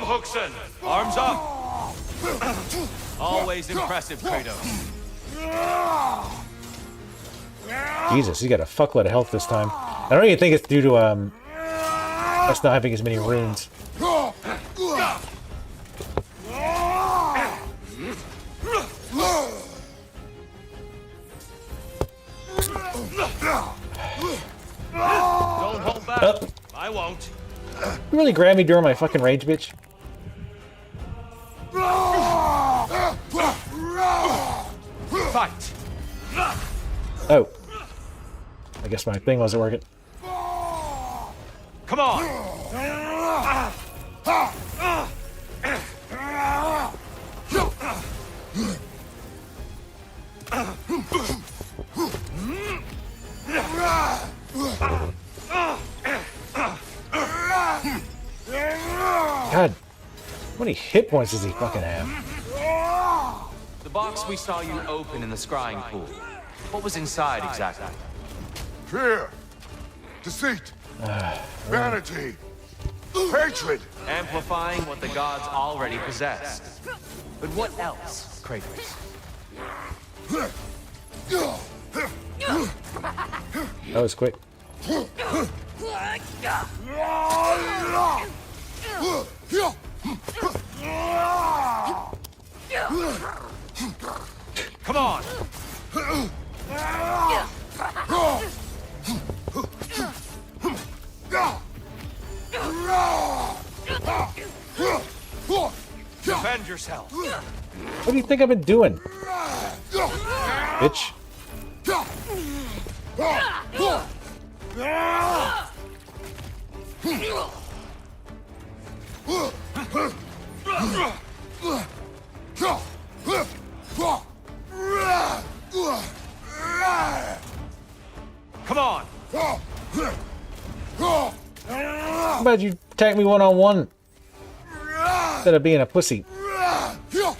Huxen! Arms up! Always impressive, Kratos.
Jesus, he got a fuckload of health this time. I don't even think it's due to us not having as many runes.
Don't hold back.
Oh.
I won't.
You really grabbed me during my fucking rage, bitch?
Fight!
Oh. I guess my thing wasn't working.
Come on!
God, how many hit points does he fucking have?
The box we saw you open in the scrying pool. What was inside exactly?
Fear, deceit, vanity, hatred.
Amplifying what the gods already possessed. But what else, Kratos?
That was quick.
Come on! Defend yourself!
What do you think I've been doing? Bitch.
Come on!
How about you attack me one-on-one instead of being a pussy? You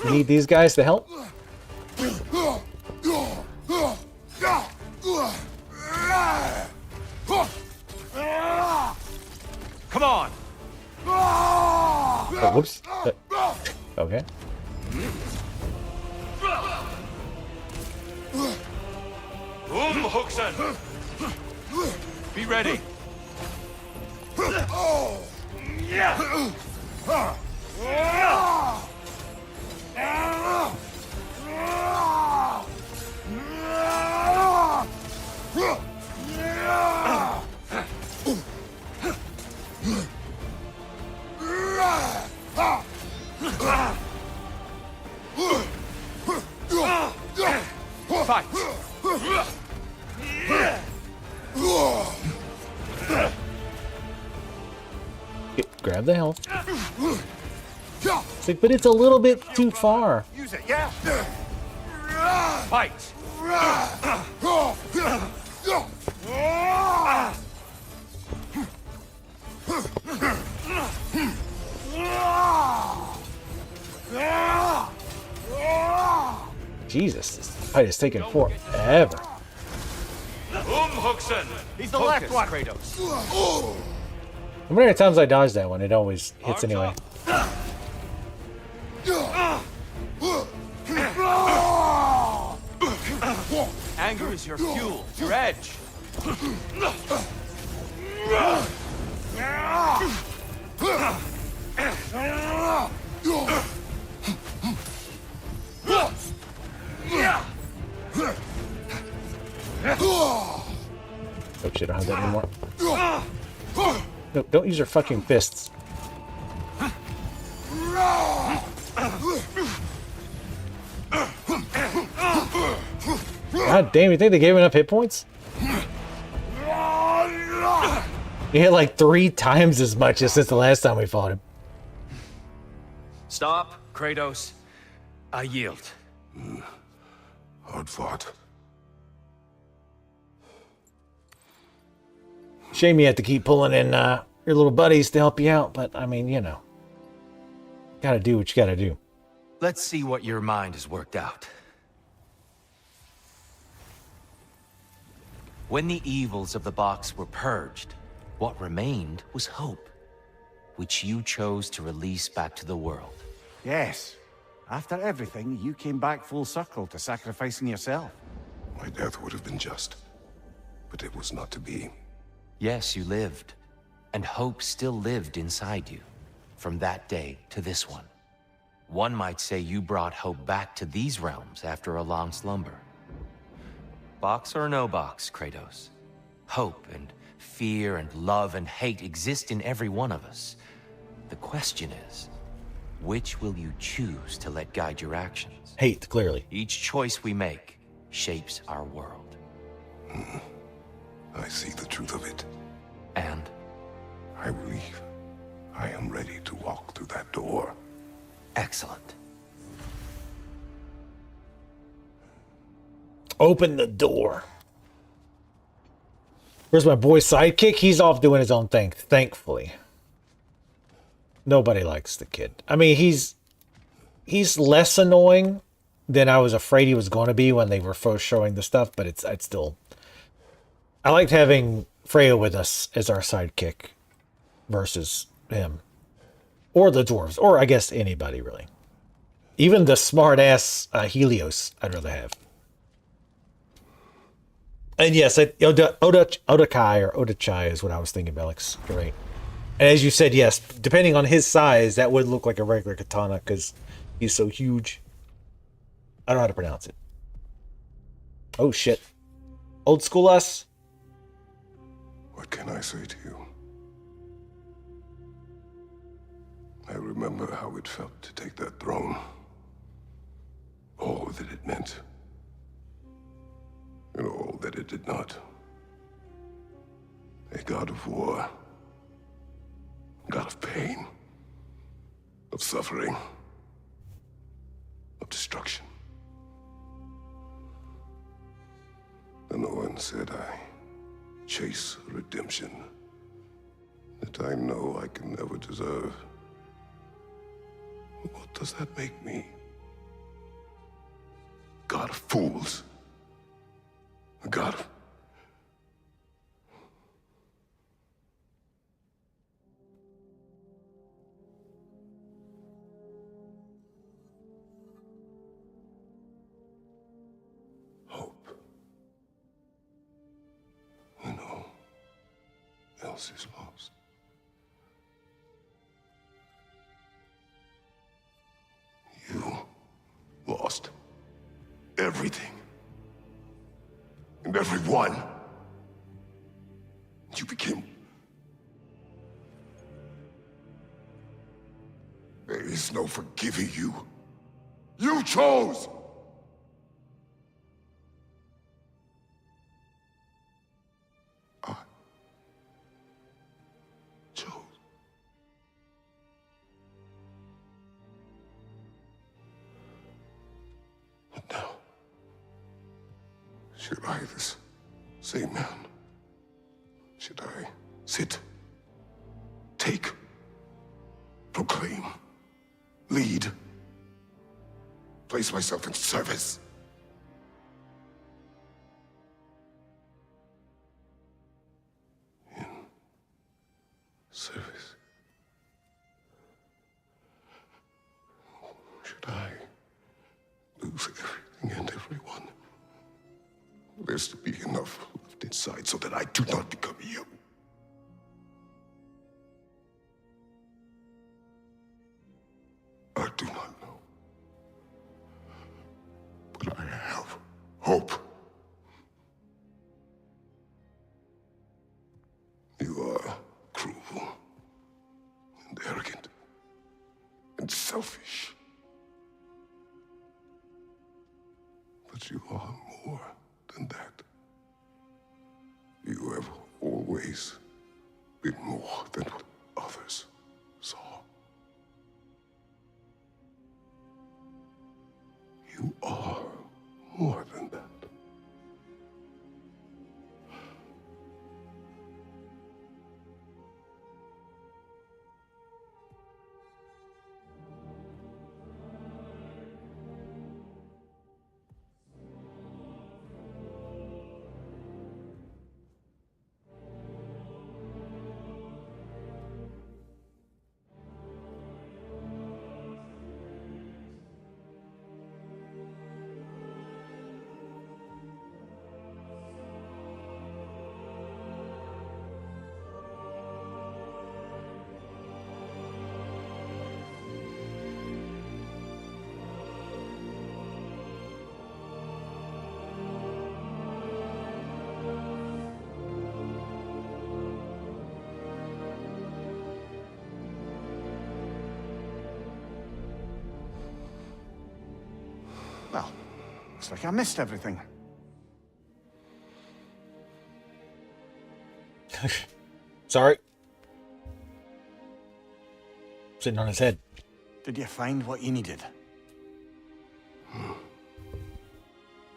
need these guys to help?
Come on!
Oh, whoops. Okay.
Huxen! Be ready! Fight!
Grab the health. It's like, but it's a little bit too far.
Use it, yeah?
Fight!
Jesus, this fight is taking forever.
Huxen! He's the left one! Kratos.
How many times I dodge that one? It always hits anyway.
Anger is your fuel, your edge.
Oh shit, I don't have that anymore. No, don't use your fucking fists. God damn, you think they gave him enough hit points? He hit like 3 times as much as since the last time we fought him.
Stop, Kratos. I yield.
Hard fought.
Shame you have to keep pulling in your little buddies to help you out, but I mean, you know. Gotta do what you gotta do.
Let's see what your mind has worked out. When the evils of the box were purged, what remained was hope, which you chose to release back to the world.
Yes. After everything, you came back full circle to sacrificing yourself.
My death would have been just, but it was not to be.
Yes, you lived, and hope still lived inside you, from that day to this one. One might say you brought hope back to these realms after a long slumber. Box or no box, Kratos. Hope and fear and love and hate exist in every one of us. The question is, which will you choose to let guide your actions?
Hate, clearly.
Each choice we make shapes our world.
I see the truth of it.
And
I believe I am ready to walk through that door.
excellent.
Open the door. Where's my boy sidekick? He's off doing his own thing, thankfully. Nobody likes the kid. I mean, he's less annoying than I was afraid he was going to be when they were first showing the stuff, but it's still... I liked having Freya with us as our sidekick versus him. Or the dwarves, or I guess anybody, really. Even the smart-ass Helios, I'd rather have. And yes, Odakai or Odachai is what I was thinking, Alex. You're right. And as you said, yes, depending on his size, that would look like a regular katana because he's so huge. I don't know how to pronounce it. Oh, shit. Old school us?
What can I say to you? I remember how it felt to take that throne. All that it meant. And all that it did not. A god of war. A god of pain. Of suffering. Of destruction. And the one said I chase redemption that I know I can never deserve. What does that make me? God of fools. A god of... hope. When all else is lost. You lost everything. And everyone. You became... There is no forgiving you. You chose! I chose. But now... should I, this same man, should I sit, take, proclaim, lead, place myself in service? In service? Should I lose everything and everyone? There's to be enough left inside so that I do not become you. I do not know. But I have hope. You are cruel and arrogant and selfish. But you are more than that. You have always been more than what others saw. You are more than that.
Well, looks like I missed everything.
Sorry. Sitting on his head.
Did you find what you needed?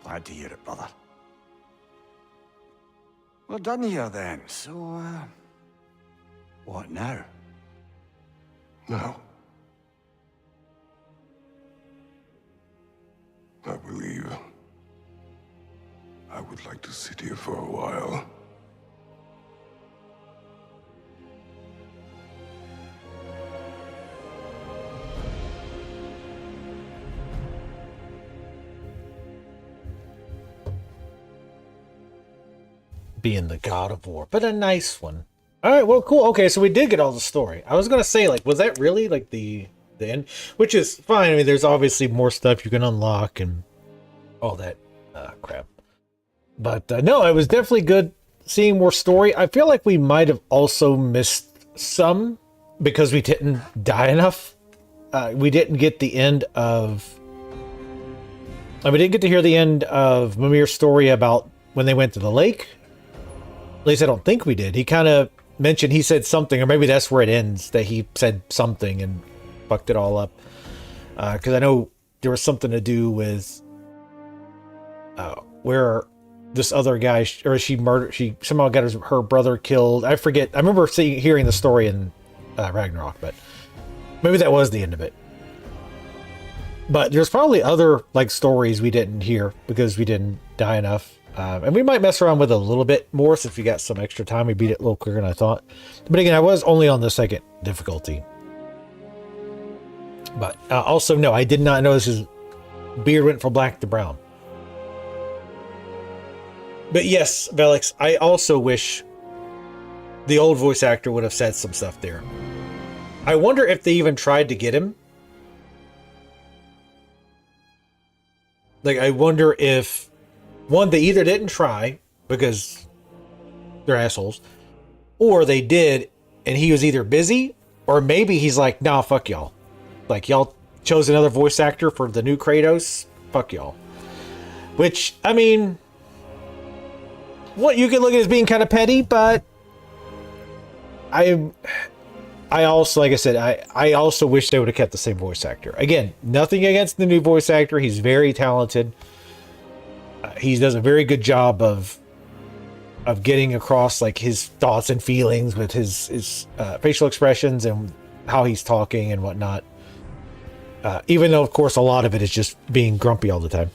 Glad to hear it, brother. We're done here then, so, what now?
Now, I believe I would like to sit here for a while.
Being the god of war, but a nice one. All right, well, cool. Okay, so we did get all the story. I was gonna say, like, was that really like the end? Which is fine. I mean, there's obviously more stuff you can unlock and all that crap. But no, it was definitely good seeing more story. I feel like we might have also missed some because we didn't die enough. We didn't get the end of. We didn't get to hear the end of Mimir's story about when they went to the lake. At least I don't think we did. He kind of mentioned, he said something, or maybe that's where it ends, that he said something and fucked it all up. Because I know there was something to do with where this other guy, or she somehow got her brother killed. I forget. I remember hearing the story in Ragnarok, but maybe that was the end of it. But there's probably other like stories we didn't hear because we didn't die enough. And we might mess around with it a little bit more since we got some extra time. We beat it a little quicker than I thought. But again, I was only on the second difficulty. But also, no, I did not notice his beard went from black to brown. But yes, Velix, I also wish the old voice actor would have said some stuff there. I wonder if they even tried to get him. Like, I wonder if... One, they either didn't try because they're assholes, or they did and he was either busy, or maybe he's like, nah, fuck y'all. Like, y'all chose another voice actor for the new Kratos? Fuck y'all. Which, I mean, what you could look at as being kind of petty, but I also, like I said, I also wish they would have kept the same voice actor. Again, nothing against the new voice actor. He's very talented. He does a very good job of getting across like his thoughts and feelings with his facial expressions and how he's talking and whatnot. Even though, of course, a lot of it is just being grumpy all the time.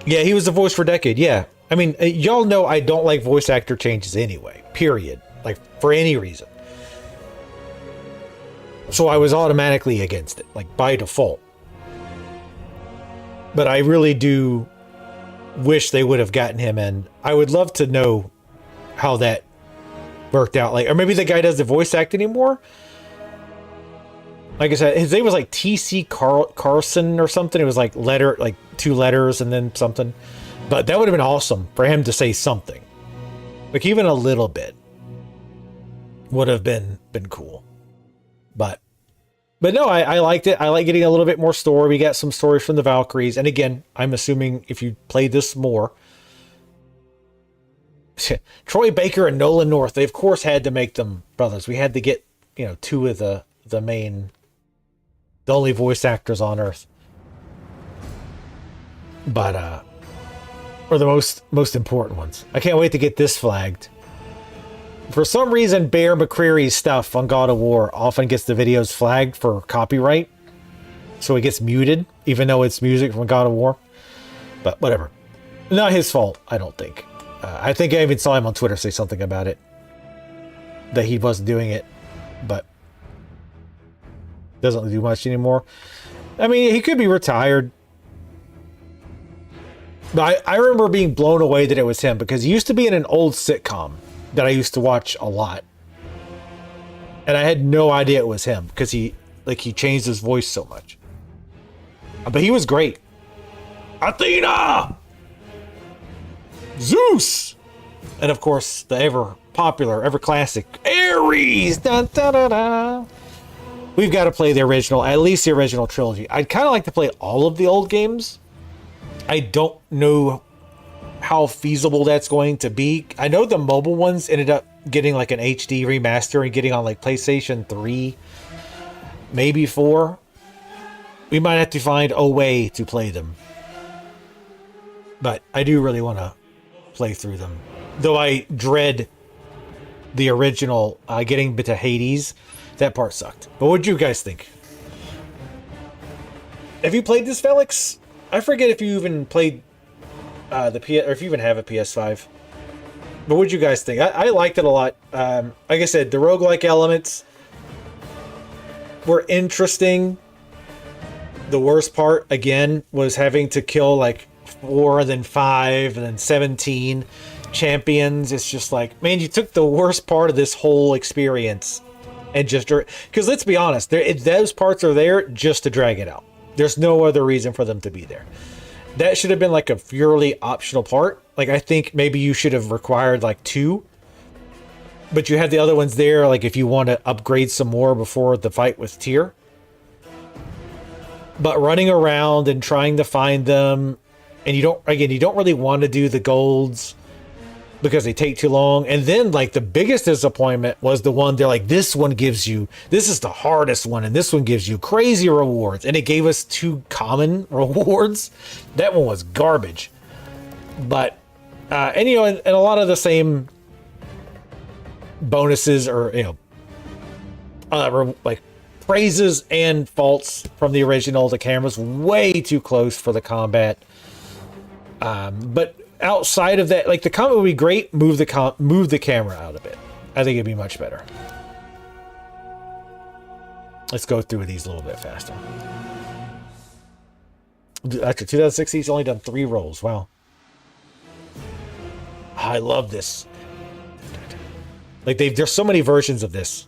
Yeah, he was the voice for a decade. Yeah. I mean, y'all know I don't like voice actor changes anyway, period. Like, for any reason. So I was automatically against it, like by default. But I really do wish they would have gotten him in. I would love to know how that worked out. Like, or maybe the guy doesn't voice act anymore. Like I said, his name was like T.C. Carlson or something. It was like like 2 letters and then something. But that would have been awesome for him to say something. Like, even a little bit would have been cool. But But no, I liked it. I like getting a little bit more story. We got some stories from the Valkyries. And again, I'm assuming if you play this more, Troy Baker and Nolan North, they of course had to make them brothers. We had to get, you know, two of the only voice actors on Earth. But or the most important ones. I can't wait to get this flagged. For some reason, Bear McCreary's stuff on God of War often gets the videos flagged for copyright. So it gets muted, even though it's music from God of War. But whatever. Not his fault, I don't think. I think I even saw him on Twitter say something about it. That he wasn't doing it, but doesn't do much anymore. I mean, he could be retired. But I remember being blown away that it was him, because he used to be in an old sitcom that I used to watch a lot. And I had no idea it was him, because he changed his voice so much. But he was great. Athena! Zeus! And of course, the ever popular, ever classic, Ares! Da, da, da, da. We've got to play the original, at least the original trilogy. I'd kind of like to play all of the old games. I don't know how feasible that's going to be. I know the mobile ones ended up getting like an HD remaster and getting on like PlayStation 3, maybe 4. We might have to find a way to play them. But I do really want to play through them. Though I dread the original getting to Hades. That part sucked. But what do you guys think? Have you played this, Felix? I forget if you even played the PS, or if you even have a PS5. But what do you guys think? I liked it a lot. Like I said, the roguelike elements were interesting. The worst part, again, was having to kill like 4 and then 5 and then 17 champions. It's just like, man, you took the worst part of this whole experience and just... Because let's be honest, those parts are there just to drag it out. There's no other reason for them to be there. That should have been like a purely optional part. Like, I think maybe you should have required like 2. But you had the other ones there, like if you want to upgrade some more before the fight with Tyr. But running around and trying to find them, and you don't really want to do the golds because they take too long. And then like the biggest disappointment was the one they're like, this is the hardest one, and this one gives you crazy rewards, and it gave us 2 common rewards. That one was garbage. But and you know, and a lot of the same bonuses, or you know, like praises and faults from the original. The camera's way too close for the combat. But outside of that, like the combat would be great. Move the camera out of it. I think it'd be much better. Let's go through these a little bit faster. After 2016, he's only done 3 rolls. Wow. I love this. Like there's so many versions of this.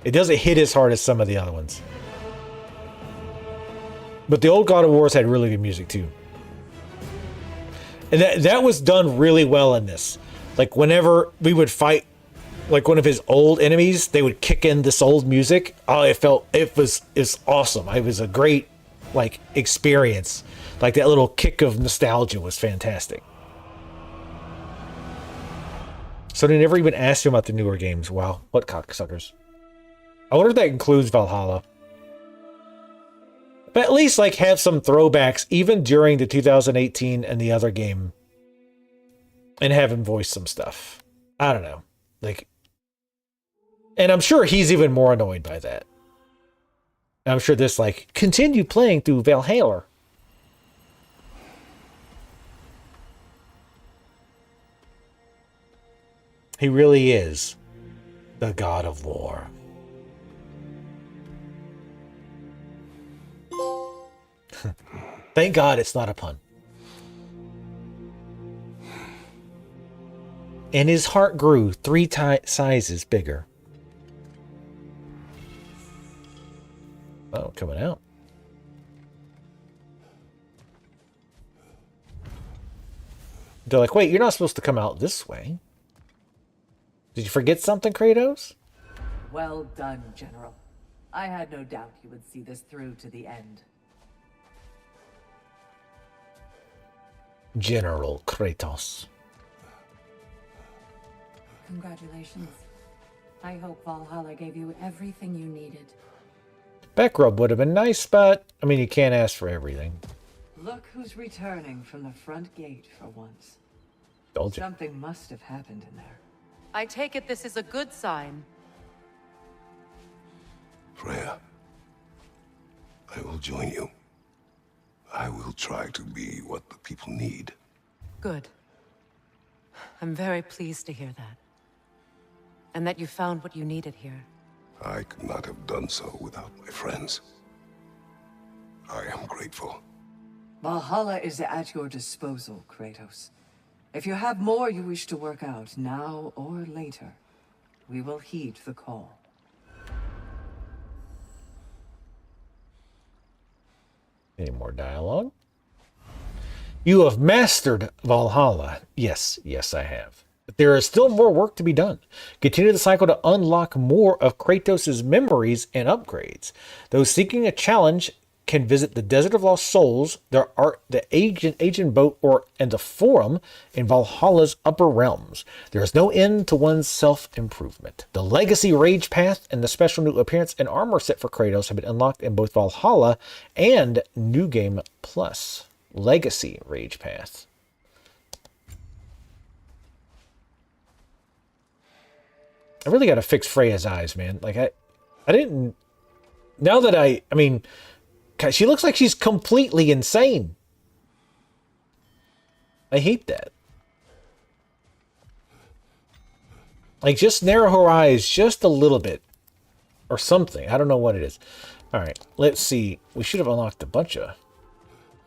It doesn't hit as hard as some of the other ones. But the old God of Wars had really good music too. And that was done really well in this. Like whenever we would fight like one of his old enemies, they would kick in this old music. Oh, it's awesome. It was a great like experience. Like that little kick of nostalgia was fantastic. So they never even asked him about the newer games. Wow, what cocksuckers. I wonder if that includes Valhalla. But at least like have some throwbacks even during the 2018 and the other game. And have him voice some stuff. I don't know. Like, and I'm sure he's even more annoyed by that. I'm sure this like, continue playing through Valhalla. He really is the God of War. Thank God it's not a pun. And his heart grew 3 sizes bigger. Oh, coming out. They're like, wait, you're not supposed to come out this way. Did you forget something, Kratos?
Well done, General. I had no doubt you would see this through to the end.
General Kratos.
Congratulations. I hope Valhalla gave you everything you needed.
Back rub would have been nice, but I mean, you can't ask for everything.
Look who's returning from the front gate for once.
Told you.
Something must have happened in there.
I take it this is a good sign.
Freya, I will join you. I will try to be what the people need.
Good. I'm very pleased to hear that. And that you found what you needed here.
I could not have done so without my friends. I am grateful.
Valhalla is at your disposal, Kratos. If you have more you wish to work out, now or later, we will heed the call.
Any more dialogue? You have mastered Valhalla. Yes, yes, I have. But there is still more work to be done. Continue the cycle to unlock more of Kratos' memories and upgrades. Those seeking a challenge can visit the Desert of Lost Souls, the Ancient Boat, and the Forum in Valhalla's upper realms. There is no end to one's self-improvement. The Legacy Rage Path and the special new appearance and armor set for Kratos have been unlocked in both Valhalla and New Game Plus. Legacy Rage Path. I really got to fix Freya's eyes, man. Like, I didn't... Now that I mean... She looks like she's completely insane. I hate that. Like, just narrow her eyes just a little bit. Or something. I don't know what it is. Alright, let's see. We should have unlocked a bunch of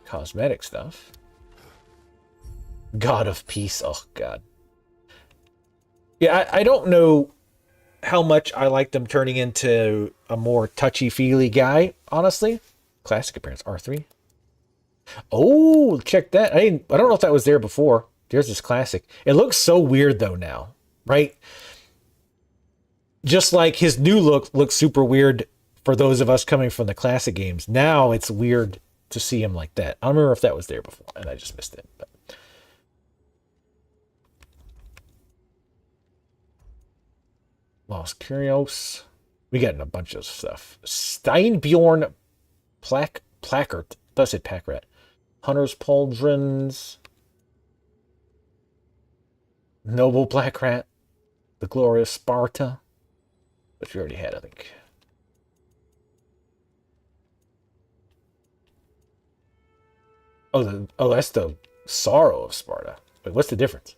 cosmetic stuff. God of Peace. Oh, God. Yeah, I don't know how much I like them turning into a more touchy-feely guy, honestly. Classic appearance, R3. Oh, check that. I don't know if that was there before. There's this classic. It looks so weird, though, now. Right? Just like his new look looks super weird for those of us coming from the classic games. Now it's weird to see him like that. I don't remember if that was there before, and I just missed it. But. Lost Curios. We got a bunch of stuff. Steinbjorn Placard. Does say Packrat. Hunter's Pauldrons. Noble Black Rat. The Glorious Sparta. Which we already had, I think. Oh, that's the Sorrow of Sparta. Wait, what's the difference?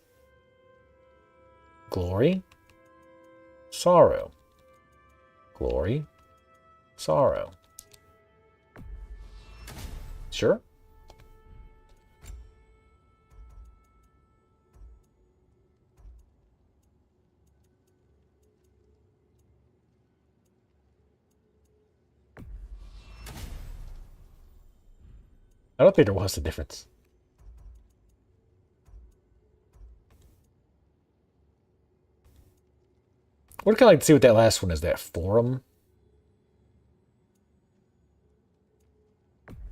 Glory. Sorrow. Glory. Sorrow. Sure. I don't think there was a difference. Would kind of like to see what that last one is. That Forum.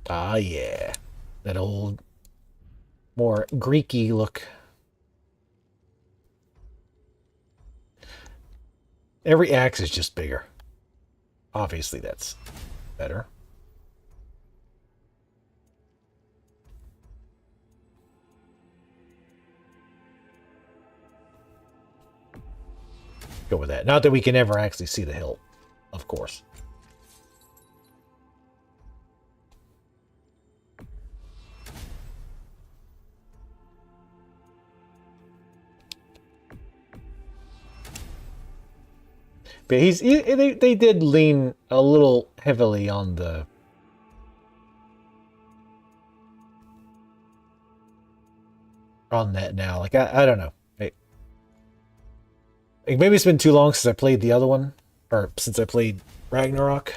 Ah, yeah. That old, more Greeky look. Every axe is just bigger. Obviously, that's better. Go with that. Not that we can ever actually see the hilt, of course. But they did lean a little heavily on the that now. Like I don't know. Like maybe it's been too long since I played the other one, or since I played Ragnarok.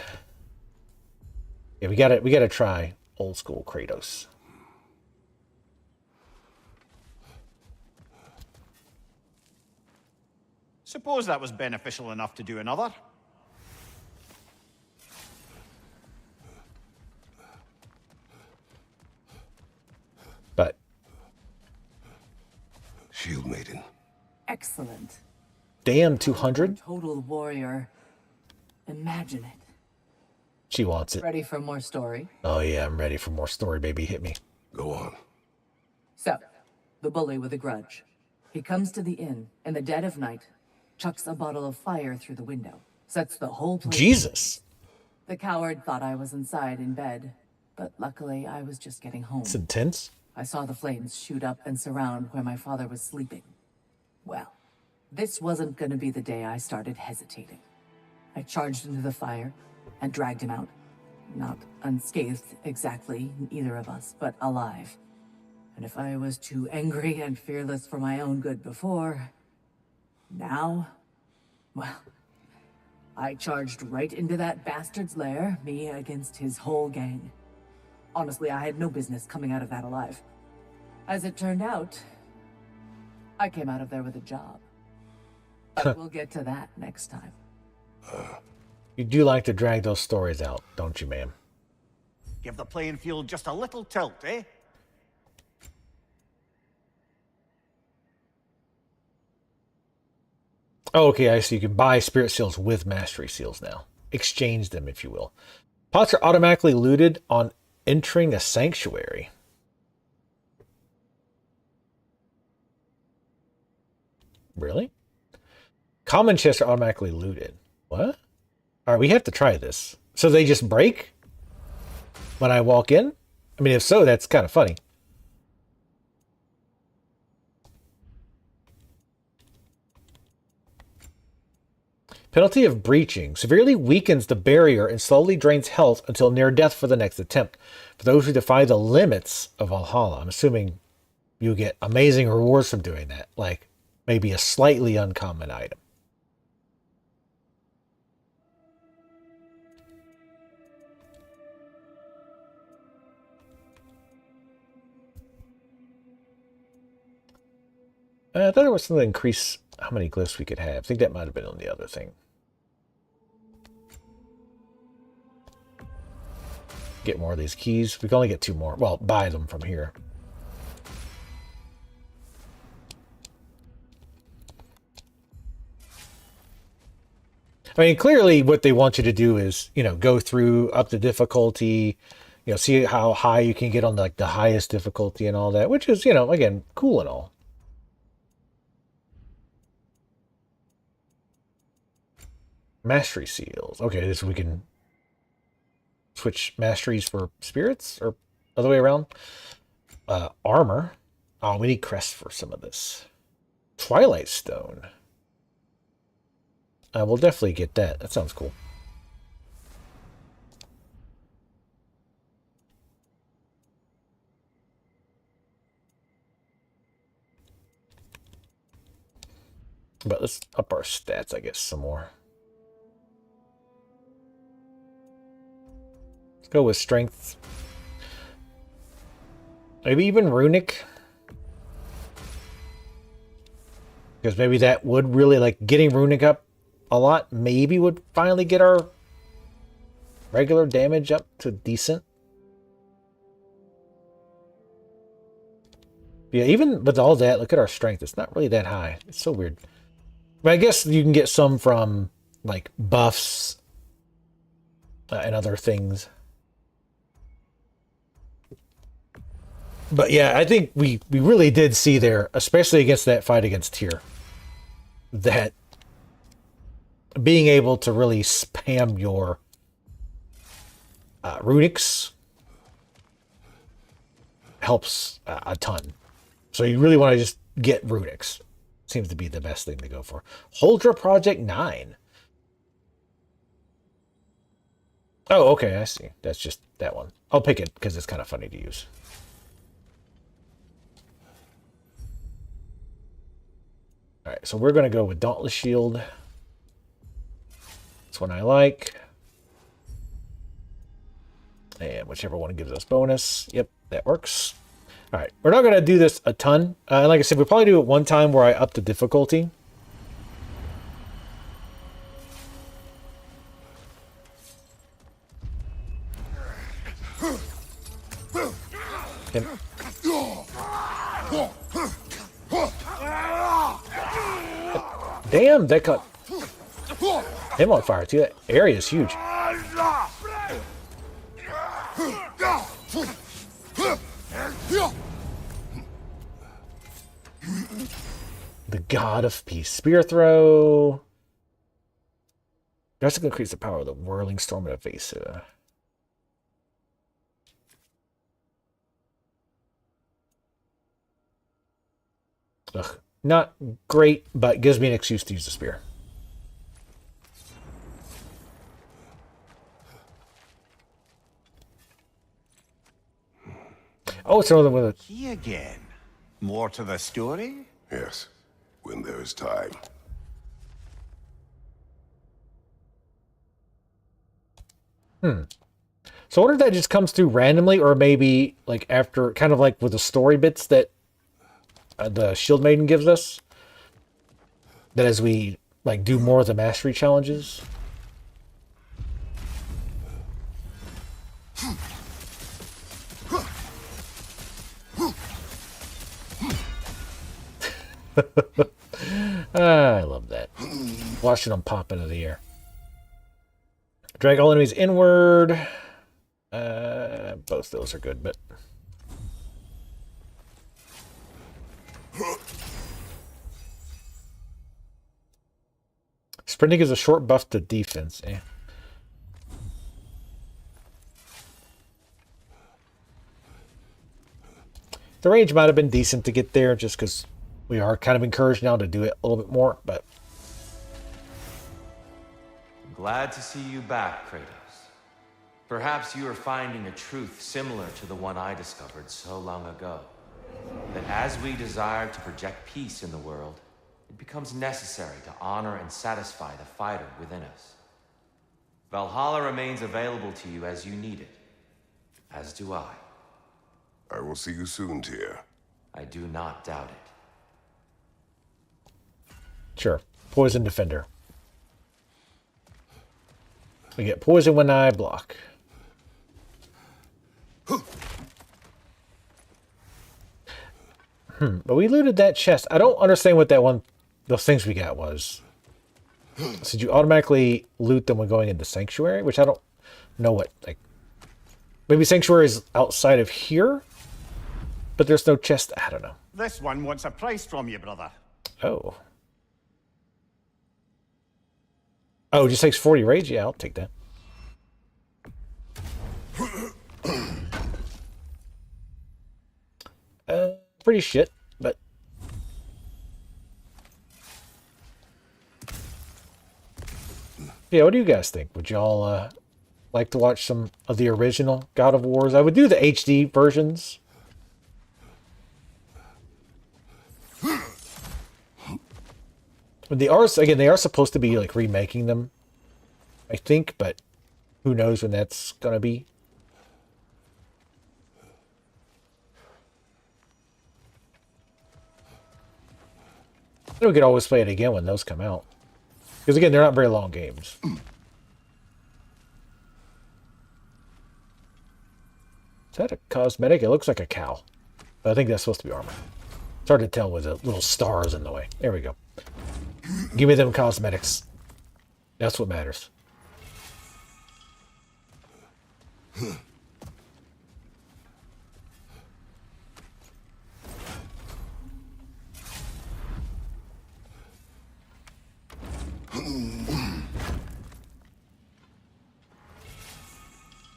Yeah, we gotta try old school Kratos.
Suppose that was beneficial enough to do another.
Excellent.
Damn, 200.
Total warrior. Imagine it.
She wants it.
Ready for more story?
Oh yeah, I'm ready for more story, baby. Hit me.
Go on.
So, the bully with a grudge. He comes to the inn in the dead of night, chucks a bottle of fire through the window, sets the whole place.
Jesus.
The coward thought I was inside in bed, but luckily I was just getting home.
It's intense.
I saw the flames shoot up and surround where my father was sleeping. Well, this wasn't going to be the day I started hesitating. I charged into the fire and dragged him out. Not unscathed exactly, either of us, but alive. And if I was too angry and fearless for my own good before, now, well, I charged right into that bastard's lair, me against his whole gang. Honestly, I had no business coming out of that alive. As it turned out, I came out of there with a job. But we'll get to that next time.
You do like to drag those stories out, don't you, ma'am?
Give the playing field just a little tilt, eh?
Oh, okay, I see. You can buy spirit seals with mastery seals now. Exchange them, if you will. Pots are automatically looted on entering a sanctuary. Really? Common chests are automatically looted. What? Alright, we have to try this. So they just break when I walk in? I mean, if so, that's kind of funny. Penalty of breaching. Severely weakens the barrier and slowly drains health until near death for the next attempt. For those who defy the limits of Valhalla, I'm assuming you get amazing rewards from doing that. Like, maybe a slightly uncommon item. I thought there was something to increase how many glyphs we could have. I think that might have been on the other thing. Get more of these keys. We can only get 2 more. Well, buy them from here. I mean, clearly what they want you to do is, you know, go through up the difficulty, you know, see how high you can get on like the highest difficulty and all that, which is, you know, again, cool and all. Mastery seals. Okay, this we can switch masteries for spirits or other way around. Armor. Oh, we need crest for some of this. Twilight Stone. We'll definitely get that. That sounds cool. But let's up our stats, I guess, some more. Let's go with strength. Maybe even runic. Because maybe that would really, like, getting runic up a lot, maybe would finally get our regular damage up to decent. Yeah, even with all that, look at our strength. It's not really that high. It's so weird. But I guess you can get some from, like, buffs and other things. But yeah, I think we really did see there, especially against that fight against Tyr, that being able to really spam your runics helps a ton. So you really want to just get runics. Seems to be the best thing to go for. Huldra Project 9. Oh, okay, I see. That's just that one. I'll pick it because it's kind of funny to use. Alright, so we're going to go with Dauntless Shield. That's one I like. And whichever one gives us bonus. Yep, that works. Alright, we're not going to do this a ton. Like I said, we'll probably do it one time where I up the difficulty. And Damn, that got him on fire too. That area is huge. The God of Peace. Spear throw. Drastically increase the power of the whirling storm and evasive. Ugh. Not great, but gives me an excuse to use the spear. Oh, it's another one with a...
He again. More to the story?
Yes, when there is time.
So I wonder if that just comes through randomly, or maybe like after, kind of like with the story bits that the Shield Maiden gives us. That as we like do more of the mastery challenges. I love that. Watching them pop into the air. Drag all enemies inward. Both those are good, but... Sprinting is a short buff to defense. Eh. The range might have been decent to get there, just because we are kind of encouraged now to do it a little bit more, but...
Glad to see you back, Kratos. Perhaps you are finding a truth similar to the one I discovered so long ago. That as we desire to project peace in the world, it becomes necessary to honor and satisfy the fighter within us. Valhalla remains available to you as you need it. As do I.
I will see you soon, Tyr.
I do not doubt it.
Sure. Poison Defender. We get poison when I block. But we looted that chest. I don't understand what that one, those things we got was. So did you automatically loot them when going into Sanctuary? Which I don't know what, like... Maybe Sanctuary is outside of here? But there's no chest. I don't know.
This one wants a price from you, brother.
Oh. Oh, it just takes 40 rage? Yeah, I'll take that. Pretty shit, but... Yeah, what do you guys think? Would y'all like to watch some of the original God of Wars? I would do the HD versions. They are, again, they are supposed to be like remaking them, I think, but who knows when that's gonna be. We could always play it again when those come out. Because again, they're not very long games. Is that a cosmetic? It looks like a cow. But I think that's supposed to be armor. It's hard to tell with the little stars in the way. There we go. Give me them cosmetics. That's what matters.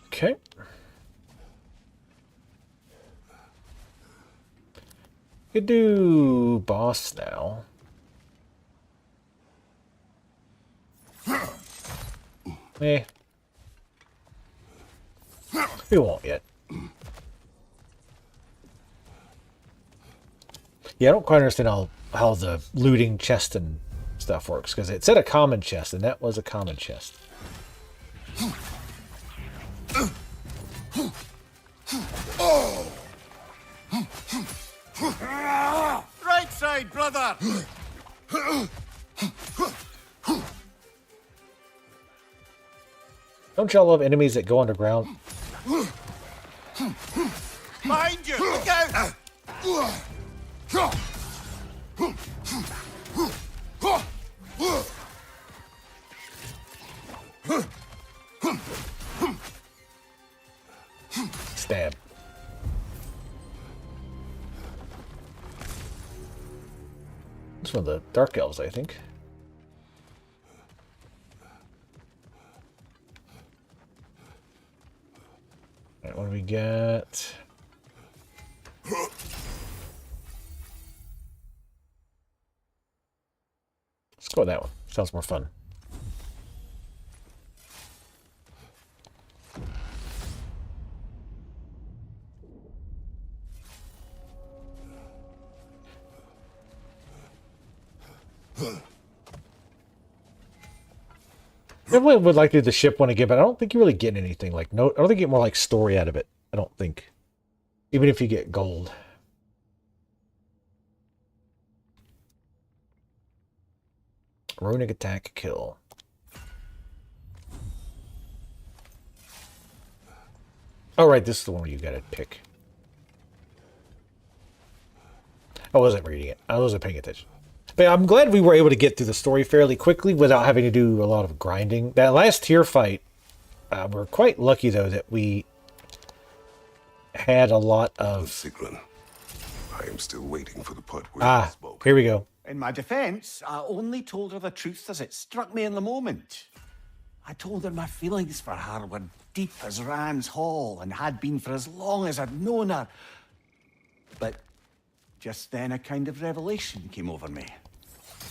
Okay. Could do boss now. Eh. We won't yet. Yeah, I don't quite understand how the looting chest and stuff works, because it said a common chest, and that was a common chest.
Right side, brother!
Don't y'all love enemies that go underground?
Behind you! Look out!
Stab. It's one of the Dark Elves, I think. Alright, what do we got? Let's go with that one. Sounds more fun. Definitely would like to do the ship one again, but I don't think you really get anything like no. I don't think you get more like story out of it. I don't think, even if you get gold. Runic attack, kill. Oh right, this is the one where you gotta pick. I wasn't reading it. I wasn't paying attention. But I'm glad we were able to get through the story fairly quickly without having to do a lot of grinding. That last tier fight, we're quite lucky, though, that we had a lot of...
Sigrun, I am still waiting for the part where you spoke.
Here we go.
In my defense, I only told her the truth as it struck me in the moment. I told her my feelings for her were deep as Rand's Hall and had been for as long as I'd known her. But just then a kind of revelation came over me.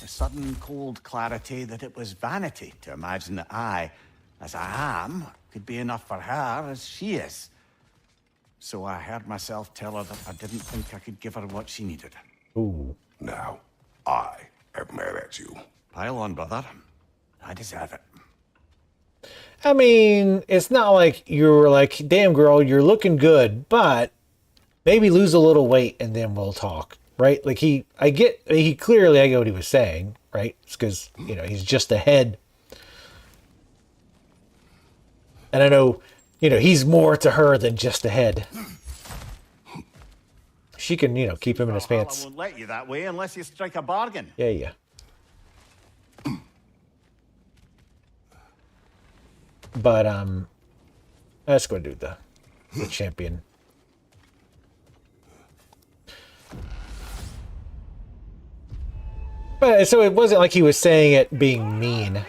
A sudden cold clarity that it was vanity to imagine that I, as I am, could be enough for her as she is. So I heard myself tell her that I didn't think I could give her what she needed.
Ooh.
Now, I am mad at you.
Pile on, brother. I deserve it.
I mean, it's not like you were like, damn girl, you're looking good, but maybe lose a little weight and then we'll talk. Right? Like I get what he was saying, right? It's because, you know, he's just ahead. And I know, you know, he's more to her than just ahead. She can, you know, keep him in his pants.
I won't let you that way unless you strike a bargain.
Yeah. But, let's go do the champion. But, so it wasn't like he was saying it being mean.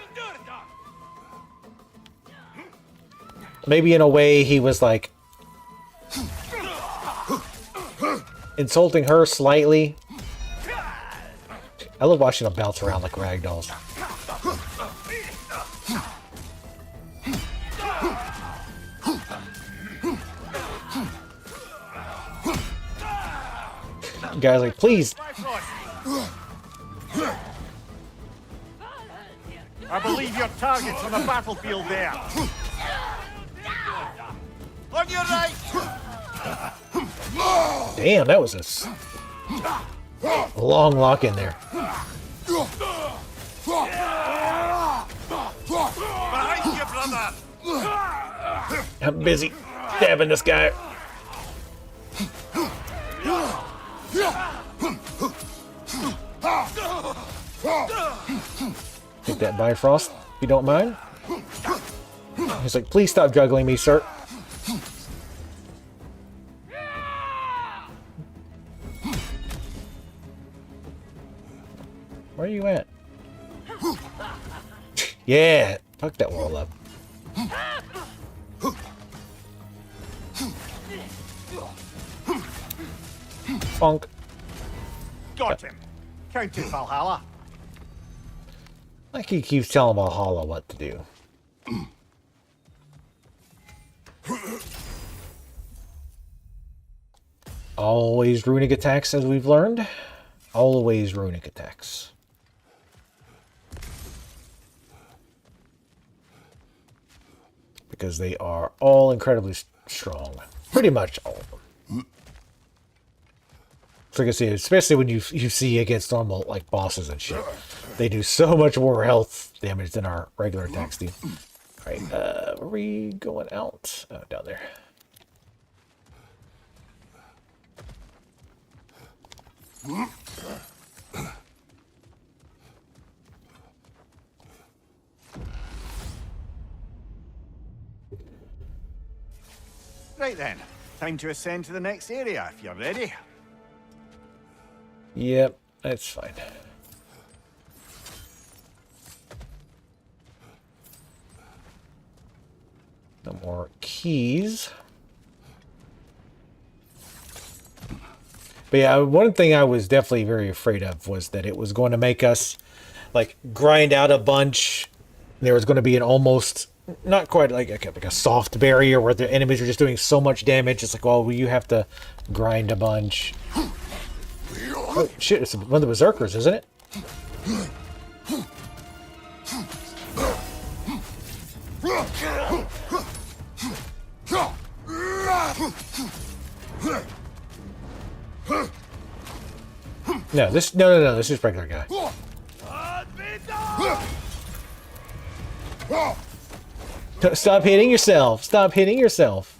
Maybe in a way he was like insulting her slightly. I love watching them bounce around like ragdolls. Guys, like, please.
I believe your target's on the battlefield there. On your right!
Damn, that was a long lock in there.
Behind you, brother!
I'm busy stabbing this guy. Take that Bifrost, if you don't mind. He's like, please stop juggling me, sir. Where are you at? Yeah, fuck that wall up. Funk.
Got him. Count it, Valhalla.
Like he keeps telling Valhalla what to do. Always runic attacks, as we've learned. Always runic attacks. Because they are all incredibly strong. Pretty much all of them. So like I say, especially when you see against normal like bosses and shit. They do so much more health damage than our regular attacks do. Alright, where are we going out? Oh, down there.
Right then, time to ascend to the next area if you're ready.
Yep, that's fine. No more keys. But yeah, one thing I was definitely very afraid of was that it was going to make us like grind out a bunch. There was going to be an almost not quite like a soft barrier where the enemies are just doing so much damage. It's like, well, you have to grind a bunch. Oh shit! It's one of the berserkers, isn't it? No, no, this is regular guy. Stop hitting yourself. Stop hitting yourself.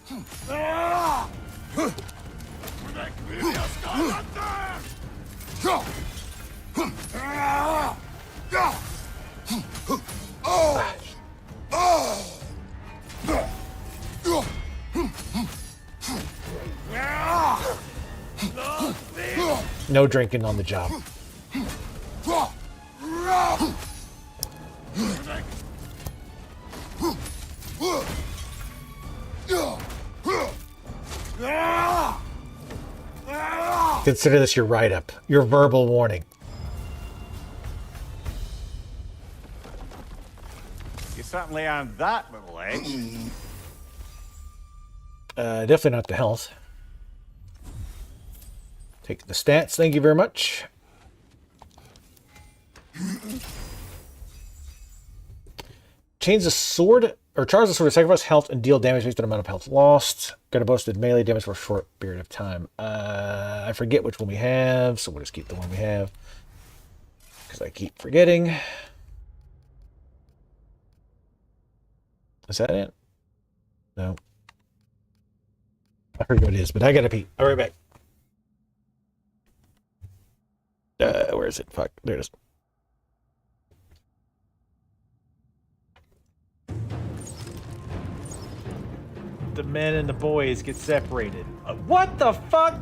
No drinking on the job. Consider this your write-up, your verbal warning.
You certainly aren't that with legs.
Definitely not the health. Take the stats, thank you very much. Change the sword, or charge the sword to sacrifice health and deal damage based on the amount of health lost. Got a boosted melee damage for a short period of time. I forget which one we have, so we'll just keep the one we have. Because I keep forgetting. Is that it? No. I forget what it is, but I gotta pee. I'll be right back. Where is it? Fuck, there it is. The men and the boys get separated. What the fuck?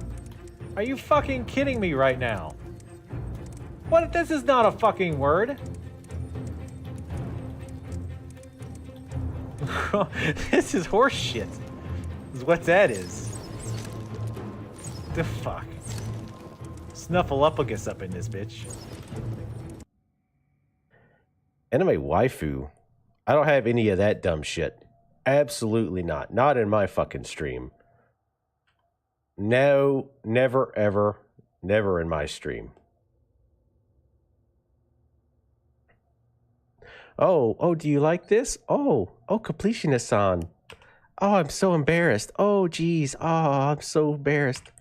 Are you fucking kidding me right now? What? This is not a fucking word. This is horse shit. Is what that is. The fuck? Snuffleupagus up in this bitch.
Anime waifu? I don't have any of that dumb shit. Absolutely not. Not in my fucking stream. No, never, ever, never in my stream. Oh, do you like this? Oh, completionist-san. Oh, I'm so embarrassed. Oh, geez. Oh, I'm so embarrassed.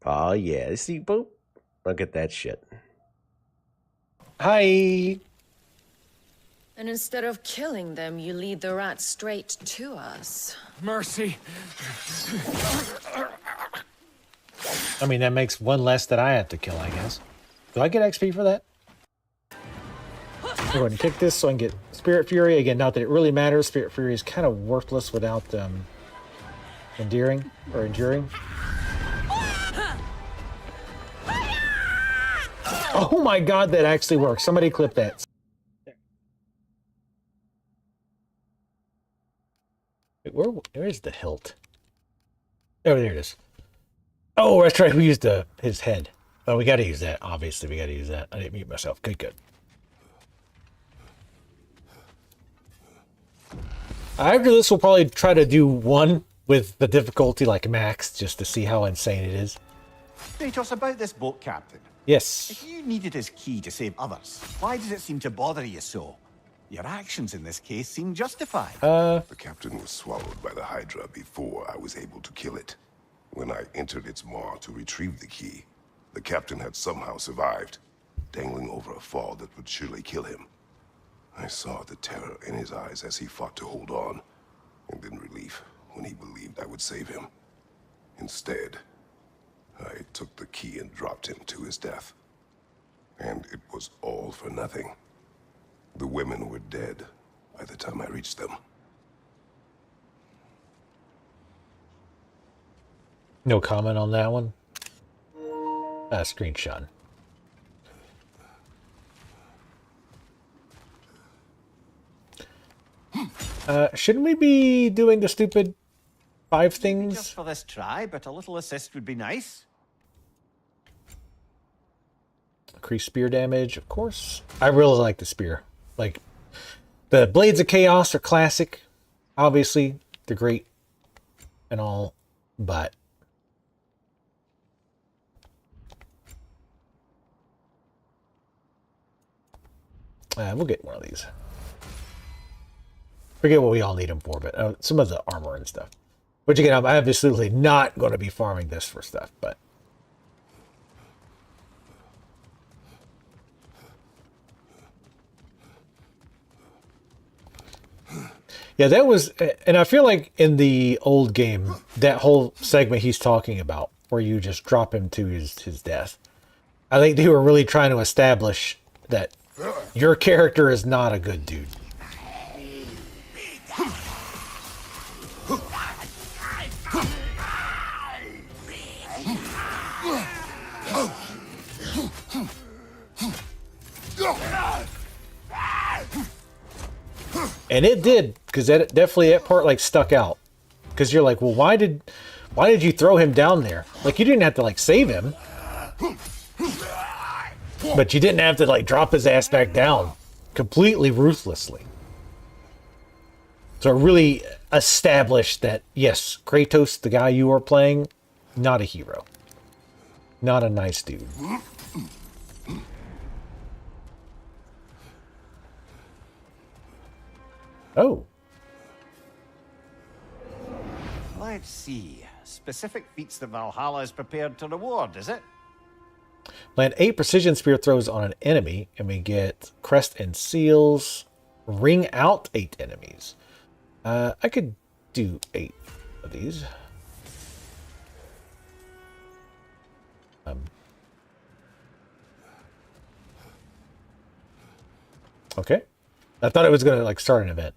Oh, yeah. See, boop. Look at that shit.
Hi.
And instead of killing them, you lead the rats straight to us.
Mercy.
I mean, that makes one less that I have to kill, I guess. Do I get XP for that? I'll go ahead and kick this so I can get Spirit Fury. Again, not that it really matters. Spirit Fury is kind of worthless without enduring. Oh my god, that actually works. Somebody clip that. Where is the hilt? Oh, there it is. Oh, that's right. We used his head. Oh, we got to use that. Obviously, we got to use that. I didn't mute myself. Good. After this, we'll probably try to do one with the difficulty like max, just to see how insane it is.
Kratos, about this boat captain.
Yes.
If you needed his key to save others, why does it seem to bother you so? Your actions in this case seem justified.
The captain was swallowed by the Hydra before I was able to kill it. When I entered its maw to retrieve the key, the captain had somehow survived, dangling over a fall that would surely kill him. I saw the terror in his eyes as he fought to hold on, and then relief when he believed I would save him. Instead, I took the key and dropped him to his death. And it was all for nothing. The women were dead by the time I reached them.
No comment on that one. Screenshot. Shouldn't we be doing the stupid 5 things?
Just for this try, but a little assist would be nice.
Increase spear damage, of course. I really like the spear. Like, the Blades of Chaos are classic. Obviously, they're great and all, but we'll get one of these. Forget what we all need them for, but some of the armor and stuff. Which again, I'm absolutely not going to be farming this for stuff, but yeah, that was, and I feel like in the old game, that whole segment he's talking about, where you just drop him to his death, I think they were really trying to establish that your character is not a good dude. And it did, because that definitely, that part like stuck out, because you're like, well, why did you throw him down there? Like, you didn't have to like save him, but you didn't have to like drop his ass back down completely ruthlessly. So it really established that yes, Kratos, the guy you are playing, not a hero, not a nice dude. Oh.
Let's see. Specific feats that Valhalla is prepared to reward, is it?
Land 8 precision spear throws on an enemy, and we get crest and seals. Ring out 8 enemies. I could do 8 of these. Okay. I thought it was going to like start an event,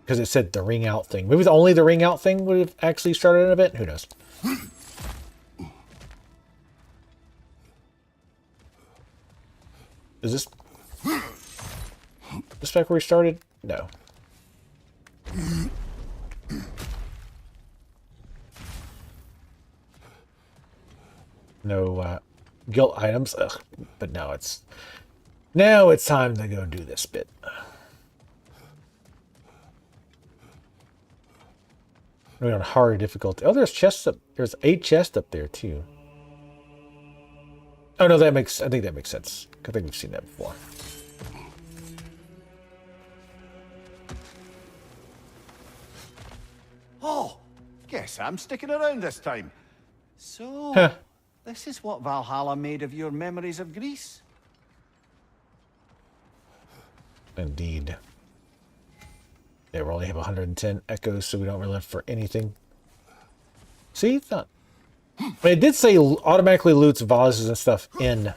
because it said the ring out thing. Maybe only the ring out thing would have actually started an event. Who knows? Is this back where we started? No. No guilt items. Ugh. But now it's time to go do this bit. We're on hard difficulty. Oh, there's chests up. There's 8 chests up there too. Oh no, I think that makes sense. I think we've seen that before.
Oh, guess I'm sticking around this time. So, this is what Valhalla made of your memories of Greece?
Indeed. Yeah, we only have 110 echoes, so we don't really have for anything. See, it's not. I mean, it did say automatically loots vases and stuff in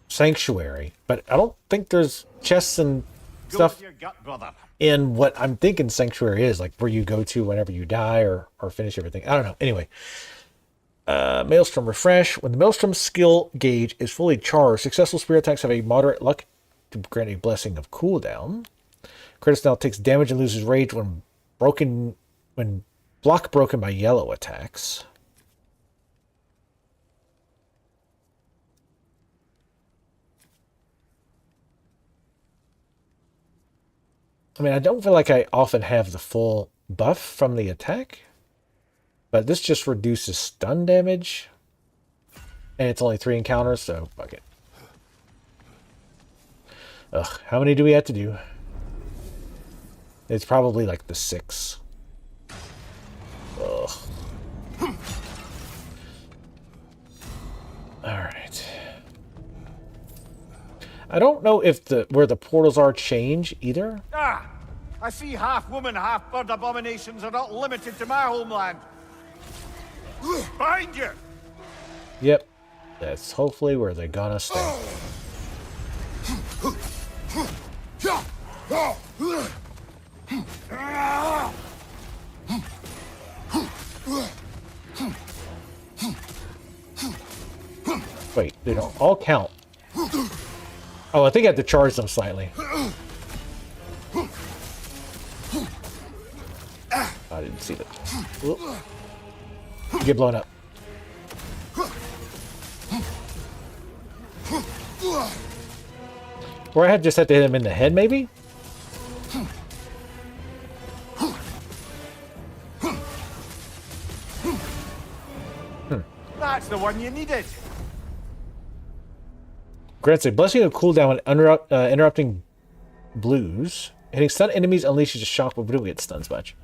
Sanctuary, but I don't think there's chests and stuff
your gut, brother.
in what I'm thinking Sanctuary is, like where you go to whenever you die or finish everything. I don't know. Anyway, Maelstrom refresh. When the Maelstrom skill gauge is fully charged, successful spear attacks have a moderate luck to grant a blessing of cooldown. Kratos now takes damage and loses rage when block broken by yellow attacks. I mean, I don't feel like I often have the full buff from the attack, but this just reduces stun damage, and it's only 3 encounters, so fuck it. Ugh, how many do we have to do? It's probably like the 6. Ugh. Alright. I don't know if where the portals are change either.
Ah! I see half woman, half bird abominations are not limited to my homeland. Behind you!
Yep. That's hopefully where they're gonna stay. Wait, they don't all count. Oh, I think I have to charge them slightly. I didn't see that. Whoop. Get blown up. Or I had just had to hit him in the head, maybe?
That's the one you needed.
Grants a blessing of cooldown when interrupting blues. Hitting stun enemies unleashes a shock, but we don't get stuns much.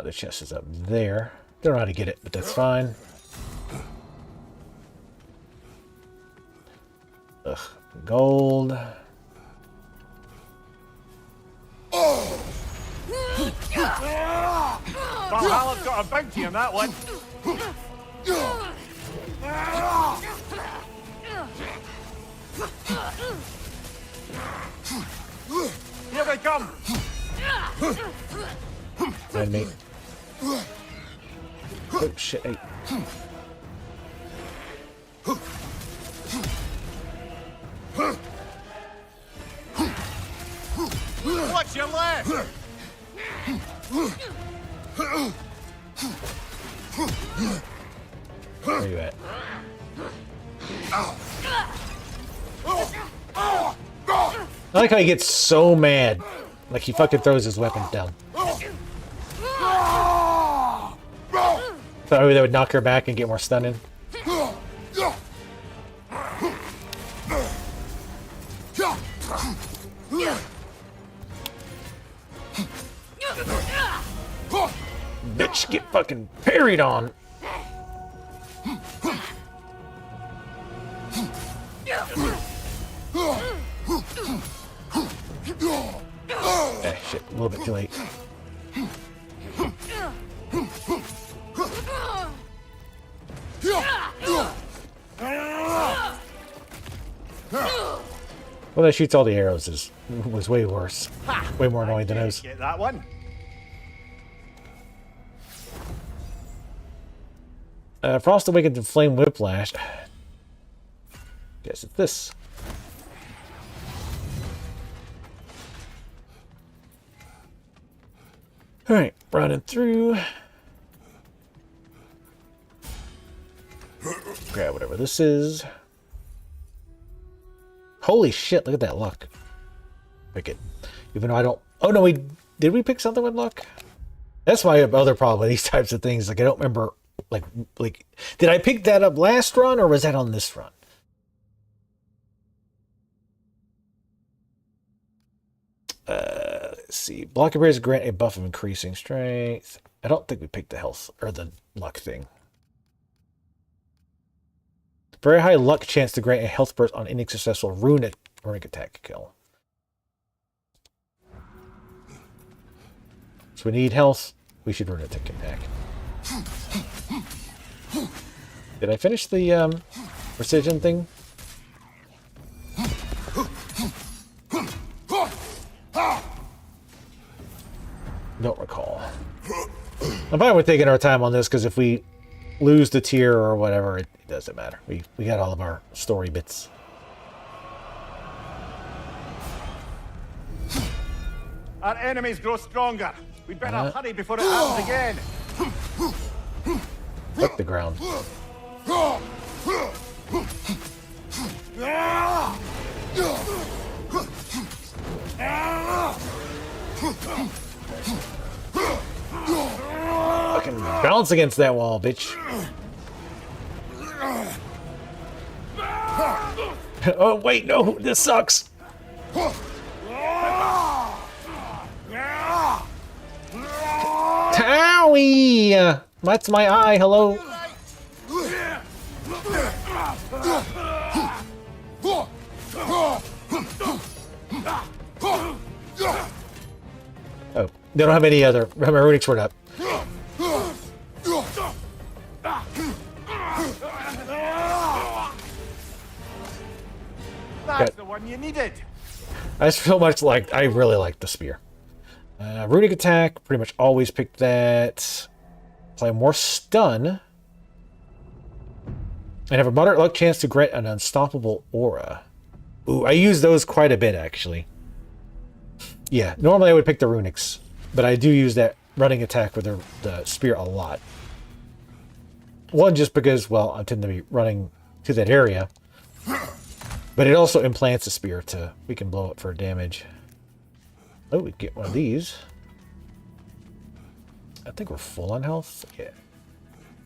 The chest is up there. Don't know how to get it, but that's fine. Ugh, gold.
Valhalla's got a bounty on that one. Here they come.
Enemy. Oh shit! Hey.
Watch your left.
Where are you at? I like how he gets so mad. Like he fucking throws his weapon down. Thought maybe that would knock her back and get more stunning. Bitch, get fucking parried on. Shit, a little bit too late. Well, that shoots all the arrows was way worse. Way more annoying than those.
Get that one.
Frost Awakens and Flame Whiplash. Guess it's this. Alright, running through. Grab whatever this is. Holy shit, look at that luck. Pick it. Even though I don't... Oh no, did we pick something with luck? That's my other problem with these types of things. Like, I don't remember... Like, did I pick that up last run, or was that on this run? Let's see. Block appears grant a buff of increasing strength. I don't think we picked the health or the luck thing. Very high luck chance to grant a health burst on any successful runic attack kill. So we need health. We should runic attack. Did I finish the precision thing? Don't recall. I'm fine with taking our time on this because if we lose the tier or whatever, it doesn't matter. We got all of our story bits.
Our enemies grow stronger. We'd better hurry before it happens again.
Fuck the ground. Fucking bounce against that wall, bitch. Oh, wait, no, this sucks. Towie! That's my eye, hello. Oh, they don't have any other. My runic sword up.
That's the one you needed.
I feel much like I really like the spear. Runic attack, pretty much always pick that. Apply more stun. And have a moderate luck chance to grant an unstoppable aura. Ooh, I use those quite a bit, actually. Yeah, normally I would pick the runics, but I do use that running attack with the spear a lot. One, just because, well, I tend to be running to that area. But it also implants a spear to, we can blow it for damage. Oh, we get one of these. I think we're full on health. Yeah.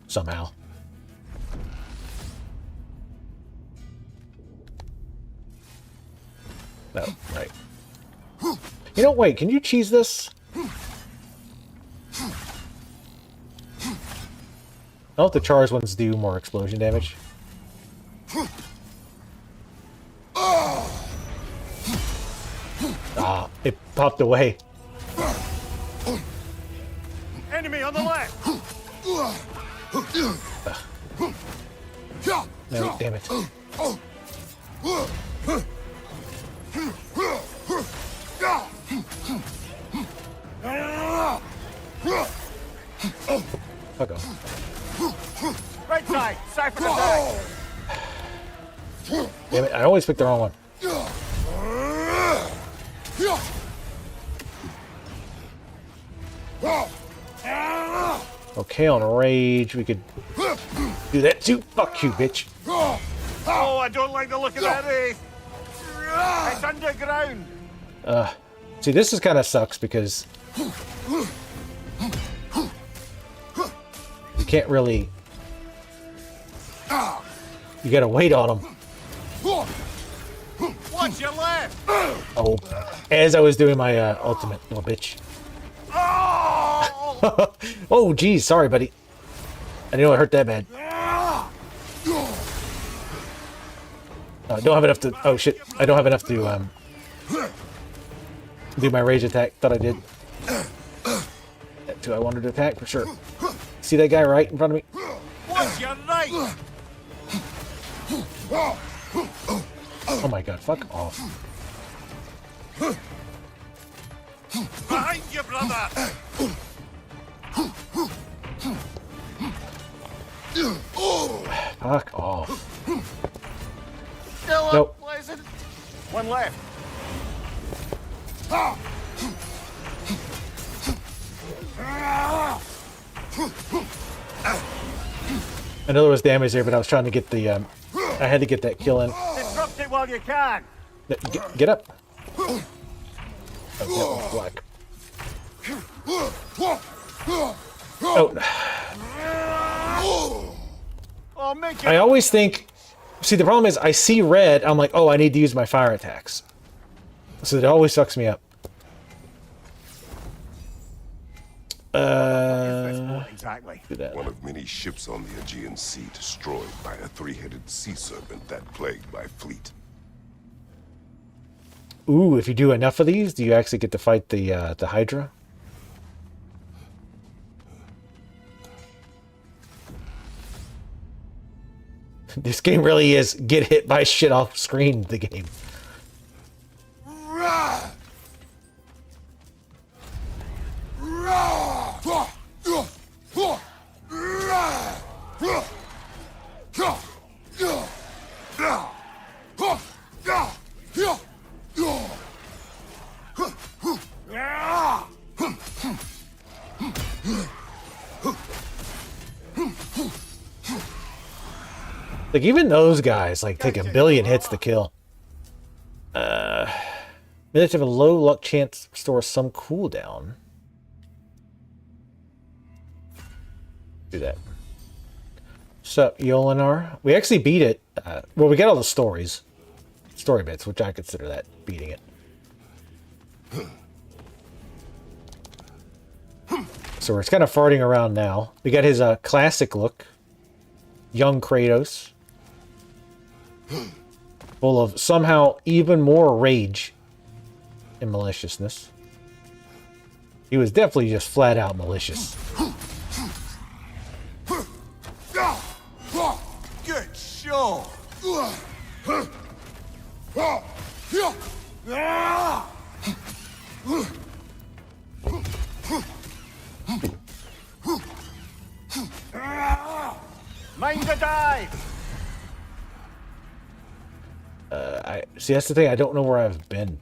Somehow. No, right. You know, wait, can you cheese this? Oh, the charged ones do more explosion damage. Ah, it popped away.
Enemy on the left.
No, damn it. Fuck off.
Right side. Cypher attack.
Damn it, I always pick the wrong one. Okay, on rage, we could do that too. Fuck you, bitch.
Oh, I don't like the look of that wraith. It's underground.
See, this is kind of sucks because you can't really. You gotta wait on them.
Watch your left.
Oh, as I was doing my ultimate, little bitch.
Oh!
Oh, geez, sorry, buddy. I didn't know it hurt that bad. I don't have enough to. Oh shit! I don't have enough to do my rage attack. Thought I did. That too. I wanted to attack for sure. See that guy right in front of me?
Watch your right.
Oh my god! Fuck off!
Behind you, brother.
Fuck off!
Still
Nope.
unpleasant. One left.
I know there was damage there, but I was trying to get the. I had to get that kill in.
Disrupt it while you can.
Get up! Oh, that one's black. Oh.
Oh, make
I
it.
always think. See, the problem is I see red. I'm like, oh, I need to use my fire attacks. So it always sucks me up.
Exactly.
Do that.
One of many ships on the Aegean Sea destroyed by a three-headed sea serpent that plagued my fleet.
Ooh, if you do enough of these, do you actually get to fight the Hydra? This game really is get hit by shit off screen, the game. Like, even those guys, like, take a billion hits to kill. Minutes have a low luck chance restores some cooldown. Do that. So, Yolinar. We actually beat it. Well, we got all the story bits, which I consider that beating it. So we're kind of farting around now. We got his classic look. Young Kratos. Full of somehow even more rage and maliciousness. He was definitely just flat out malicious.
Good show. Mind the dive!
I see. That's the thing. I don't know where I've been.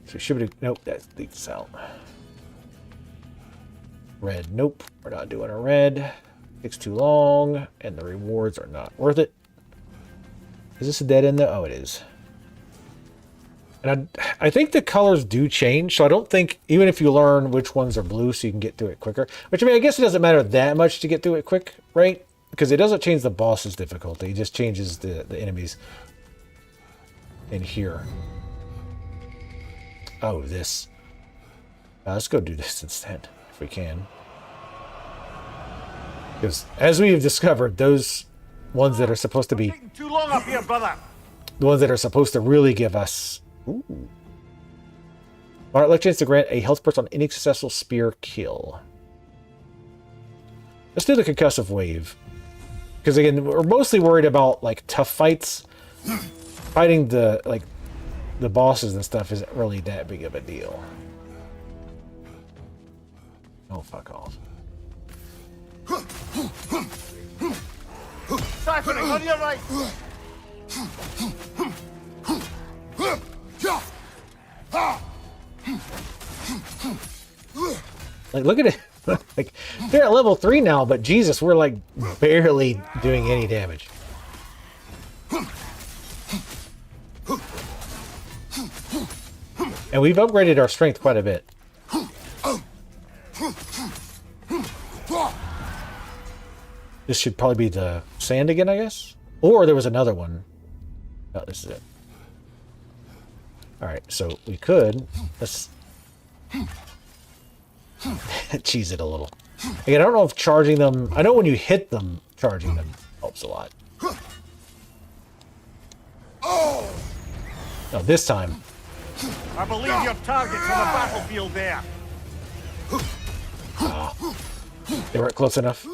So should nope. That leads out. Red. Nope. We're not doing a red. Takes too long, and the rewards are not worth it. Is this a dead end though? Oh, it is. And I think the colors do change, so I don't think, even if you learn which ones are blue so you can get through it quicker, which I mean, I guess it doesn't matter that much to get through it quick, right? Because it doesn't change the boss's difficulty, it just changes the enemies in here. Oh, this. Let's go do this instead, if we can. Because, as we've discovered, those ones that are supposed to be...
Too long up here, brother!
The ones that are supposed to really give us... Ooh. Alright, let's chance to grant a health burst on any successful spear kill. Let's do the concussive wave. Because again, we're mostly worried about like tough fights. Fighting the bosses and stuff isn't really that big of a deal. Oh, fuck off.
Siphoning on your right!
Like, look at it. Like, they're at level 3 now, but Jesus, we're like barely doing any damage. And we've upgraded our strength quite a bit. This should probably be the sand again, I guess? Or there was another one. Oh, this is it. Alright, so we could... Let's... cheese it a little. Again, I don't know if charging them... I know when you hit them, charging them helps a lot. Oh, this time.
I believe your target's on the battlefield there.
Oh, they weren't close enough.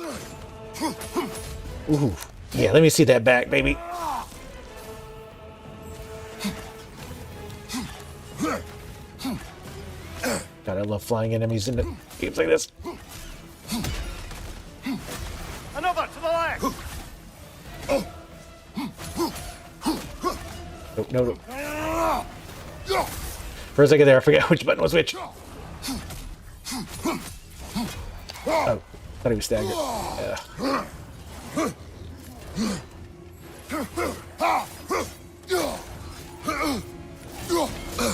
Ooh. Yeah, let me see that back, baby. God, I love flying enemies into games like this.
Another to the left.
Nope, no. For a second there, I forgot which button was which. Oh, thought he was staggered. Yeah.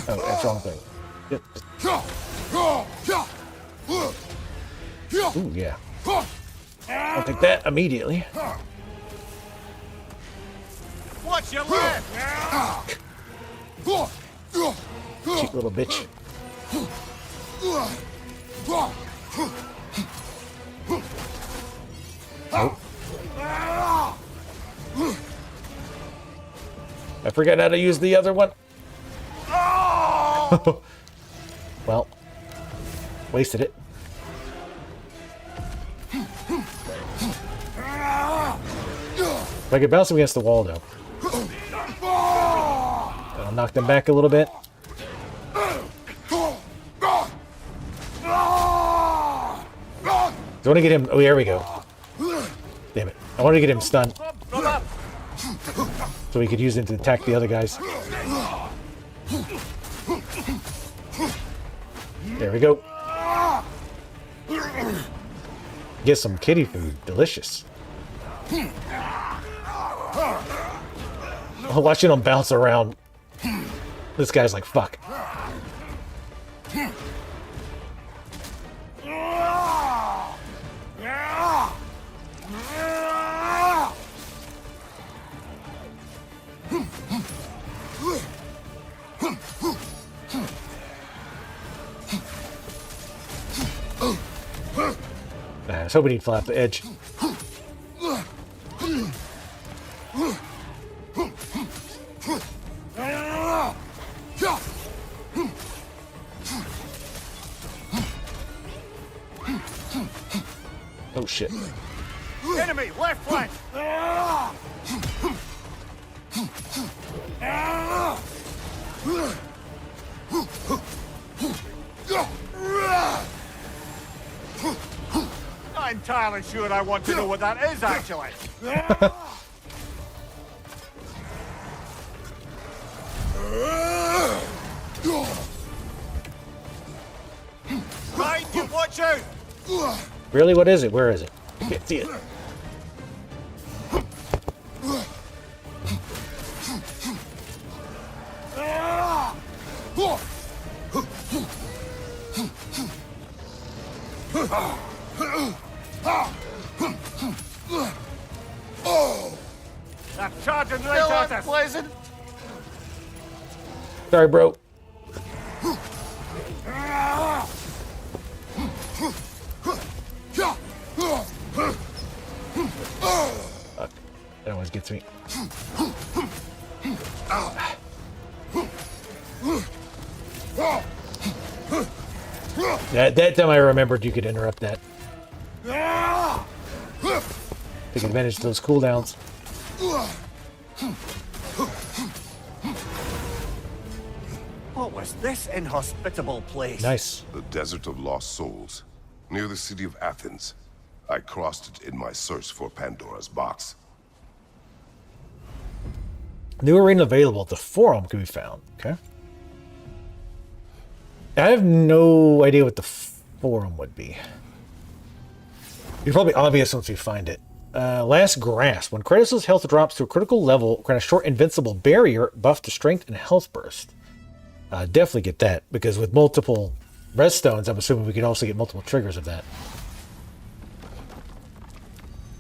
Oh, that's wrong thing. Yep. Ooh, yeah. I'll take that immediately.
Watch your left!
Cheap little bitch. Nope. I forgot how to use the other one. Well, wasted it. If I could bounce him against the wall, though. I'll knock them back a little bit. I want to get him... Oh, there we go. Damn it. I want to get him stunned. So we could use him to attack the other guys. There we go. Get some kitty food. Delicious. Watching him bounce around. This guy's like, fuck. I was hoping he'd fly off the edge. Oh shit.
Enemy, left flank! entirely sure I want to know what that is, actually. Mind you, watch out!
Really? What is it? Where is it? I can't see it.
They're charging right at us. Pleasant.
Sorry, bro. Fuck. That always gets me. That time I remembered you could interrupt that. Take advantage of those cooldowns.
What was this inhospitable place?
Nice.
The Desert of Lost Souls, near the city of Athens. I crossed it in my search for Pandora's box.
New arena available. The forum can be found. Okay. I have no idea what the forum would be. It's probably obvious once we find it. Last Grasp. When Kratos' health drops to a critical level, grant a short invincible barrier, buff to strength and health burst. Definitely get that, because with multiple redstones, I'm assuming we could also get multiple triggers of that.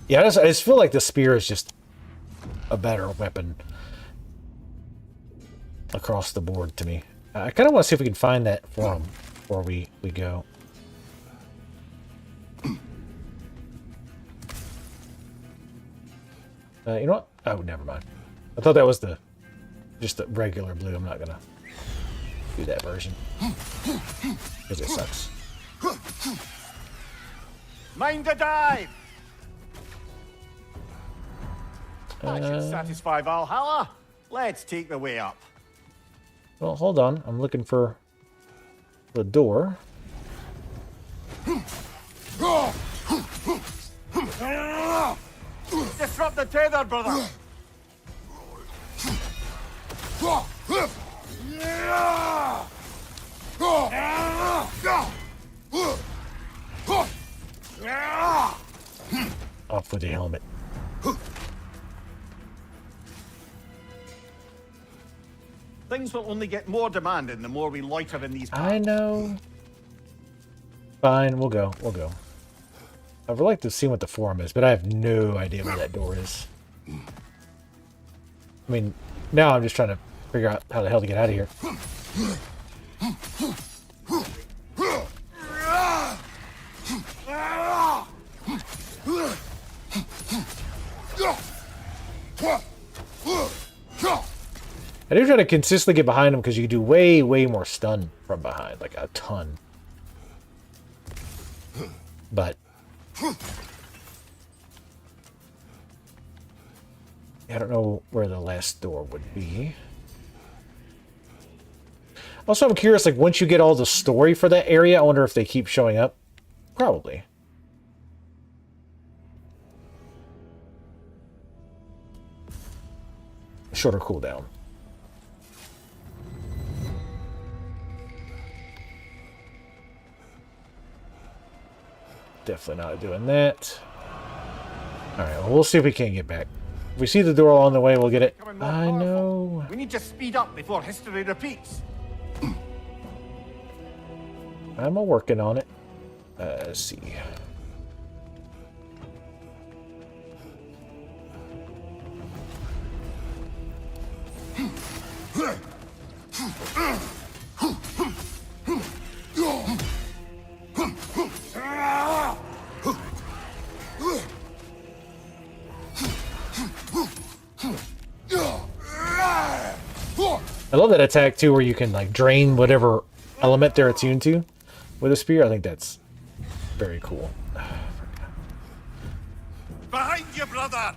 Yeah, I just feel like the spear is just a better weapon across the board to me. I kind of want to see if we can find that forum before we go. You know what? Oh, never mind. I thought that was just the regular blue. I'm not gonna do that version because it sucks.
Mind the dive! That should satisfy Valhalla. Let's take the way up.
Well, hold on. I'm looking for the door.
Disrupt the tether, brother!
Off with the helmet.
Things will only get more demanding the more we loiter in these parts.
I know. Fine, we'll go. We'll go. I would like to see what the forum is, but I have no idea where that door is. I mean, now I'm just trying to figure out how the hell to get out of here. I do try to consistently get behind them because you can do way, way more stun from behind, like a ton. But I don't know where the last door would be. Also, I'm curious, like, once you get all the story for that area, I wonder if they keep showing up. Probably. Shorter cooldown. Definitely not doing that. Alright, well, we'll see if we can get back. If we see the door on the way, we'll get it. I know.
We need to speed up before history repeats.
I'm working on it. Let's see. I love that attack too, where you can like drain whatever element they're attuned to with a spear. I think that's very cool.
Behind you, brother!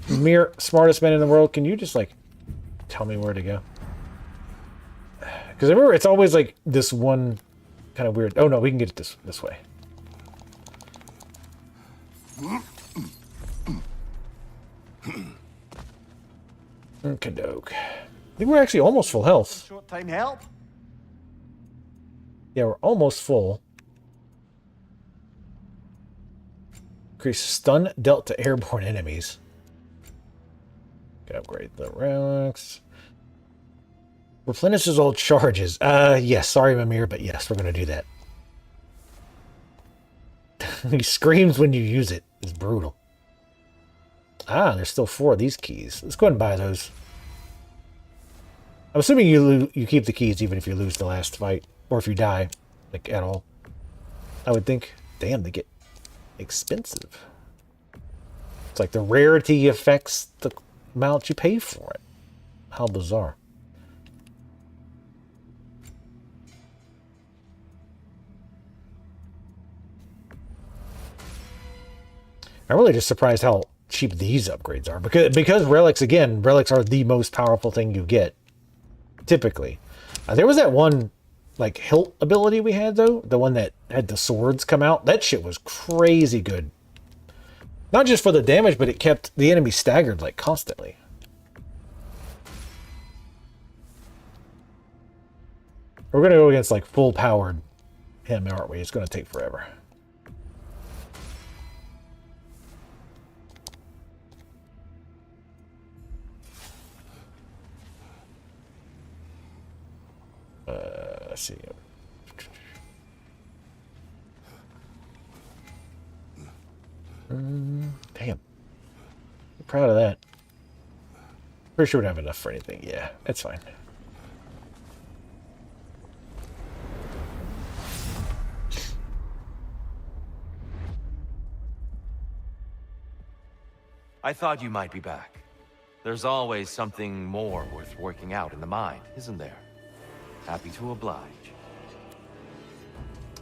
Mere smartest man in the world, can you just like tell me where to go? Because I remember it's always like this one kind of weird. Oh no, we can get it this way. Okey-doke. I think we're actually almost full health.
Short time help?
Yeah, we're almost full. Increase stun dealt to airborne enemies. Can upgrade the relics. Replenishes all charges. Yes, sorry, Mimir, but yes, we're going to do that. He screams when you use it. It's brutal. Ah, there's still 4 of these keys. Let's go ahead and buy those. I'm assuming you keep the keys even if you lose the last fight. Or if you die, like, at all. I would think. Damn, they get expensive. It's like the rarity affects the amount you pay for it. How bizarre. I'm really just surprised how cheap these upgrades are. Because relics, again, relics are the most powerful thing you get. Typically. There was that one, like, hilt ability we had, though. The one that had the swords come out. That shit was crazy good. Not just for the damage, but it kept the enemy staggered, like, constantly. We're going to go against, like, full-powered him, aren't we? It's going to take forever. Let's see. Damn. I'm proud of that. Pretty sure we don't have enough for anything. Yeah, that's fine.
I thought you might be back. There's always something more worth working out in the mind, isn't there? Happy to oblige.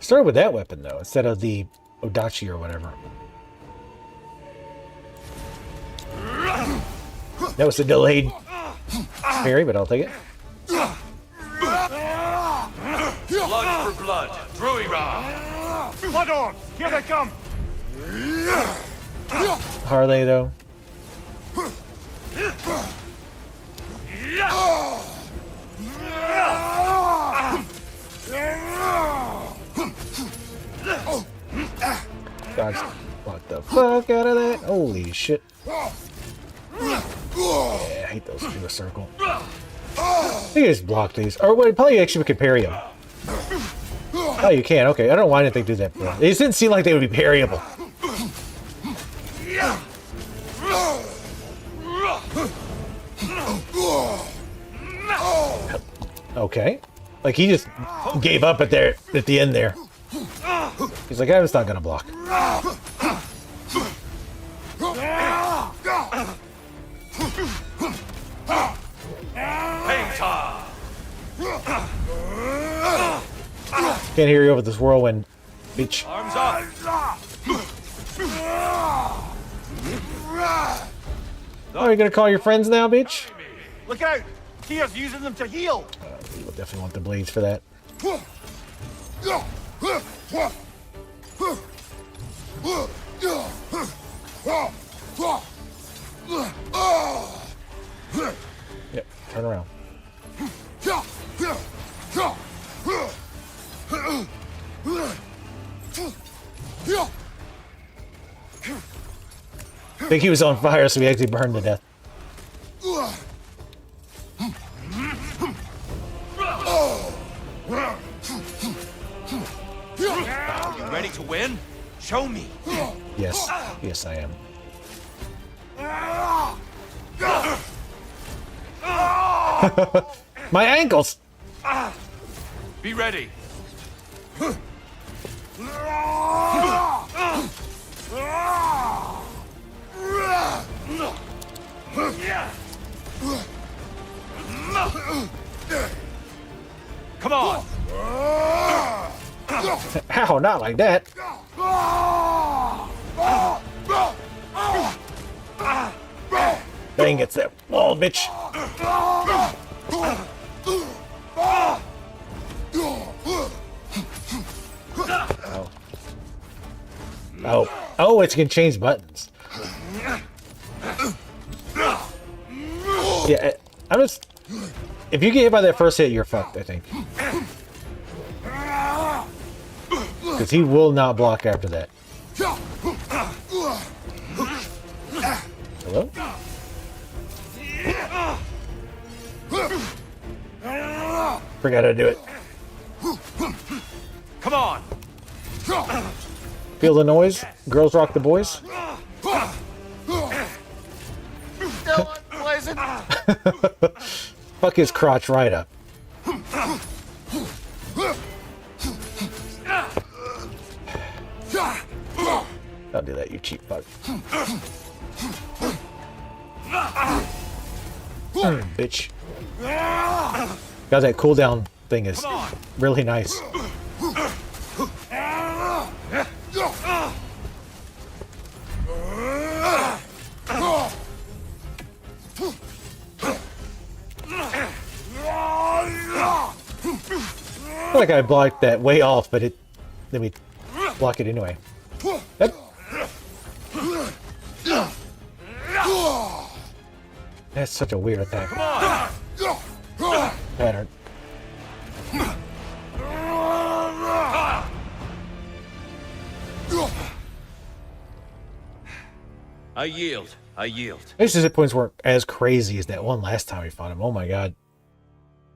Started with that weapon, though, instead of the Odachi or whatever. That was a delayed parry, but I'll take it.
Blood for blood. Druira.
Blood on! Here they come!
Are they, though? God, block the fuck out of that. Holy shit. Yeah, I hate those in a circle. I think I just block these. Or wait, probably actually we could parry them. Oh, you can. Okay, I don't know why I didn't think do that before. They just didn't seem like they would be parryable. Okay. Like he just gave up at the end there. He's like, I'm just not gonna block. Can't hear you over this whirlwind, bitch.
Arms up.
Oh, you're gonna call your friends now, bitch?
Look out! Tyr's using them to heal!
We will definitely want the blades for that. Yep, turn around. I think he was on fire, so he actually burned to death.
You ready to win? Show me.
Yes. Yes, I am. My ankles!
Be ready. Come on.
Ow, not like that. Dang, it's that wall, bitch. Oh. Oh. Oh, it can change buttons. Yeah, I'm just... If you get hit by that first hit, you're fucked, I think. Because he will not block after that. Hello? Forgot how to do it.
Come on.
Feel the noise? Girls rock the boys?
Still unpleasant.
Fuck his crotch right up. Don't do that, you cheap fuck. Bitch. God, that cooldown thing is really nice. I feel like I blocked that way off, but it let me block it anyway. That, that's such a weird attack pattern.
I yield. I yield.
His hit points weren't as crazy as that one last time we fought him. Oh my god.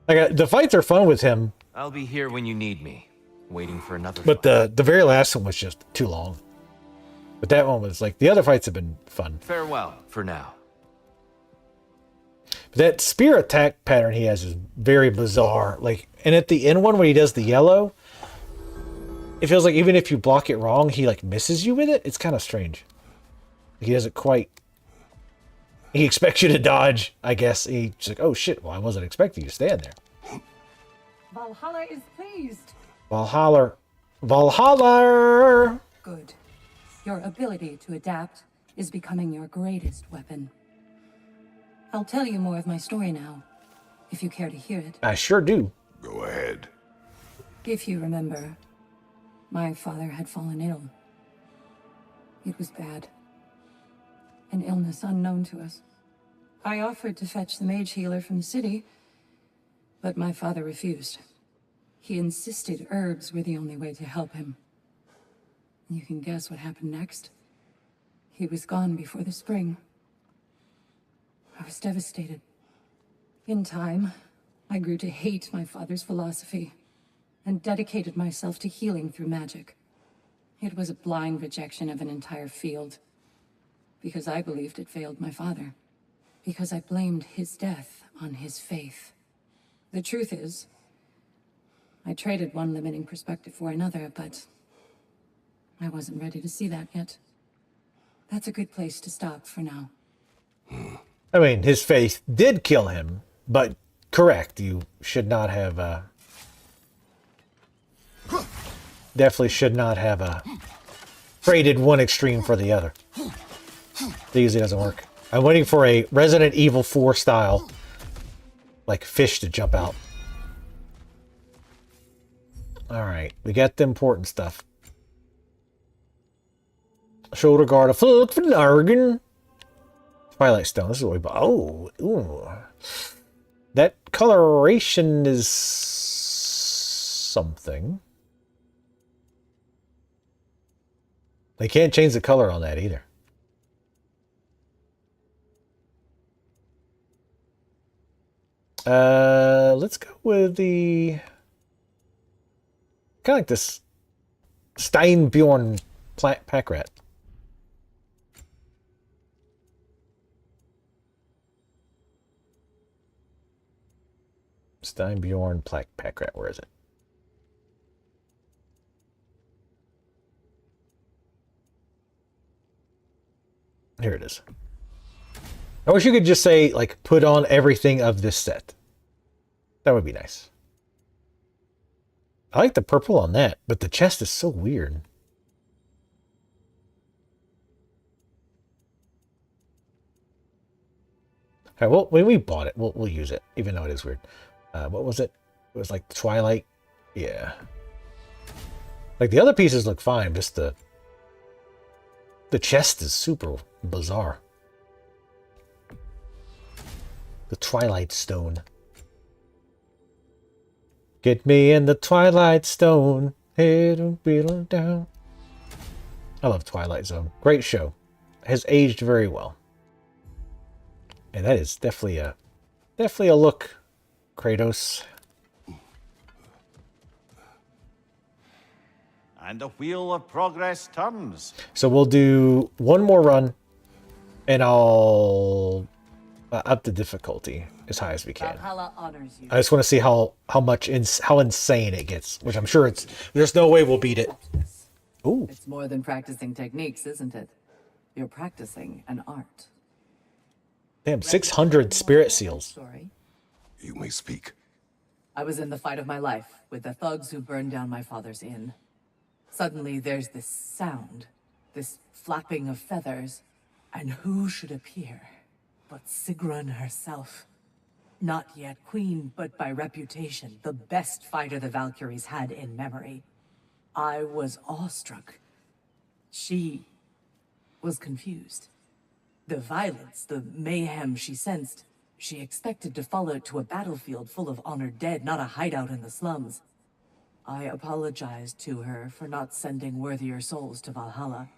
Like the fights are fun with him.
I'll be here when you need me, waiting for another
But
fight.
the very last one was just too long. But that one was like, the other fights have been fun.
Farewell for now.
But that spear attack pattern he has is very bizarre. Like, and at the end one when he does the yellow, it feels like even if you block it wrong, he like misses you with it. It's kind of strange. He doesn't quite... He expects you to dodge, I guess. He's like, oh shit, well I wasn't expecting you to stand there.
Valhalla is pleased.
Valhalla. Valhalla!
Good. Your ability to adapt is becoming your greatest weapon. I'll tell you more of my story now, if you care to hear it.
I sure do.
Go ahead.
If you remember, my father had fallen ill. It was bad. An illness unknown to us. I offered to fetch the mage healer from the city, but my father refused. He insisted herbs were the only way to help him. You can guess what happened next. He was gone before the spring. I was devastated. In time, I grew to hate my father's philosophy and dedicated myself to healing through magic. It was a blind rejection of an entire field, because I believed it failed my father, because I blamed his death on his faith. The truth is, I traded one limiting perspective for another, but I wasn't ready to see that yet. That's a good place to stop for now.
I mean, his faith did kill him, but correct, you should not have, definitely should not have, traded one extreme for the other. It usually doesn't work. I'm waiting for a Resident Evil 4 style, like, fish to jump out. Alright, we got the important stuff. Shoulder guard, a flute for Nargan. Twilight Stone, this is what we bought. Oh, ooh. That coloration is something. They can't change the color on that either. Let's go with the kind of like this Steinbjorn pack rat. Steinbjorn pack rat. Where is it? Here it is. I wish you could just say, like, put on everything of this set. That would be nice. I like the purple on that, but the chest is so weird. Alright, well, when we bought it, we'll use it, even though it is weird. What was it? It was like Twilight. Yeah. Like, the other pieces look fine, just the The chest is super bizarre. The Twilight Stone. Get me in the Twilight Stone. Head and wheel down. I love Twilight Zone. Great show. Has aged very well. And that is definitely a look, Kratos.
And the wheel of progress turns.
So we'll do one more run, and I'll up the difficulty as high as we can.
Valhalla honors you.
I just want to see how insane it gets, which I'm sure it's. There's no way we'll beat it. Ooh.
It's more than practicing techniques, isn't it? You're practicing an art.
Damn, 600 spirit seals.
Story.
You may speak.
I was in the fight of my life with the thugs who burned down my father's inn. Suddenly there's this sound, this flapping of feathers, and who should appear but Sigrun herself. Not yet queen, but by reputation, the best fighter the Valkyries had in memory. I was awestruck. She was confused. The violence, the mayhem she sensed, she expected to follow it to a battlefield full of honored dead, not a hideout in the slums. I apologized to her for not sending worthier souls to Valhalla,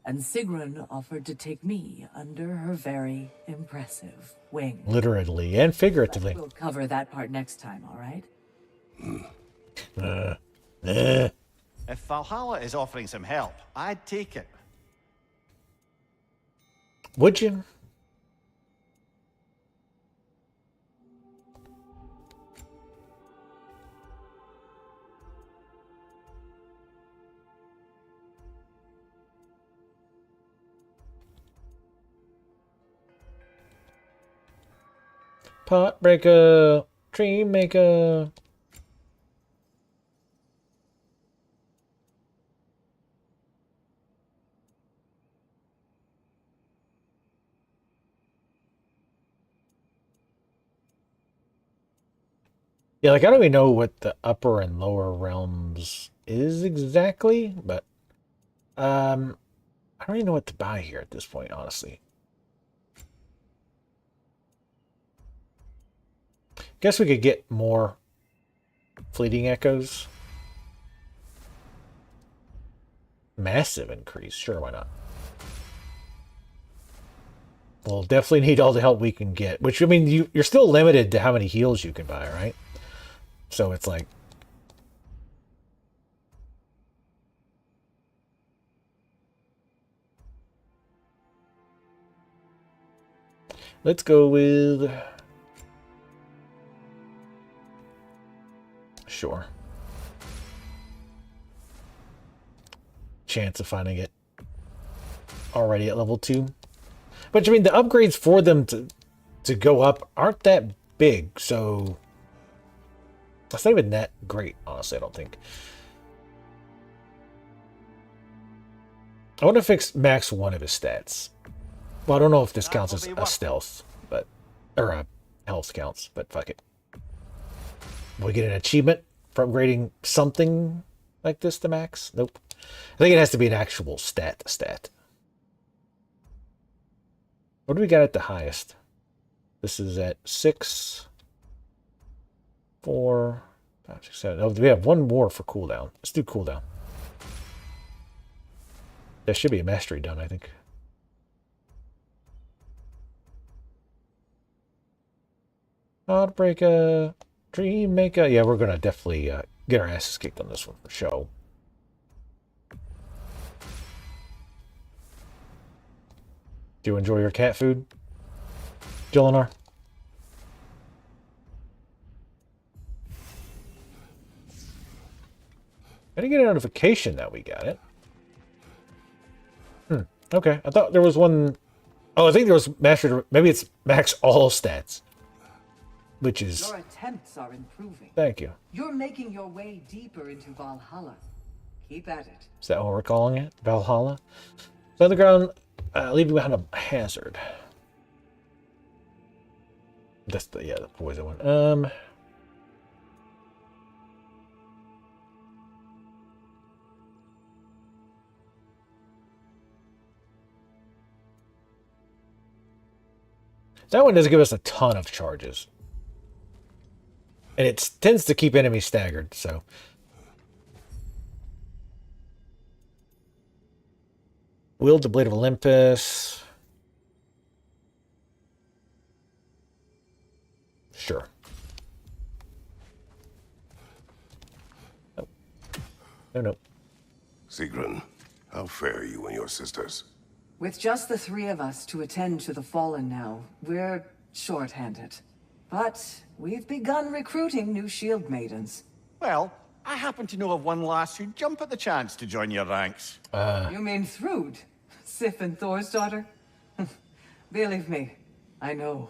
and Sigrun offered to take me under her very impressive wing.
Literally and figuratively.
We'll cover that part next time, all right?
If Valhalla is offering some help, I'd take it.
Would you? Pot breaker, dream maker. Yeah, like I don't even know what the upper and lower realms is exactly, but I don't even know what to buy here at this point, honestly. Guess we could get more fleeting echoes. Massive increase, sure, why not? We'll definitely need all the help we can get, which, I mean, you're still limited to how many heals you can buy, right? So it's like... Let's go with... Sure. Chance of finding it already at level 2. But I mean, the upgrades for them to go up aren't that big, so that's not even that great, honestly, I don't think. I want to fix max one of his stats. Well, I don't know if this counts as a stealth, but or a health counts, but fuck it. Will we get an achievement for upgrading something like this to max? Nope. I think it has to be an actual stat. What do we got at the highest? This is at 6, 4, 5, 6, 7. Oh, we have one more for cooldown. Let's do cooldown. There should be a mastery done, I think. Heartbreaker, Dream Maker. Yeah, we're gonna definitely get our asses kicked on this one for show. Do you enjoy your cat food, Jolinar? I didn't get a notification that we got it. Okay, I thought there was one. Oh, I think there was mastered. Maybe it's max all stats, which is.
Your attempts are improving.
Thank you.
You're making your way deeper into Valhalla. Keep at it.
Is that what we're calling it? Valhalla? So underground, leaving behind a hazard. That's the the poison one. That one doesn't give us a ton of charges. And it tends to keep enemies staggered, so. Wield the Blade of Olympus. Sure. Nope. No.
Sigrun, how fare you and your sisters?
With just the three of us to attend to the fallen now, we're short-handed. But we've begun recruiting new shield maidens.
Well, I happen to know of one lass who'd jump at the chance to join your ranks.
You mean Thrud? Sif and Thor's daughter? Believe me, I know.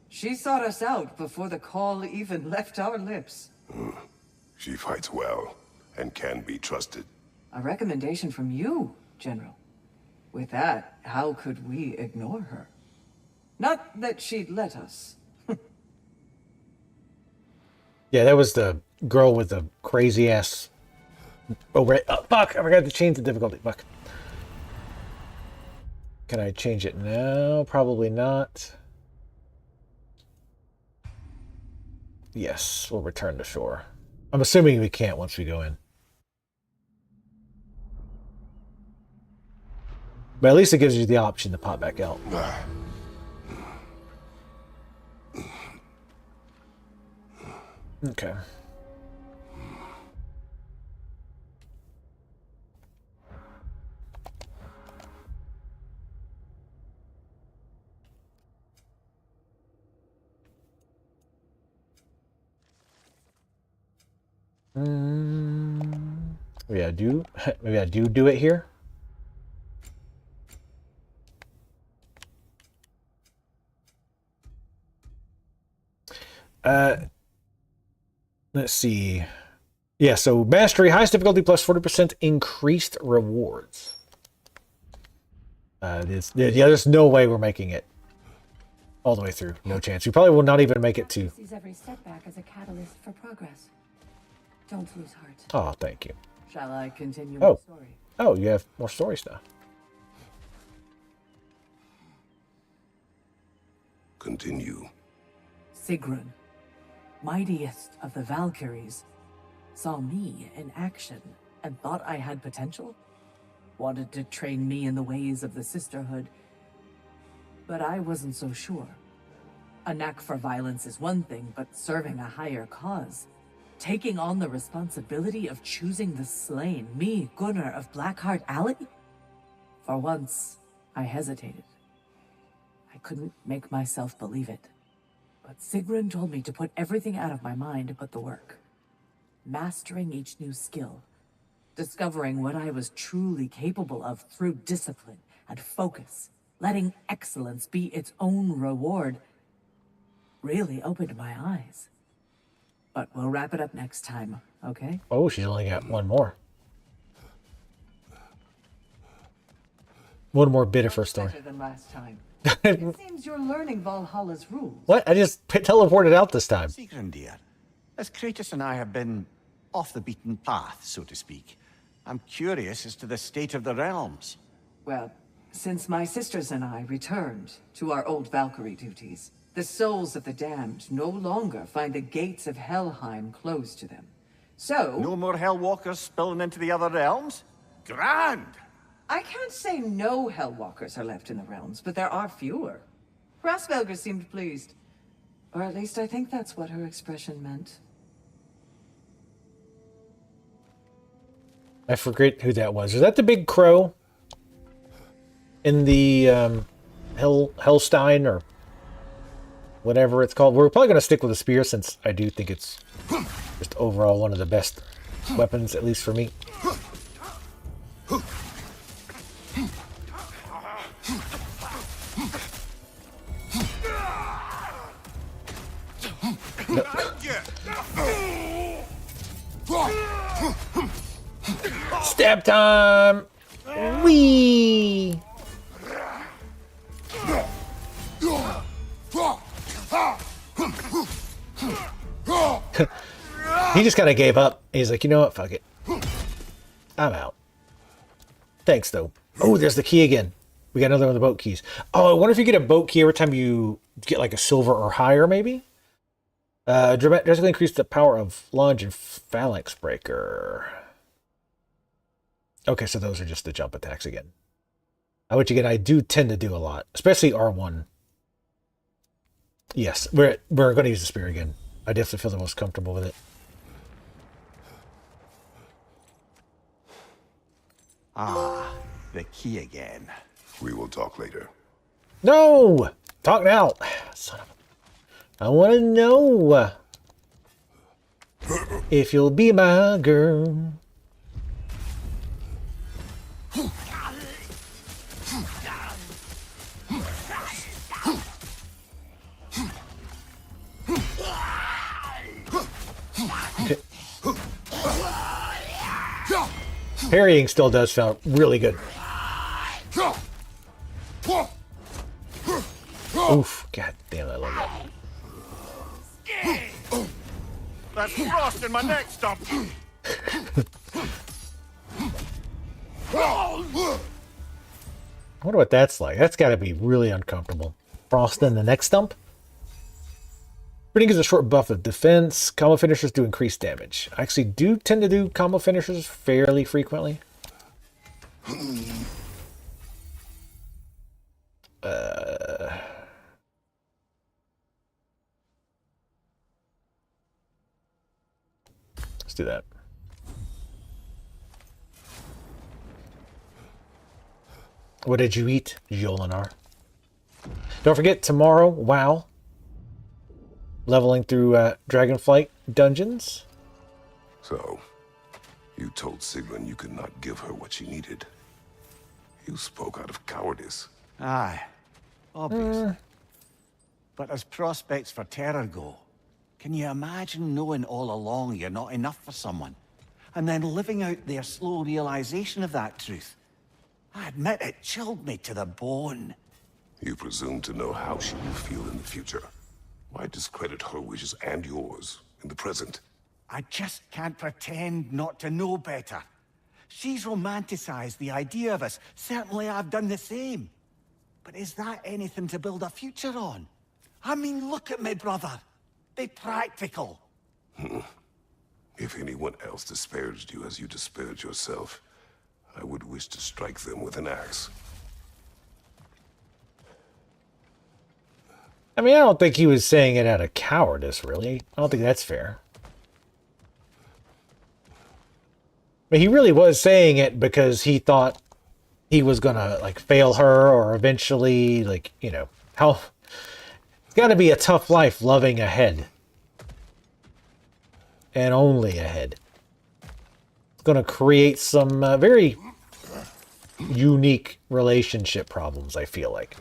She sought us out before the call even left our lips.
She fights well and can be trusted.
A recommendation from you, General. With that, how could we ignore her? Not that she'd let us.
Yeah, that was the girl with the crazy ass. Oh, right. Oh, fuck! I forgot to change the difficulty. Fuck. Can I change it now? Probably not. Yes, we'll return to shore. I'm assuming we can't once we go in. But at least it gives you the option to pop back out. Okay. Maybe I do it here. Let's see. Yeah, so mastery, highest difficulty plus 40% increased rewards. There's no way we're making it all the way through. No chance. We probably will not even make it to.
Sees every setback as a catalyst for progress. Don't lose heart.
Oh, thank you.
Shall I continue
Oh.
my story?
Oh, you have more story stuff.
Continue.
Sigrun, mightiest of the Valkyries, saw me in action and thought I had potential. Wanted to train me in the ways of the sisterhood, but I wasn't so sure. A knack for violence is one thing, but serving a higher cause, taking on the responsibility of choosing the slain, me, Gunnar of Blackheart Alley? For once, I hesitated. I couldn't make myself believe it. But Sigrun told me to put everything out of my mind but the work. Mastering each new skill. Discovering what I was truly capable of through discipline and focus. Letting excellence be its own reward. Really opened my eyes. But we'll wrap it up next time, okay?
Oh, she's only got one more. One more bit of her story.
Better than last time. It seems you're learning Valhalla's rules.
What? I just teleported out this time.
Sigrun, dear, as Kratos and I have been off the beaten path, so to speak, I'm curious as to the state of the realms.
Well, since my sisters and I returned to our old Valkyrie duties, the souls of the damned no longer find the gates of Helheim closed to them. So...
No more Hellwalkers spilling into the other realms? Grand!
I can't say no Hellwalkers are left in the realms, but there are fewer. Rasvelger seemed pleased. Or at least I think that's what her expression meant.
I forget who that was. Is that the big crow? In the Hellstein or whatever it's called. We're probably going to stick with the spear since I do think it's just overall one of the best weapons, at least for me. Stab time! Whee! He just kind of gave up. He's like, you know what? Fuck it. I'm out. Thanks, though. Oh, there's the key again. We got another one of the boat keys. Oh, I wonder if you get a boat key every time you get like a silver or higher, maybe? Drastically increase the power of lunge and phalanx breaker. Okay, so those are just the jump attacks again. Which again, I do tend to do a lot, especially R1. Yes, we're going to use the spear again. I definitely feel the most comfortable with it.
Ah, the key again.
We will talk later.
No! Talk now! Son of a... I want to know if you'll be my girl. Parrying still does sound really good. Oof, god damn, I love that.
That's frost in my neck stump.
I wonder what that's like. That's got to be really uncomfortable. Frost in the neck stump? Britting is a short buff of defense. Combo finishers do increased damage. I actually do tend to do combo finishers fairly frequently. Let's do that. What did you eat, Jolinar? Don't forget, tomorrow, WoW. Leveling through Dragonflight dungeons.
So, you told Sigrun you could not give her what she needed. You spoke out of cowardice.
Aye, obvious. But as prospects for terror go, can you imagine knowing all along you're not enough for someone, and then living out their slow realization of that truth? I admit it chilled me to the bone.
You presume to know how she will feel in the future. Why discredit her wishes and yours in the present?
I just can't pretend not to know better. She's romanticized the idea of us. Certainly I've done the same. But is that anything to build a future on? I mean, look at me, brother. Be practical.
If anyone else disparaged you as you disparaged yourself, I would wish to strike them with an axe.
I mean, I don't think he was saying it out of cowardice, really. I don't think that's fair. But he really was saying it because he thought he was gonna, like, fail her or eventually, like, you know, how... It's gotta be a tough life loving a head. And only a head. It's gonna create some very unique relationship problems, I feel like.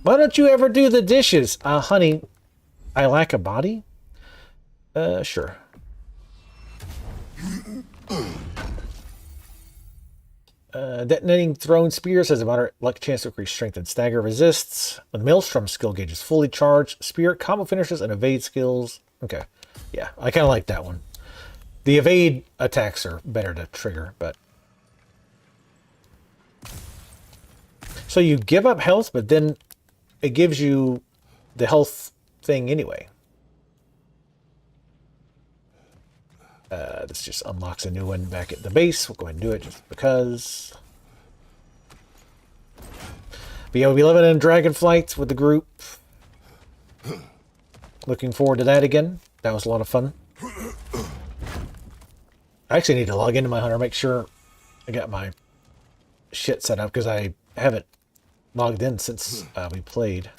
Why don't you ever do the dishes? Honey, I lack a body? Sure. Detonating thrown spears has a moderate luck chance to increase strength and stagger resists. When the Maelstrom skill gauge is fully charged, spear combo finishes and evade skills. Okay. Yeah, I kind of like that one. The evade attacks are better to trigger, but... So you give up health, but then it gives you the health thing anyway. This just unlocks a new one back at the base. We'll go ahead and do it just because. But yeah, we'll be living in Dragonflight with the group. Looking forward to that again. That was a lot of fun. I actually need to log into my Hunter, make sure I got my shit set up because I haven't logged in since we played.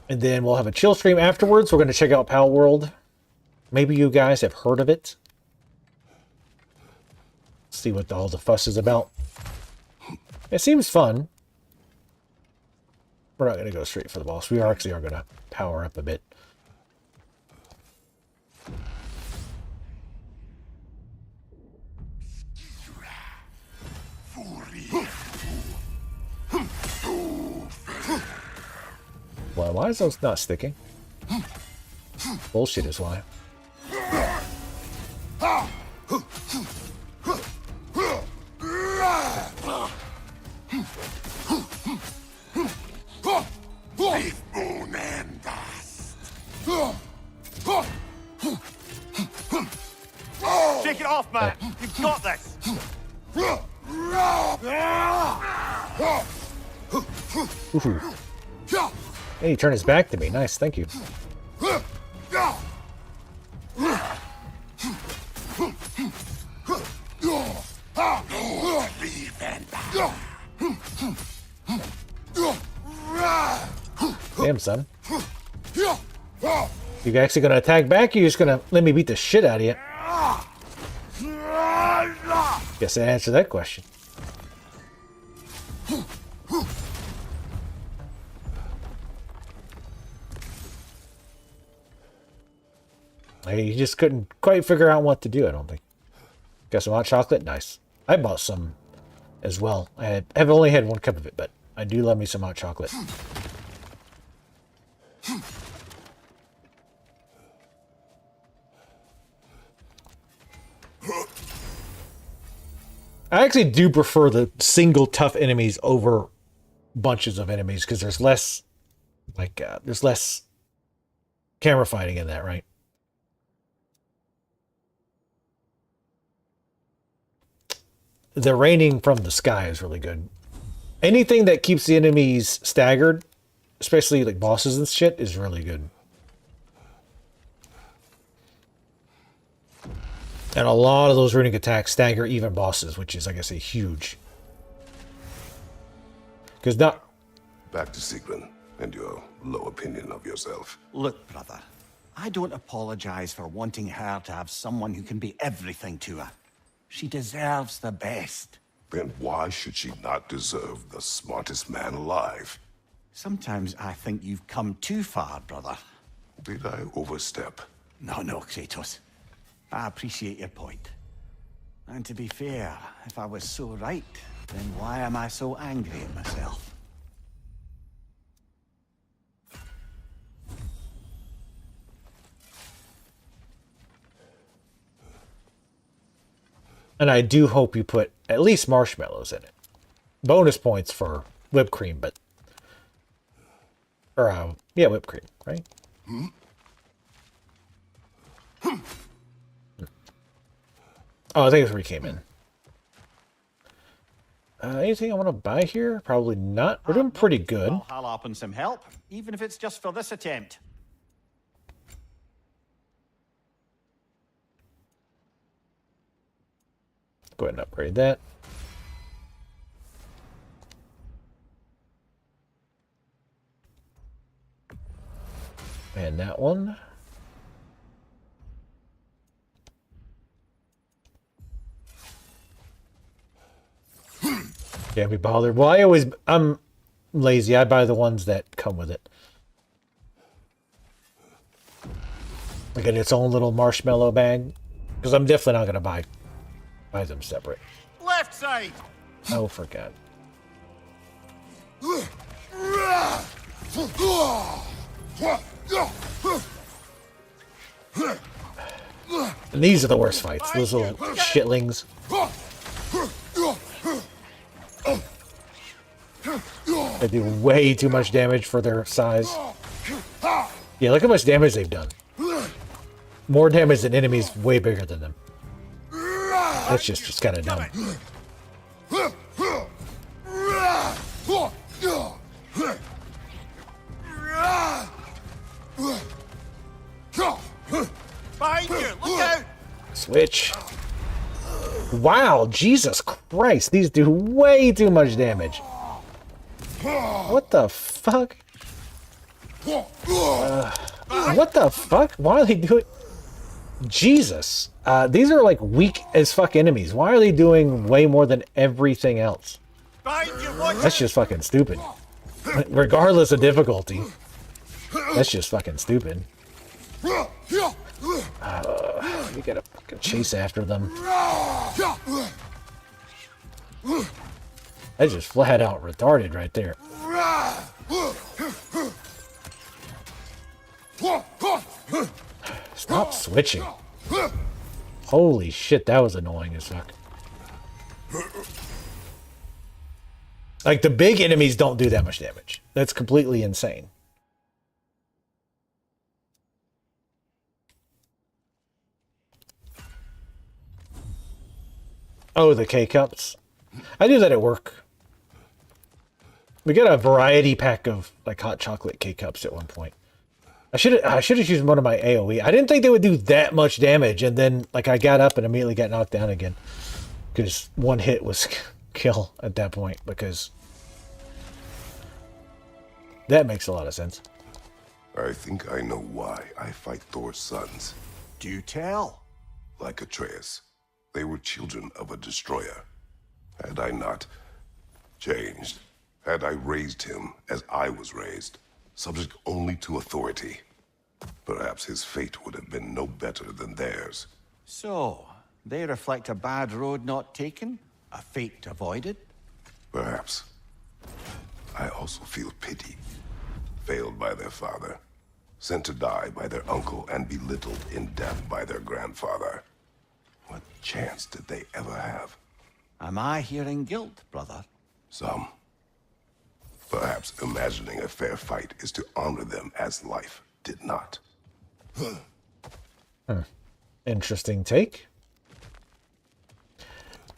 And then we'll have a chill stream afterwards. We're going to check out Pal World. Maybe you guys have heard of it. See what all the fuss is about. It seems fun. We're not going to go straight for the boss. We actually are going to power up a bit. Why is those not sticking? Bullshit is why.
Leaf bone and dust.
Shake it off, man. You've got this.
Ooh. Hey, he turned his back to me. Nice, thank you. Damn, son. You actually gonna attack back? Or you just gonna let me beat the shit out of you? Guess I answered that question. He just couldn't quite figure out what to do, I don't think. Got some hot chocolate? Nice. I bought some as well. I've only had one cup of it, but I do love me some hot chocolate. I actually do prefer the single tough enemies over bunches of enemies because there's less, like, there's less camera fighting in that, right? The raining from the sky is really good. Anything that keeps the enemies staggered, especially like bosses and shit, is really good. And a lot of those runic attacks stagger even bosses, which is, I guess, a huge. Because not...
Back to Sigrun and your low opinion of yourself.
Look, brother, I don't apologize for wanting her to have someone who can be everything to her. She deserves the best.
Then why should she not deserve the smartest man alive?
Sometimes I think you've come too far, brother.
Did I overstep?
No, Kratos. I appreciate your point. And to be fair, if I was so right, then why am I so angry at myself?
And I do hope you put at least marshmallows in it. Bonus points for whipped cream, but... Or, yeah, whipped cream, right? Oh, I think that's where he came in. Anything I want to buy here? Probably not. We're doing pretty good.
Valhalla up and some help, even if it's just for this attempt.
Go ahead and upgrade that. And that one. Can't be bothered. Well, I'm lazy. I buy the ones that come with it. Like in its own little marshmallow bag. Because I'm definitely not going to buy them separate.
Left side.
Oh, forgot. And these are the worst fights. Those little shitlings. They do way too much damage for their size. Yeah, look how much damage they've done. More damage than enemies way bigger than them. That's just kind of dumb.
Behind you, look out!
Switch. Wow, Jesus Christ, these do way too much damage. What the fuck? What the fuck? Why are they doing... Jesus. These are like weak as fuck enemies. Why are they doing way more than everything else? That's just fucking stupid. Regardless of difficulty. That's just fucking stupid. You gotta fucking chase after them. That's just flat out retarded right there. Stop switching. Holy shit, that was annoying as fuck. Like, the big enemies don't do that much damage. That's completely insane. Oh, the K-Cups. I do that at work. We got a variety pack of, like, hot chocolate K-Cups at one point. I should have used one of my AoE. I didn't think they would do that much damage, and then, like, I got up and immediately got knocked down again. Because one hit was kill at that point, because that makes a lot of sense.
I think I know why I fight Thor's sons.
Do tell.
Like Atreus, they were children of a destroyer. Had I not changed, had I raised him as I was raised, subject only to authority, perhaps his fate would have been no better than theirs.
So, they reflect a bad road not taken? A fate avoided?
Perhaps. I also feel pity. Failed by their father, sent to die by their uncle, and belittled in death by their grandfather. What chance did they ever have?
Am I hearing guilt, brother?
Some. Perhaps imagining a fair fight is to honor them as life did not.
Interesting take. I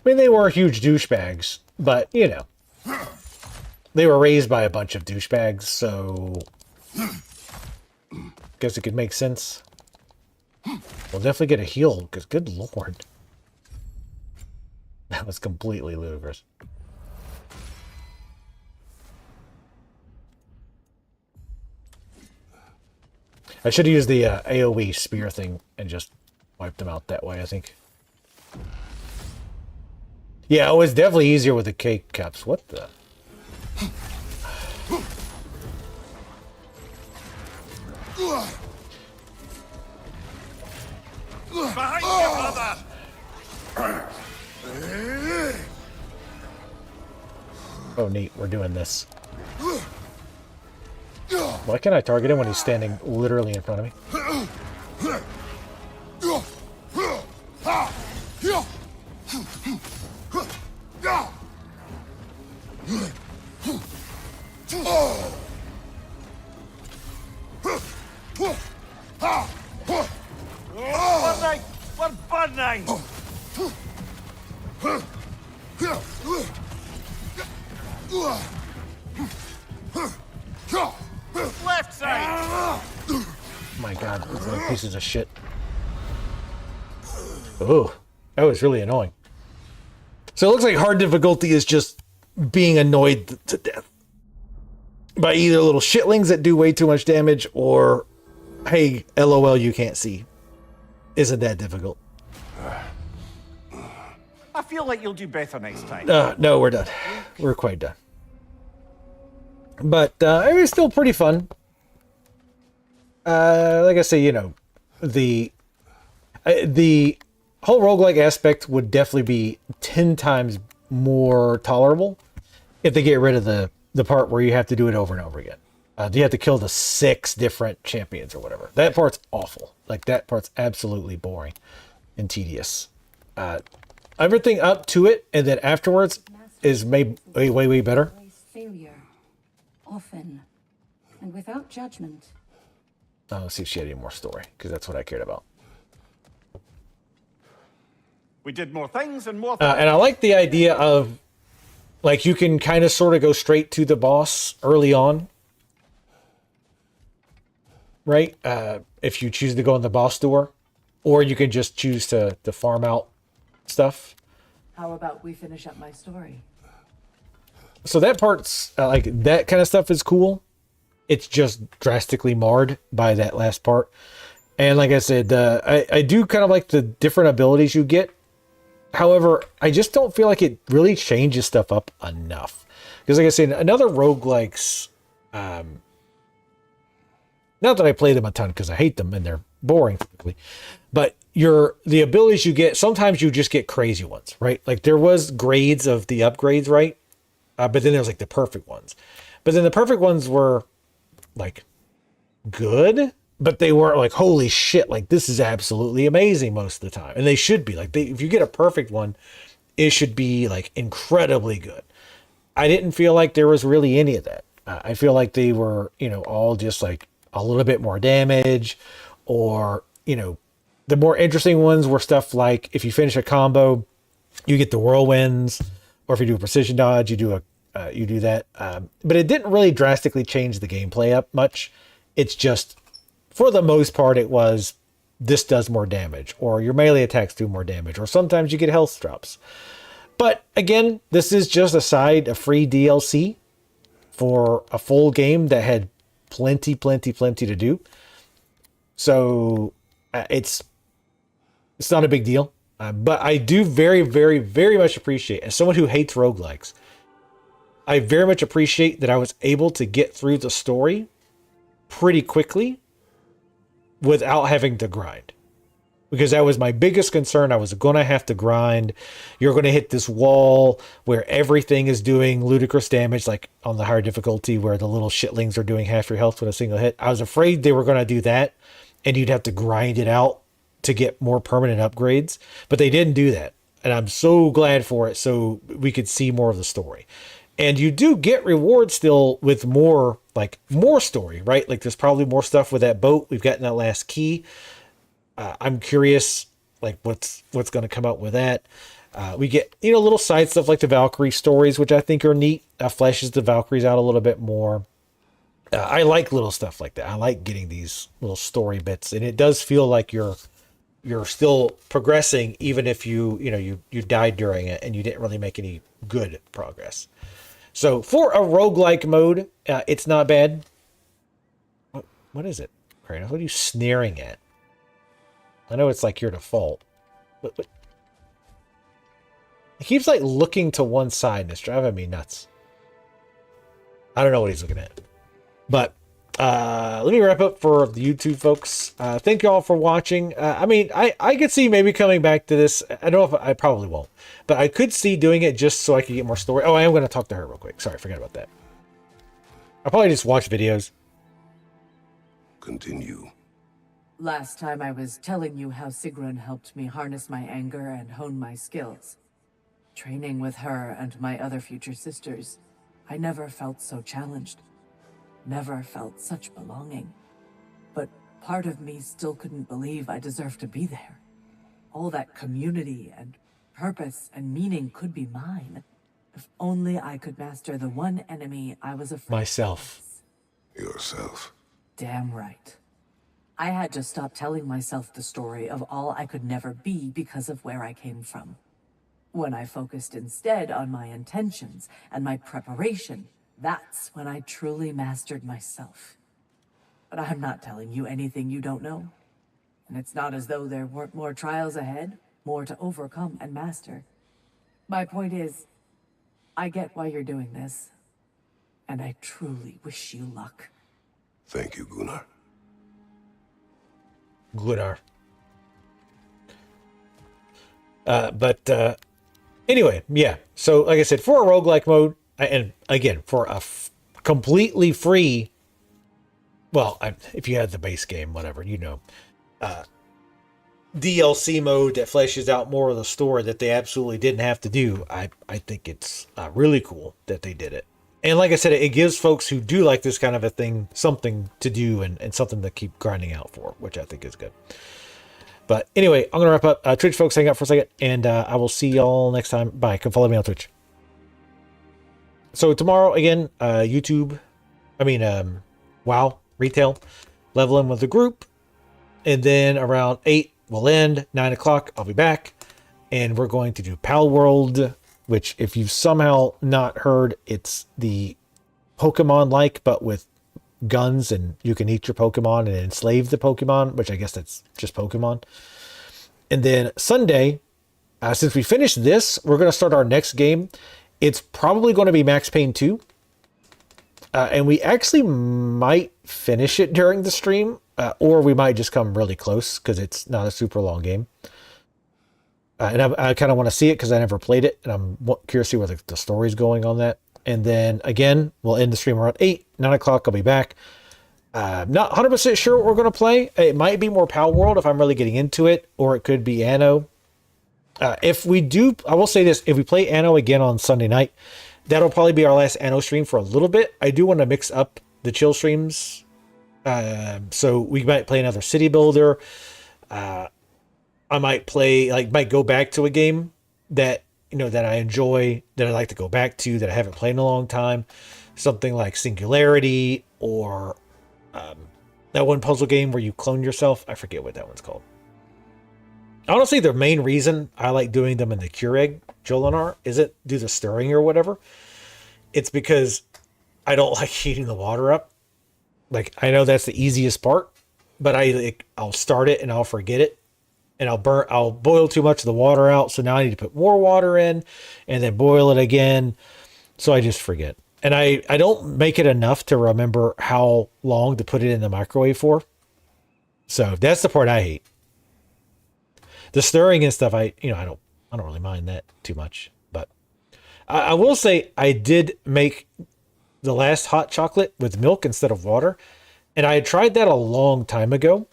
mean, they were huge douchebags, but, you know. They were raised by a bunch of douchebags, so guess it could make sense. We'll definitely get a heal, because good lord. That was completely ludicrous. I should have used the AoE spear thing and just wiped them out that way, I think. Yeah, it was definitely easier with the cake cups. What the...
Behind you, brother!
Oh, neat. We're doing this. Why can't I target him when he's standing literally in front of me?
We're burning! Left side!
My god, these little pieces of shit. Oh, that was really annoying. So it looks like hard difficulty is just being annoyed to death by either little shitlings that do way too much damage or, hey, LOL, you can't see. Isn't that difficult?
I feel like you'll do better next time.
No, we're done. We're quite done. But it was still pretty fun. Like I say, you know, the whole roguelike aspect would definitely be 10 times more tolerable if they get rid of the part where you have to do it over and over again. You have to kill the 6 different champions or whatever. That part's awful. Like, that part's absolutely boring and tedious. Everything up to it and then afterwards is made way better.
Failure, often, and without judgment.
Let's see if she had any more story, because that's what I cared about.
We did more things and more things.
And I like the idea of, like, you can kind of sort of go straight to the boss early on. Right? If you choose to go in the boss door. Or you can just choose to farm out stuff.
How about we finish up my story?
So that part's, like, that kind of stuff is cool. It's just drastically marred by that last part. And like I said, I do kind of like the different abilities you get. However, I just don't feel like it really changes stuff up enough. Because like I said, another roguelikes, not that I play them a ton because I hate them and they're boring typically, but the abilities you get, sometimes you just get crazy ones, right? Like there was grades of the upgrades, right? But then there's like the perfect ones. But then the perfect ones were like good, but they weren't like, holy shit, like this is absolutely amazing most of the time. And they should be like, if you get a perfect one, it should be like incredibly good. I didn't feel like there was really any of that. I feel like they were, all just like a little bit more damage, or, the more interesting ones were stuff like if you finish a combo, you get the whirlwinds, or if you do a precision dodge, you do that. But it didn't really drastically change the gameplay up much. It's just, for the most part, it was this does more damage, or your melee attacks do more damage, or sometimes you get health drops. But again, this is just a free DLC for a full game that had plenty to do. So it's not a big deal. But I do very, very, very much appreciate, as someone who hates roguelikes, I very much appreciate that I was able to get through the story pretty quickly without having to grind. Because that was my biggest concern. I was going to have to grind. You're going to hit this wall where everything is doing ludicrous damage, like on the higher difficulty where the little shitlings are doing half your health with a single hit. I was afraid they were going to do that, and you'd have to grind it out to get more permanent upgrades. But they didn't do that. And I'm so glad for it, so we could see more of the story. And you do get rewards still with more story, right? Like there's probably more stuff with that boat. We've gotten that last key. I'm curious, like what's going to come out with that. We get, little side stuff like the Valkyrie stories, which I think are neat. Fleshes the Valkyries out a little bit more. I like little stuff like that. I like getting these little story bits, and it does feel like you're still progressing, even if you died during it and you didn't really make any good progress. So for a roguelike mode, it's not bad. What is it, Kratos? What are you sneering at? I know it's like your default. But he keeps like looking to one side, and it's driving me nuts. I don't know what he's looking at. But let me wrap up for the YouTube folks. Thank you all for watching. I could see maybe coming back to this. I don't know if I probably won't, but I could see doing it just so I could get more story. Oh, I am going to talk to her real quick. Sorry, forget about that. I'll probably just watch videos.
Continue.
Last time I was telling you how Sigrun helped me harness my anger and hone my skills. Training with her and my other future sisters, I never felt so challenged. Never felt such belonging. But part of me still couldn't believe I deserved to be there. All that community and purpose and meaning could be mine. If only I could master the one enemy I was afraid of.
Myself.
Yourself.
Damn right. I had to stop telling myself the story of all I could never be because of where I came from. When I focused instead on my intentions and my preparation, that's when I truly mastered myself. But I'm not telling you anything you don't know. And it's not as though there weren't more trials ahead, more to overcome and master. My point is, I get why you're doing this, and I truly wish you luck.
Thank you, Gunnar.
Gunnar. Anyway, yeah. So, like I said, for a roguelike mode, and again, for a completely free, well, if you had the base game, whatever, DLC mode that fleshes out more of the story that they absolutely didn't have to do, I think it's really cool that they did it. And like I said, it gives folks who do like this kind of a thing something to do and something to keep grinding out for, which I think is good. But anyway, I'm going to wrap up. Twitch folks, hang out for a second, and I will see y'all next time. Bye. Come follow me on Twitch. So tomorrow, again, WoW, retail, leveling with the group. And then around 8, we'll end. 9 o'clock, I'll be back. And we're going to do Pal World, which if you've somehow not heard, it's the Pokemon-like, but with guns, and you can eat your Pokemon and enslave the Pokemon, which I guess that's just Pokemon. And then Sunday, since we finished this, we're going to start our next game. It's probably going to be Max Payne 2. And we actually might finish it during the stream, or we might just come really close because it's not a super long game. And I kind of want to see it because I never played it, and I'm curious to see where the story's going on that. And then, again, we'll end the stream around 8, 9 o'clock, I'll be back. Not 100% sure what we're going to play. It might be more Pal World if I'm really getting into it, or it could be Anno. If we do, I will say this, if we play Anno again on Sunday night, that'll probably be our last Anno stream for a little bit. I do want to mix up the chill streams. So we might play another city builder. I might might go back to a game that, that I enjoy, that I like to go back to, that I haven't played in a long time. Something like Singularity, or that one puzzle game where you clone yourself. I forget what that one's called. Honestly, the main reason I like doing them in the Keurig Jolinar isn't do the stirring or whatever. It's because I don't like heating the water up. Like, I know that's the easiest part, but I'll start it and I'll forget it, and I'll boil too much of the water out. So now I need to put more water in and then boil it again. So I just forget. And I don't make it enough to remember how long to put it in the microwave for. So that's the part I hate. The stirring and stuff, I don't really mind that too much. But I will say I did make the last hot chocolate with milk instead of water. And I had tried that a long time ago,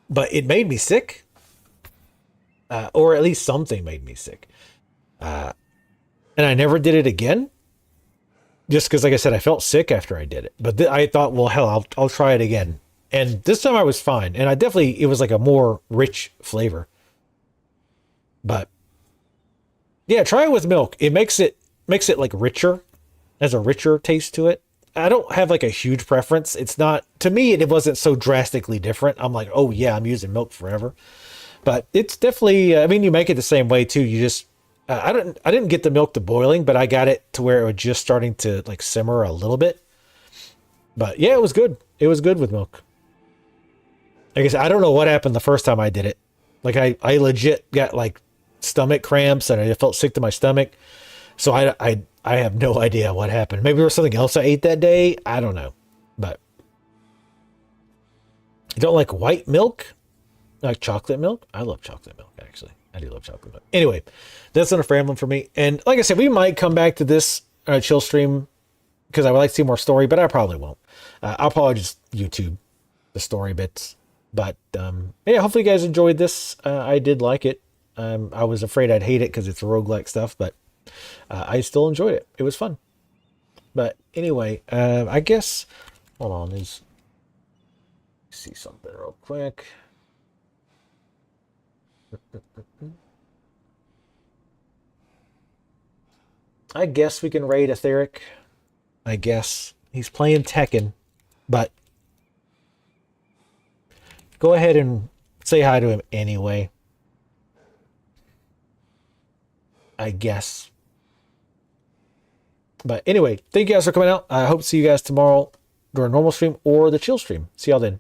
but it made me sick. Or at least something made me sick. And I never did it again. Just because, like I said, I felt sick after I did it. But I thought, well, hell, I'll try it again. And this time I was fine. And it was like a more rich flavor. But yeah, try it with milk. It makes it like richer, has a richer taste to it. I don't have like a huge preference. It's not, to me, it wasn't so drastically different. I'm like, oh yeah, I'm using milk forever. But it's definitely, you make it the same way too. You just, I didn't get the milk to boiling, but I got it to where it was just starting to like simmer a little bit. But yeah, it was good. It was good with milk. Like I said, I don't know what happened the first time I did it. Like I legit got like stomach cramps and I felt sick to my stomach. So I have no idea what happened. Maybe there was something else I ate that day. I don't know. But you don't like white milk? Like chocolate milk? I love chocolate milk, actually. I do love chocolate milk. Anyway, that's enough rambling for me. And like I said, we might come back to this chill stream because I would like to see more story, but I probably won't. I'll probably just YouTube the story bits. But yeah, hopefully you guys enjoyed this. I did like it. I was afraid I'd hate it because it's roguelike stuff, but I still enjoyed it. It was fun. But anyway, I guess, hold on, let's see something real quick. I guess we can raid Etheric. I guess he's playing Tekken, but go ahead and say hi to him anyway. I guess. But anyway, thank you guys for coming out. I hope to see you guys tomorrow during normal stream or the chill stream. See y'all then.